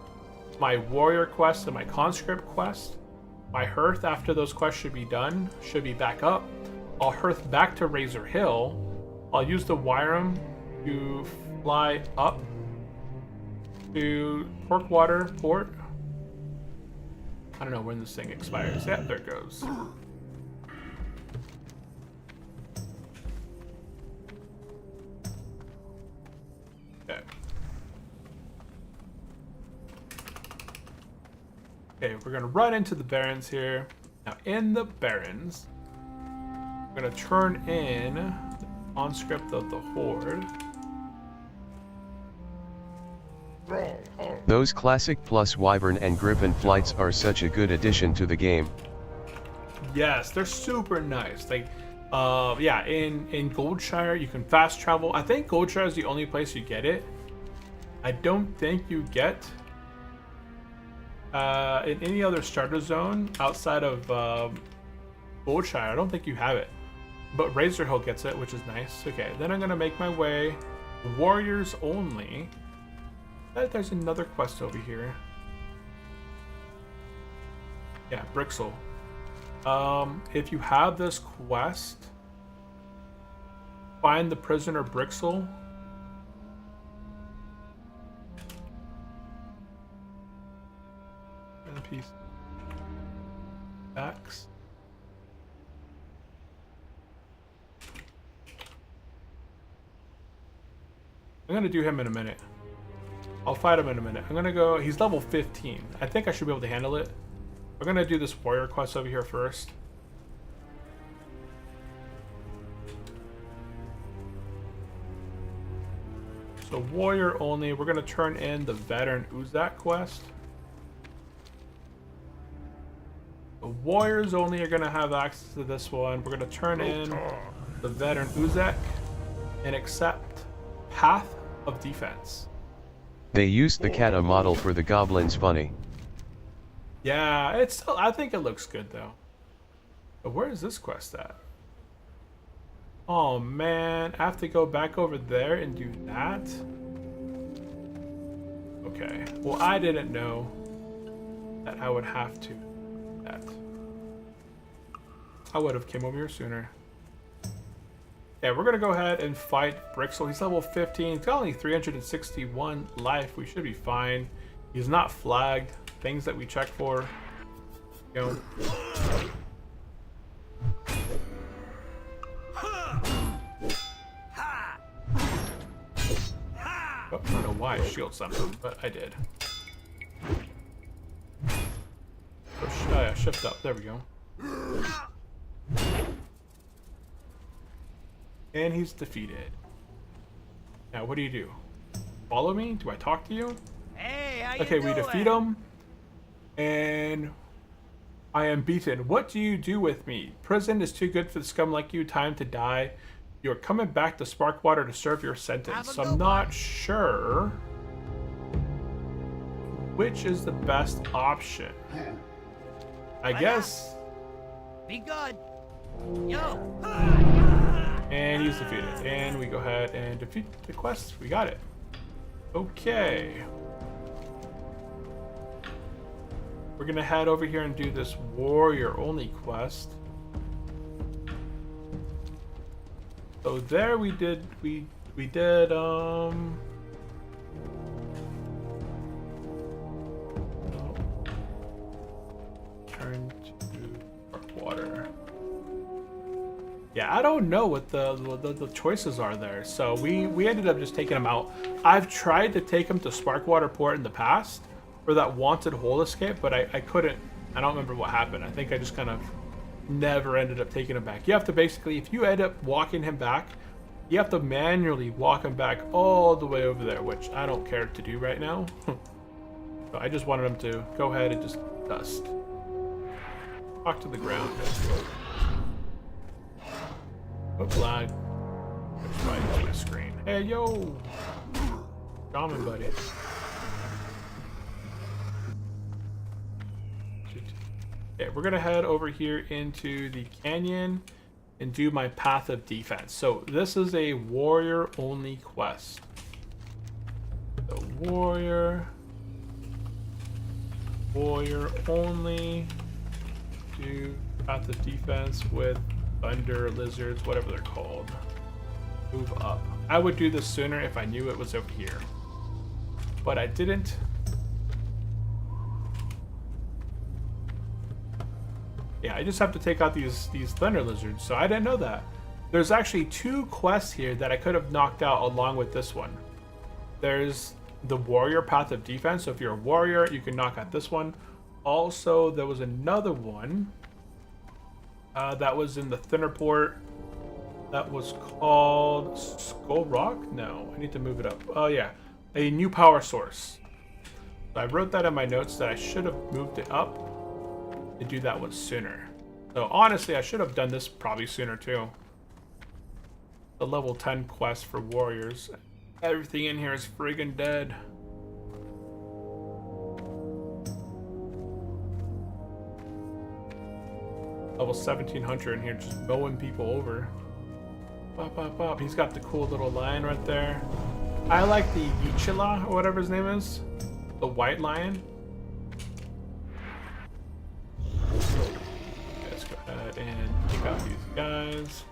my warrior quest and my conscript quest. My hearth after those quests should be done, should be back up. I'll hearth back to Razor Hill. I'll use the Wyram to fly up to Porkwater Port. I don't know when this thing expires. Yeah, there it goes. Okay. Okay, we're gonna run into the Barrens here. Now in the Barrens, we're gonna turn in the conscript of the Horde. Those classic plus Wyvern and Griffin flights are such a good addition to the game. Yes, they're super nice. Like, yeah, in Goldshire you can fast travel. I think Goldshire is the only place you get it. I don't think you get in any other starter zone outside of Goldshire. I don't think you have it. But Razor Hill gets it, which is nice. Okay, then I'm gonna make my way warriors only. There's another quest over here. Yeah, Brixel. If you have this quest, find the prisoner Brixel. And a piece. Backs. I'm gonna do him in a minute. I'll fight him in a minute. I'm gonna go, he's level 15. I think I should be able to handle it. We're gonna do this warrior quest over here first. So warrior only, we're gonna turn in the veteran Uzak quest. The warriors only are gonna have access to this one. We're gonna turn in the veteran Uzak and accept Path of Defense. They used the kata model for the goblins funny. Yeah, it's still, I think it looks good though. But where is this quest at? Oh man, I have to go back over there and do that? Okay, well I didn't know that I would have to do that. I would have came over here sooner. Yeah, we're gonna go ahead and fight Brixel. He's level 15. He's got only 361 life. We should be fine. He's not flagged. Things that we check for. You know. Oh, I don't know why I shield something, but I did. Oh, shift up. There we go. And he's defeated. Now, what do you do? Follow me? Do I talk to you? Hey, how you Okay, doing? we defeat him. And I am beaten. What do you do with me? Prison is too good for the scum like you. Time to die. You're coming back to Sparkwater to serve your sentence. So I'm not sure which is the best option. I guess. Be good. Yo. And he's defeated. And we go ahead and defeat the quest. We got it. Okay. We're gonna head over here and do this warrior only quest. So there we did turn to Dark Water. Yeah, I don't know what the choices are there. So we ended up just taking him out. I've tried to take him to Sparkwater Port in the past for that wanted hole escape, but I couldn't. I don't remember what happened. I think I just kind of never ended up taking him back. You have to basically, if you end up walking him back, you have to manually walk him back all the way over there, which I don't care to do right now. So I just wanted him to go ahead and just dust. Talk to the ground. Oh, lag. Right to my screen. Hey, yo! Shaman, buddy. Okay, we're gonna head over here into the canyon and do my path of defense. So this is a warrior only quest. The warrior only, do path of defense with thunder lizards, whatever they're called. Move up. I would do this sooner if I knew it was over here, but I didn't. Yeah, I just have to take out these thunder lizards, so I didn't know that. There's actually 2 quests here that I could have knocked out along with this one. There's the warrior path of defense, so if you're a warrior, you can knock out this one. Also, there was another one that was in the Thinner Port that was called Skull Rock? No, I need to move it up. Oh yeah, a new power source. So I wrote that in my notes that I should have moved it up to do that one sooner. So honestly, I should have done this probably sooner too. The level 10 quest for warriors. Everything in here is friggin' dead. Level 1700 in here, just mowing people over. Pop, pop, pop. He's got the cool little lion right there. I like the Ichila, or whatever his name is. The white lion. Let's go ahead and take out these guys.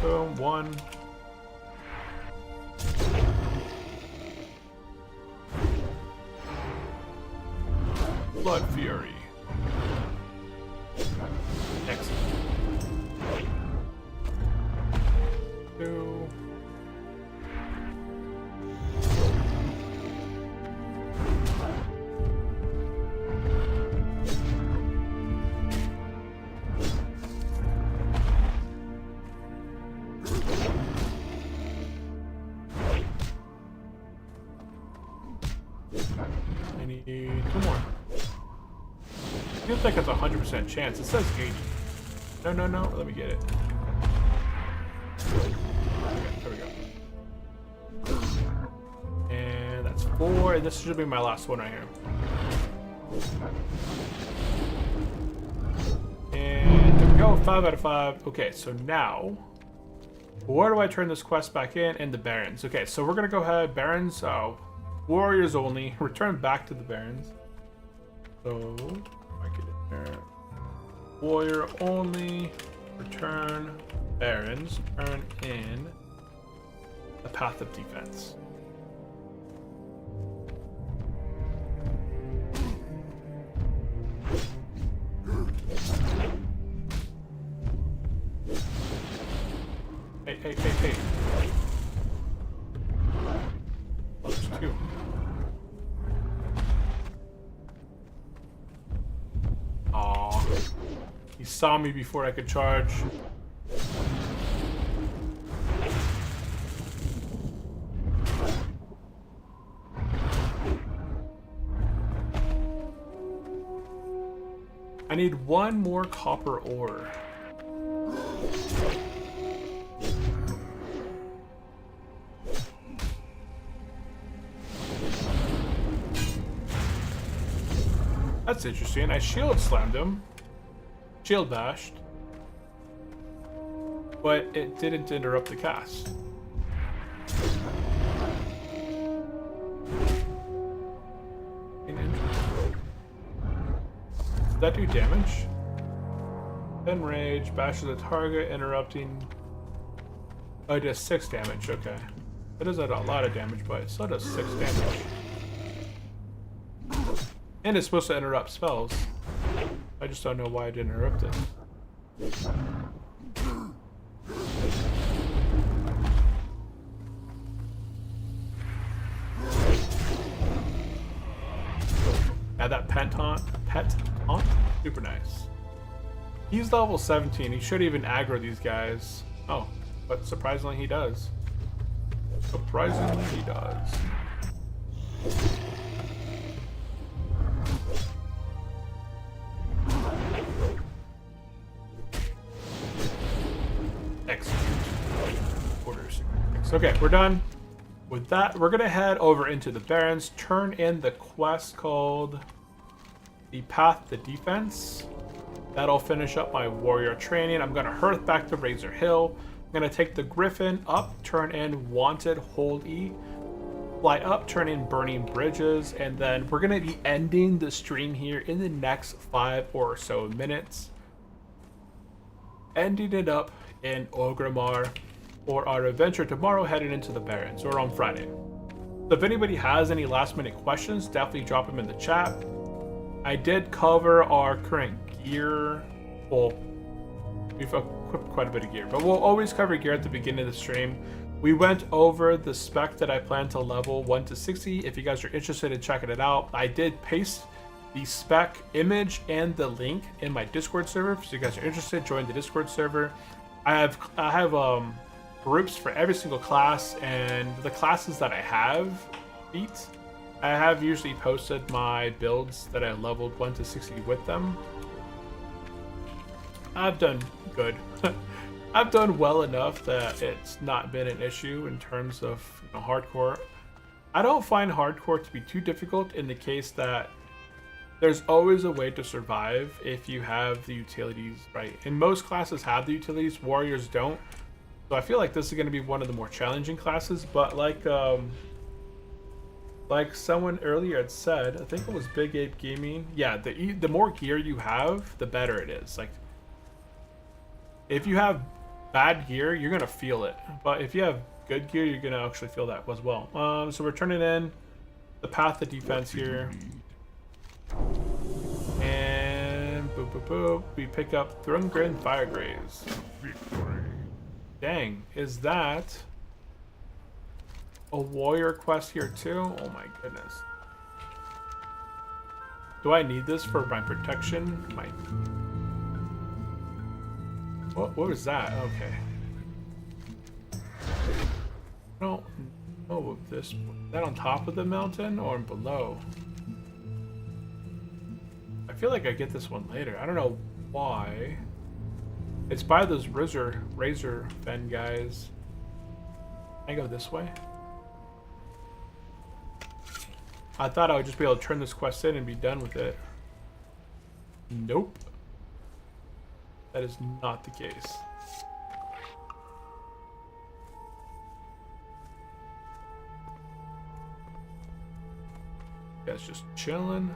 Boom, 1. Blood Fury. Excellent. 2. I need 2 more. Feels like it's a 100% chance. It says 80. No, no, no. Let me get it. Okay, there we go. And that's 4. And this should be my last one right here. And there we go. 5 out of 5. Okay, so now, where do I turn this quest back in? In the Barrens. Okay, so we're gonna go ahead. Barrens. Warriors only. Return back to the Barrens. So. Warrior only, return Barrens, turn in the path of defense. Hey, hey, hey, hey. Oh, there's 2. He saw me before I could charge. I need 1 more copper ore. That's interesting. I shield slammed him. Shield bashed. But it didn't interrupt the cast. Does that do damage? 10 rage, bashes the target, interrupting. Oh, it does 6 damage, okay. That is a lot of damage, but it still does 6 damage. And it's supposed to interrupt spells. I just don't know why it interrupted. Add that pet taunt, super nice. He's level 17. He should even aggro these guys. Oh, but surprisingly he does. Surprisingly he does. Execute. Orders. Okay, we're done. With that, we're gonna head over into the Barrens, turn in the quest called the Path to Defense. That'll finish up my warrior training. I'm gonna hearth back to Razor Hill. I'm gonna take the Griffin up, turn in Wanted Hold E, fly up, turn in Burning Bridges, and then we're gonna be ending the stream here in the next 5 or so minutes. Ending it up in Orgrimmar for our adventure tomorrow, heading into the Barrens, or on Friday. So if anybody has any last minute questions, definitely drop them in the chat. I did cover our current gear. Well, we've equipped quite a bit of gear, but we'll always cover gear at the beginning of the stream. We went over the spec that I plan to level 1 to 60. If you guys are interested in checking it out, I did paste the spec image and the link in my Discord server. So if you guys are interested, join the Discord server. I have groups for every single class, and the classes that I have beat, I have usually posted my builds that I leveled 1 to 60 with them. I've done good. I've done well enough that it's not been an issue in terms of, you know, hardcore. I don't find hardcore to be too difficult in the case that there's always a way to survive if you have the utilities, right? And most classes have the utilities, warriors don't. So I feel like this is going to be one of the more challenging classes, but like someone earlier had said, I think it was Big Ape Gaming, yeah, the more gear you have, the better it is. Like, if you have bad gear, you're going to feel it. But if you have good gear, you're going to actually feel that as well. So we're turning in the Path to Defense here. And boop, boop, boop. We pick up Thrungren Firegraves. Dang, is that a warrior quest here too? Oh my goodness. Do I need this for my protection? What was that? Okay. I don't know of this. Is that on top of the mountain or below? I feel like I get this one later. I don't know why. It's by those razor fen guys. Can I go this way? I thought I would just be able to turn this quest in and be done with it. Nope. That is not the case. Guys just chilling.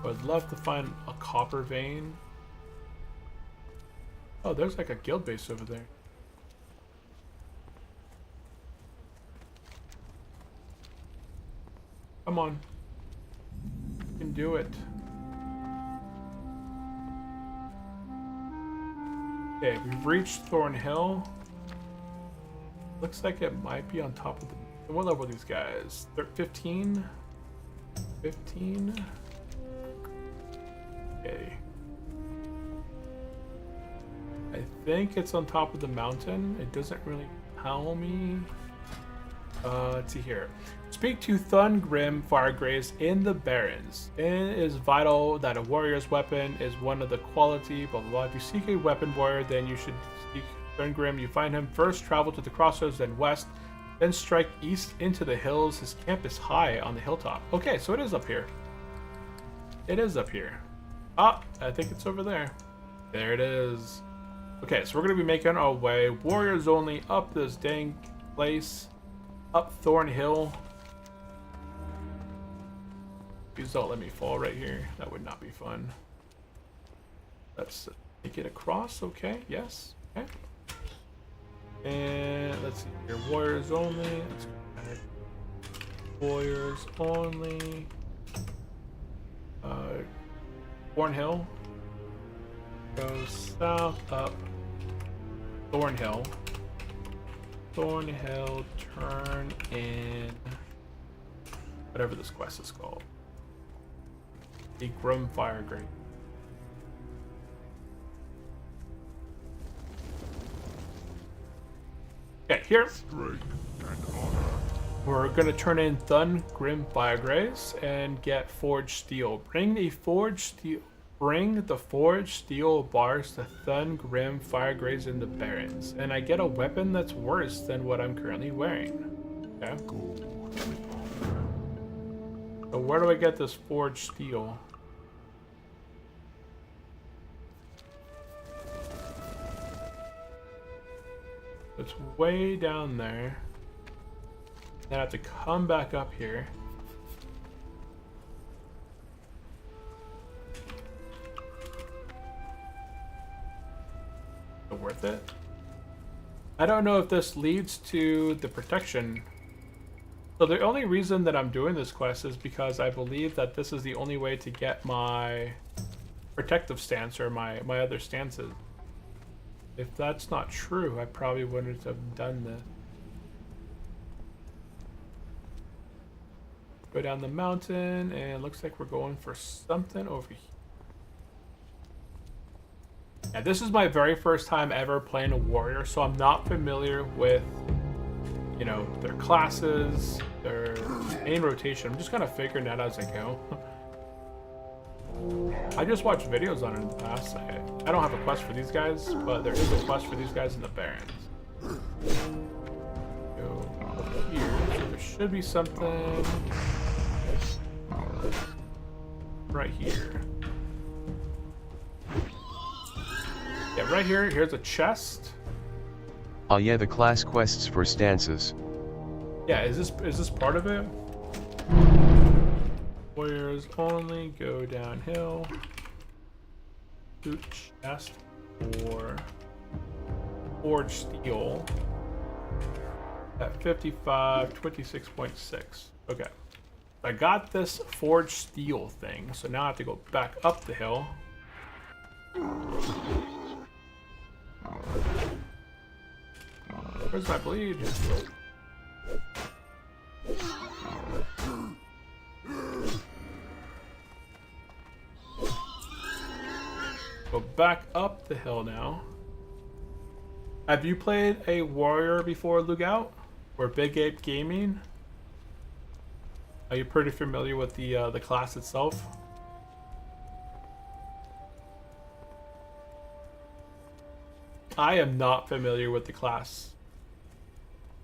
I'd love to find a copper vein. Oh, there's like a guild base over there. Come on. You can do it. Okay, we've reached Thornhill. Looks like it might be on top of the... What level are these guys? 15? 15? Okay. I think it's on top of the mountain. It doesn't really tell me. Let's see here. Speak to Thungrim Firegraves in the Barrens. It is vital that a warrior's weapon is one of the quality, blah blah blah. If you seek a weapon warrior, then you should seek Thungrim. You find him first, travel to the crossroads, then west, then strike east into the hills. His camp is high on the hilltop. Okay, so it is up here. It is up here. Ah, I think it's over there. There it is. Okay, so we're going to be making our way. Warriors only up this dang place. Up Thornhill. Please don't let me fall right here. That would not be fun. Let's take it across. Okay, yes. Okay. And let's see here. Warriors only. Let's go ahead. Warriors only. Thornhill. Go south up. Thornhill. Thornhill, turn in whatever this quest is called. The Grim Fire Grate. Okay, here Strength and honor. we're gonna turn in Thun Grim Fire Grace and get Forged Steel. Bring the Forged Steel bars to Thun Grim Fire Grace in the Barrens, and I get a weapon that's worse than what I'm currently wearing. Okay. So where do I get this Forged Steel? It's way down there. Then I have to come back up here. Is it worth it? I don't know if this leads to the protection. So the only reason that I'm doing this quest is because I believe that this is the only way to get my protective stance or my other stances. If that's not true, I probably wouldn't have done this. Go down the mountain, and it looks like we're going for something over here. Yeah, this is my very first time ever playing a warrior, so I'm not familiar with, you know, their classes, their main rotation. I'm just kind of figuring that out as I go. I just watched videos on it in the past. I don't have a quest for these guys, but there is a quest for these guys in the Barrens. Go up here. So there should be something right here. Yeah, right here. Here's a chest. Ah yeah, the class quests for stances. Yeah, is this part of it? Warriors only, go downhill. Loot chest for Forged Steel at 5526.6. Okay. I got this Forged Steel thing, so now I have to go back up the hill. Where's my bleed? Go back up the hill now. Have you played a warrior before, Lugout? Or Big Ape Gaming? Are you pretty familiar with the class itself? I am not familiar with the class.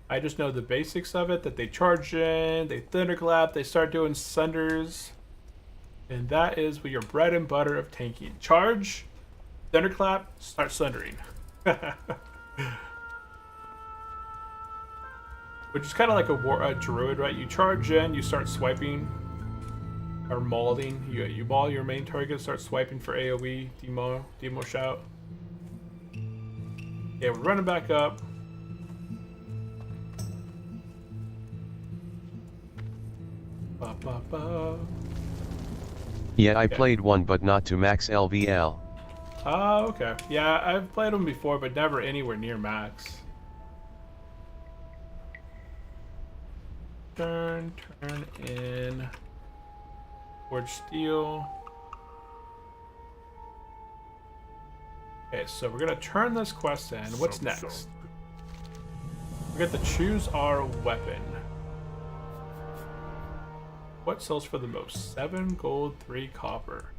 I just know the basics of it, that they charge in, they thunderclap, they start doing sunders. And that is your bread and butter of tanking. Charge, thunderclap, start sundering. Which is kind of like a druid, right? You charge in, you start swiping, or mauling. You maul your main target, start swiping for AoE, demo shout. Yeah, we're running back up. Ba, ba, ba. Yeah, I played one but not to max LVL. Oh, okay. Yeah, I've played them before, but never anywhere near max. Turn in. Forged Steel. Okay, so we're gonna turn this quest in. What's next? We get to choose our weapon. What sells for the most? 7 gold, 3 copper.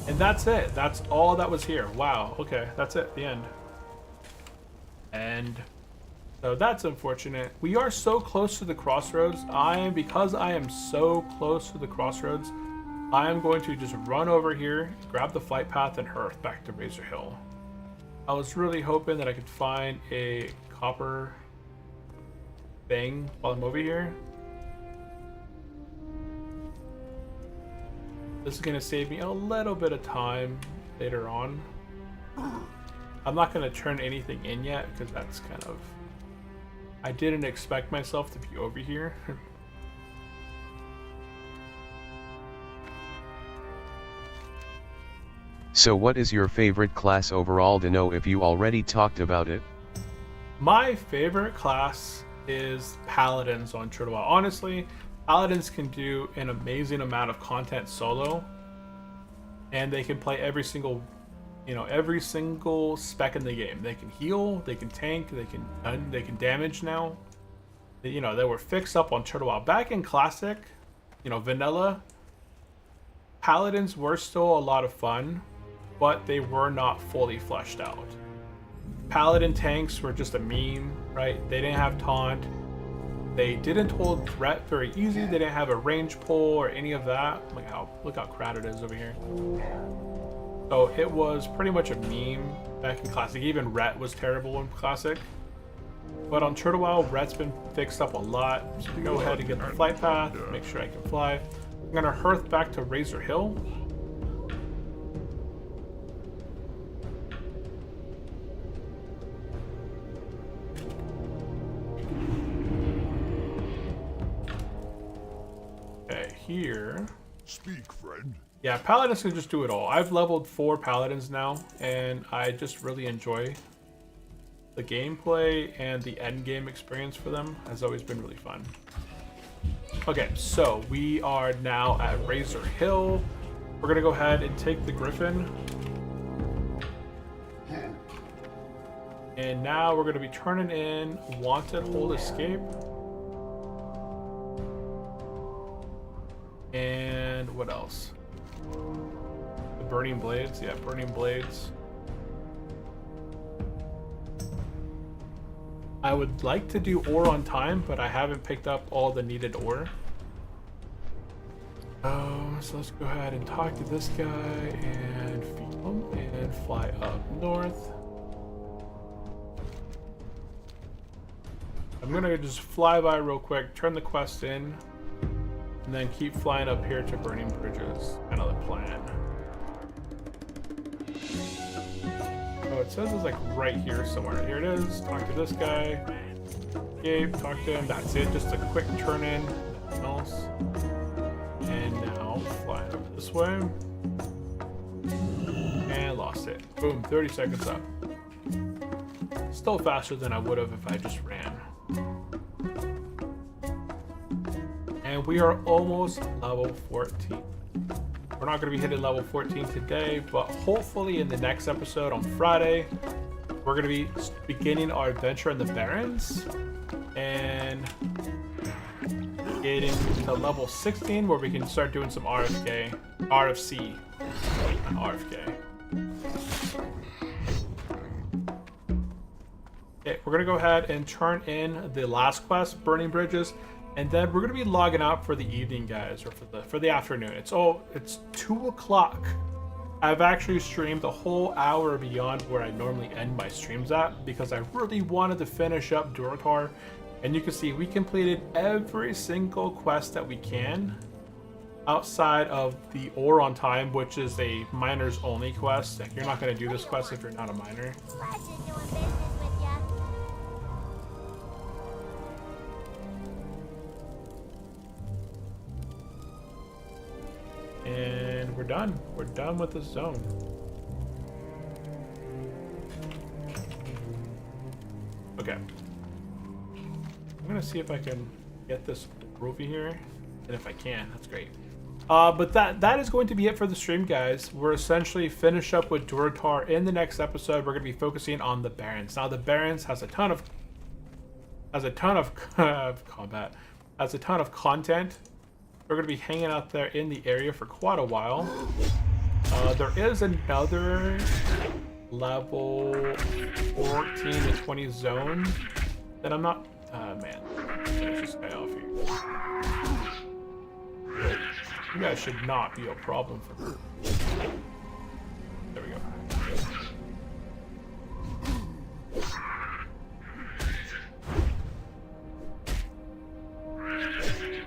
And that's it. That's all that was here. Wow. Okay, that's it. The end. And so that's unfortunate. We are so close to the crossroads. Because I am so close to the crossroads, I am going to just run over here, grab the flight path, and hearth back to Razor Hill. I was really hoping that I could find a copper thing while I'm over here. This is going to save me a little bit of time later on. I'm not going to turn anything in yet because that's kind of... I didn't expect myself to be over here. So what is your favorite class overall to know if you already talked about it? My favorite class is Paladins on True to Wild. Honestly, Paladins can do an amazing amount of content solo, and they can play every single spec in the game. They can heal, they can tank, they can damage now. They were fixed up on True to Wild. Back in Classic, vanilla, Paladins were still a lot of fun, but they were not fully fleshed out. Paladin tanks were just a meme, right? They didn't have taunt. They didn't hold threat very easy. They didn't have a range pull or any of that. Look how crowded it is over here. So it was pretty much a meme back in Classic. Even Ret was terrible in Classic. But on True to Wild, Ret's been fixed up a lot. So we go ahead and get the flight path, make sure I can fly. I'm gonna hearth back to Razor Hill. Okay, here. Speak, friend. Yeah, Paladins can just do it all. I've leveled 4 Paladins now, and I just really enjoy the gameplay, and the end game experience for them has always been really fun. Okay, so we are now at Razor Hill. We're gonna go ahead and take the Griffin. And now we're gonna be turning in Wanted Hold Escape. And what else? The Burning Blades, yeah, Burning Blades. I would like to do ore on time, but I haven't picked up all the needed ore. So let's go ahead and talk to this guy and feed him and fly up north. I'm gonna just fly by real quick, turn the quest in, and then keep flying up here to Burning Bridges. Kind of the plan. Oh, it says it's like right here somewhere. Here it is. Talk to this guy. Gabe, talk to him. That's it. Just a quick turn in. Nothing else. And now flying up this way. And lost it. Boom. 30 seconds up. Still faster than I would have if I just ran. And we are almost level 14. We're not going to be hitting level 14 today, but hopefully in the next episode on Friday, we're going to be beginning our adventure in the Barrens and getting to level 16 where we can start doing some RFC, not RFK. Okay, we're going to go ahead and turn in the last quest, Burning Bridges. And then we're gonna be logging out for the evening, guys, or for the afternoon. It's 2 o'clock. I've actually streamed a whole hour beyond where I normally end my streams at because I really wanted to finish up Duratar. And you can see we completed every single quest that we can outside of the Ore on Time, which is a miners only quest. Like, you're not gonna do this quest if you're not a miner. And we're done. We're done with the zone. Okay. I'm gonna see if I can get this trophy here. And if I can, that's great. But that is going to be it for the stream, guys. We're essentially finished up with Duratar. In the next episode, we're gonna be focusing on the Barrens. Now the Barrens has a ton of combat, has a ton of content. We're going to be hanging out there in the area for quite a while. There is another level 14 to 20 zone that I'm not... man. Finish this guy off here. You guys should not be a problem for me. There we go.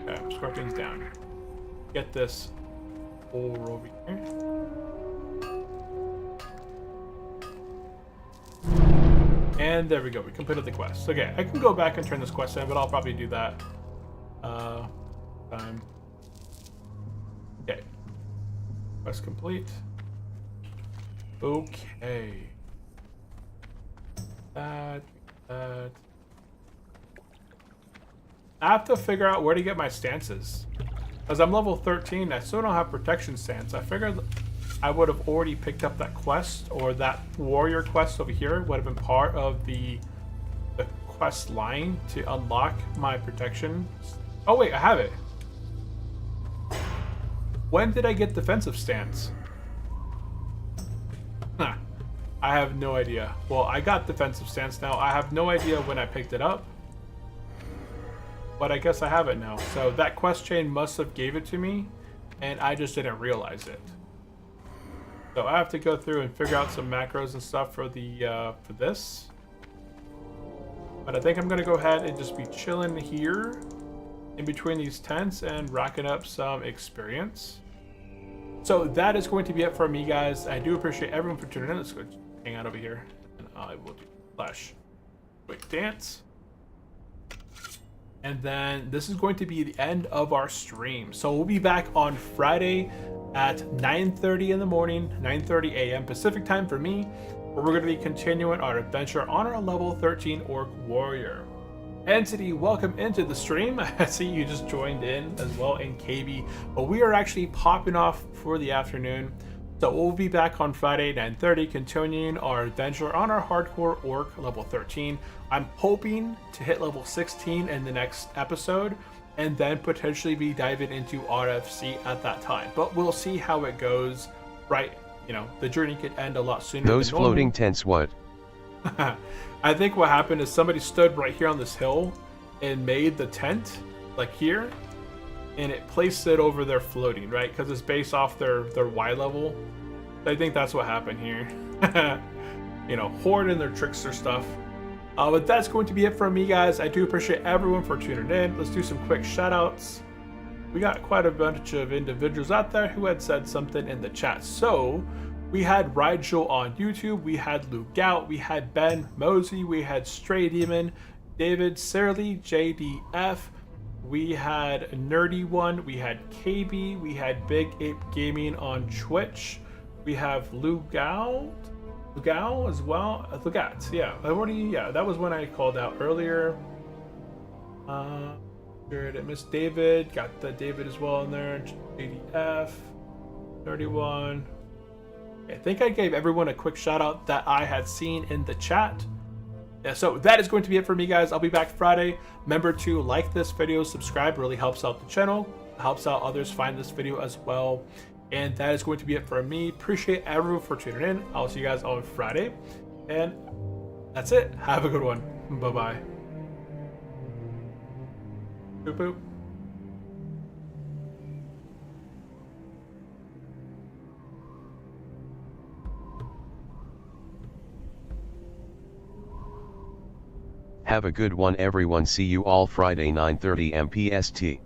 Okay, Scorpion's down. Get this ore over here. And there we go, we completed the quest. Okay, I can go back and turn this quest in, but I'll probably do that time. Okay. Quest complete. Okay. That. I have to figure out where to get my stances. Because I'm level 13, I still don't have protection stance. I figured I would have already picked up that quest, or that warrior quest over here would have been part of the quest line to unlock my protection. Oh wait, I have it. When did I get defensive stance? Huh. I have no idea. Well, I got defensive stance now. I have no idea when I picked it up. But I guess I have it now. So that quest chain must have gave it to me, and I just didn't realize it. So I have to go through and figure out some macros and stuff for the for this. But I think I'm gonna go ahead and just be chilling here in between these tents and racking up some experience. So that is going to be it for me, guys. I do appreciate everyone for tuning in. Let's go hang out over here, and I will do flash quick dance. And then this is going to be the end of our stream. So we'll be back on Friday at 9:30 in the morning, 9:30 a.m. Pacific time for me, where we're going to be continuing our adventure on our level 13 Orc Warrior. Entity, welcome into the stream. I see you just joined in as well in KB, but we are actually popping off for the afternoon. So we'll be back on Friday, 9:30, continuing our adventure on our hardcore orc level 13. I'm hoping to hit level 16 in the next episode, and then potentially be diving into RFC at that time. But we'll see how it goes, right? You know, the journey could end a lot sooner. Those than normal. floating tents, what? I think what happened is somebody stood right here on this hill and made the tent, like here, and it placed it over their floating, right? Because it's based off their Y level. I think that's what happened here. You know, Horde and their trickster stuff. But that's going to be it from me, guys. I do appreciate everyone for tuning in. Let's do some quick shout outs. We got quite a bunch of individuals out there who had said something in the chat. So we had Rigel on YouTube, we had Luke Gout, we had Ben Mosey, we had Stray Demon, David Sirley, JDF, we had Nerdy One, we had KB, we had Big Ape Gaming on Twitch, we have Lugao as well. Lugat, yeah. That was one I called out earlier. Good, Miss David, got the David as well in there. JDF, 31. I think I gave everyone a quick shout out that I had seen in the chat. Yeah, so that is going to be it for me, guys. I'll be back Friday. Remember to like this video, subscribe, really helps out the channel, helps out others find this video as well. And that is going to be it for me. Appreciate everyone for tuning in. I'll see you guys on Friday. And that's it. Have a good one. Bye-bye. Boop boop. Have a good one, everyone. See you all Friday 9:30 MPST.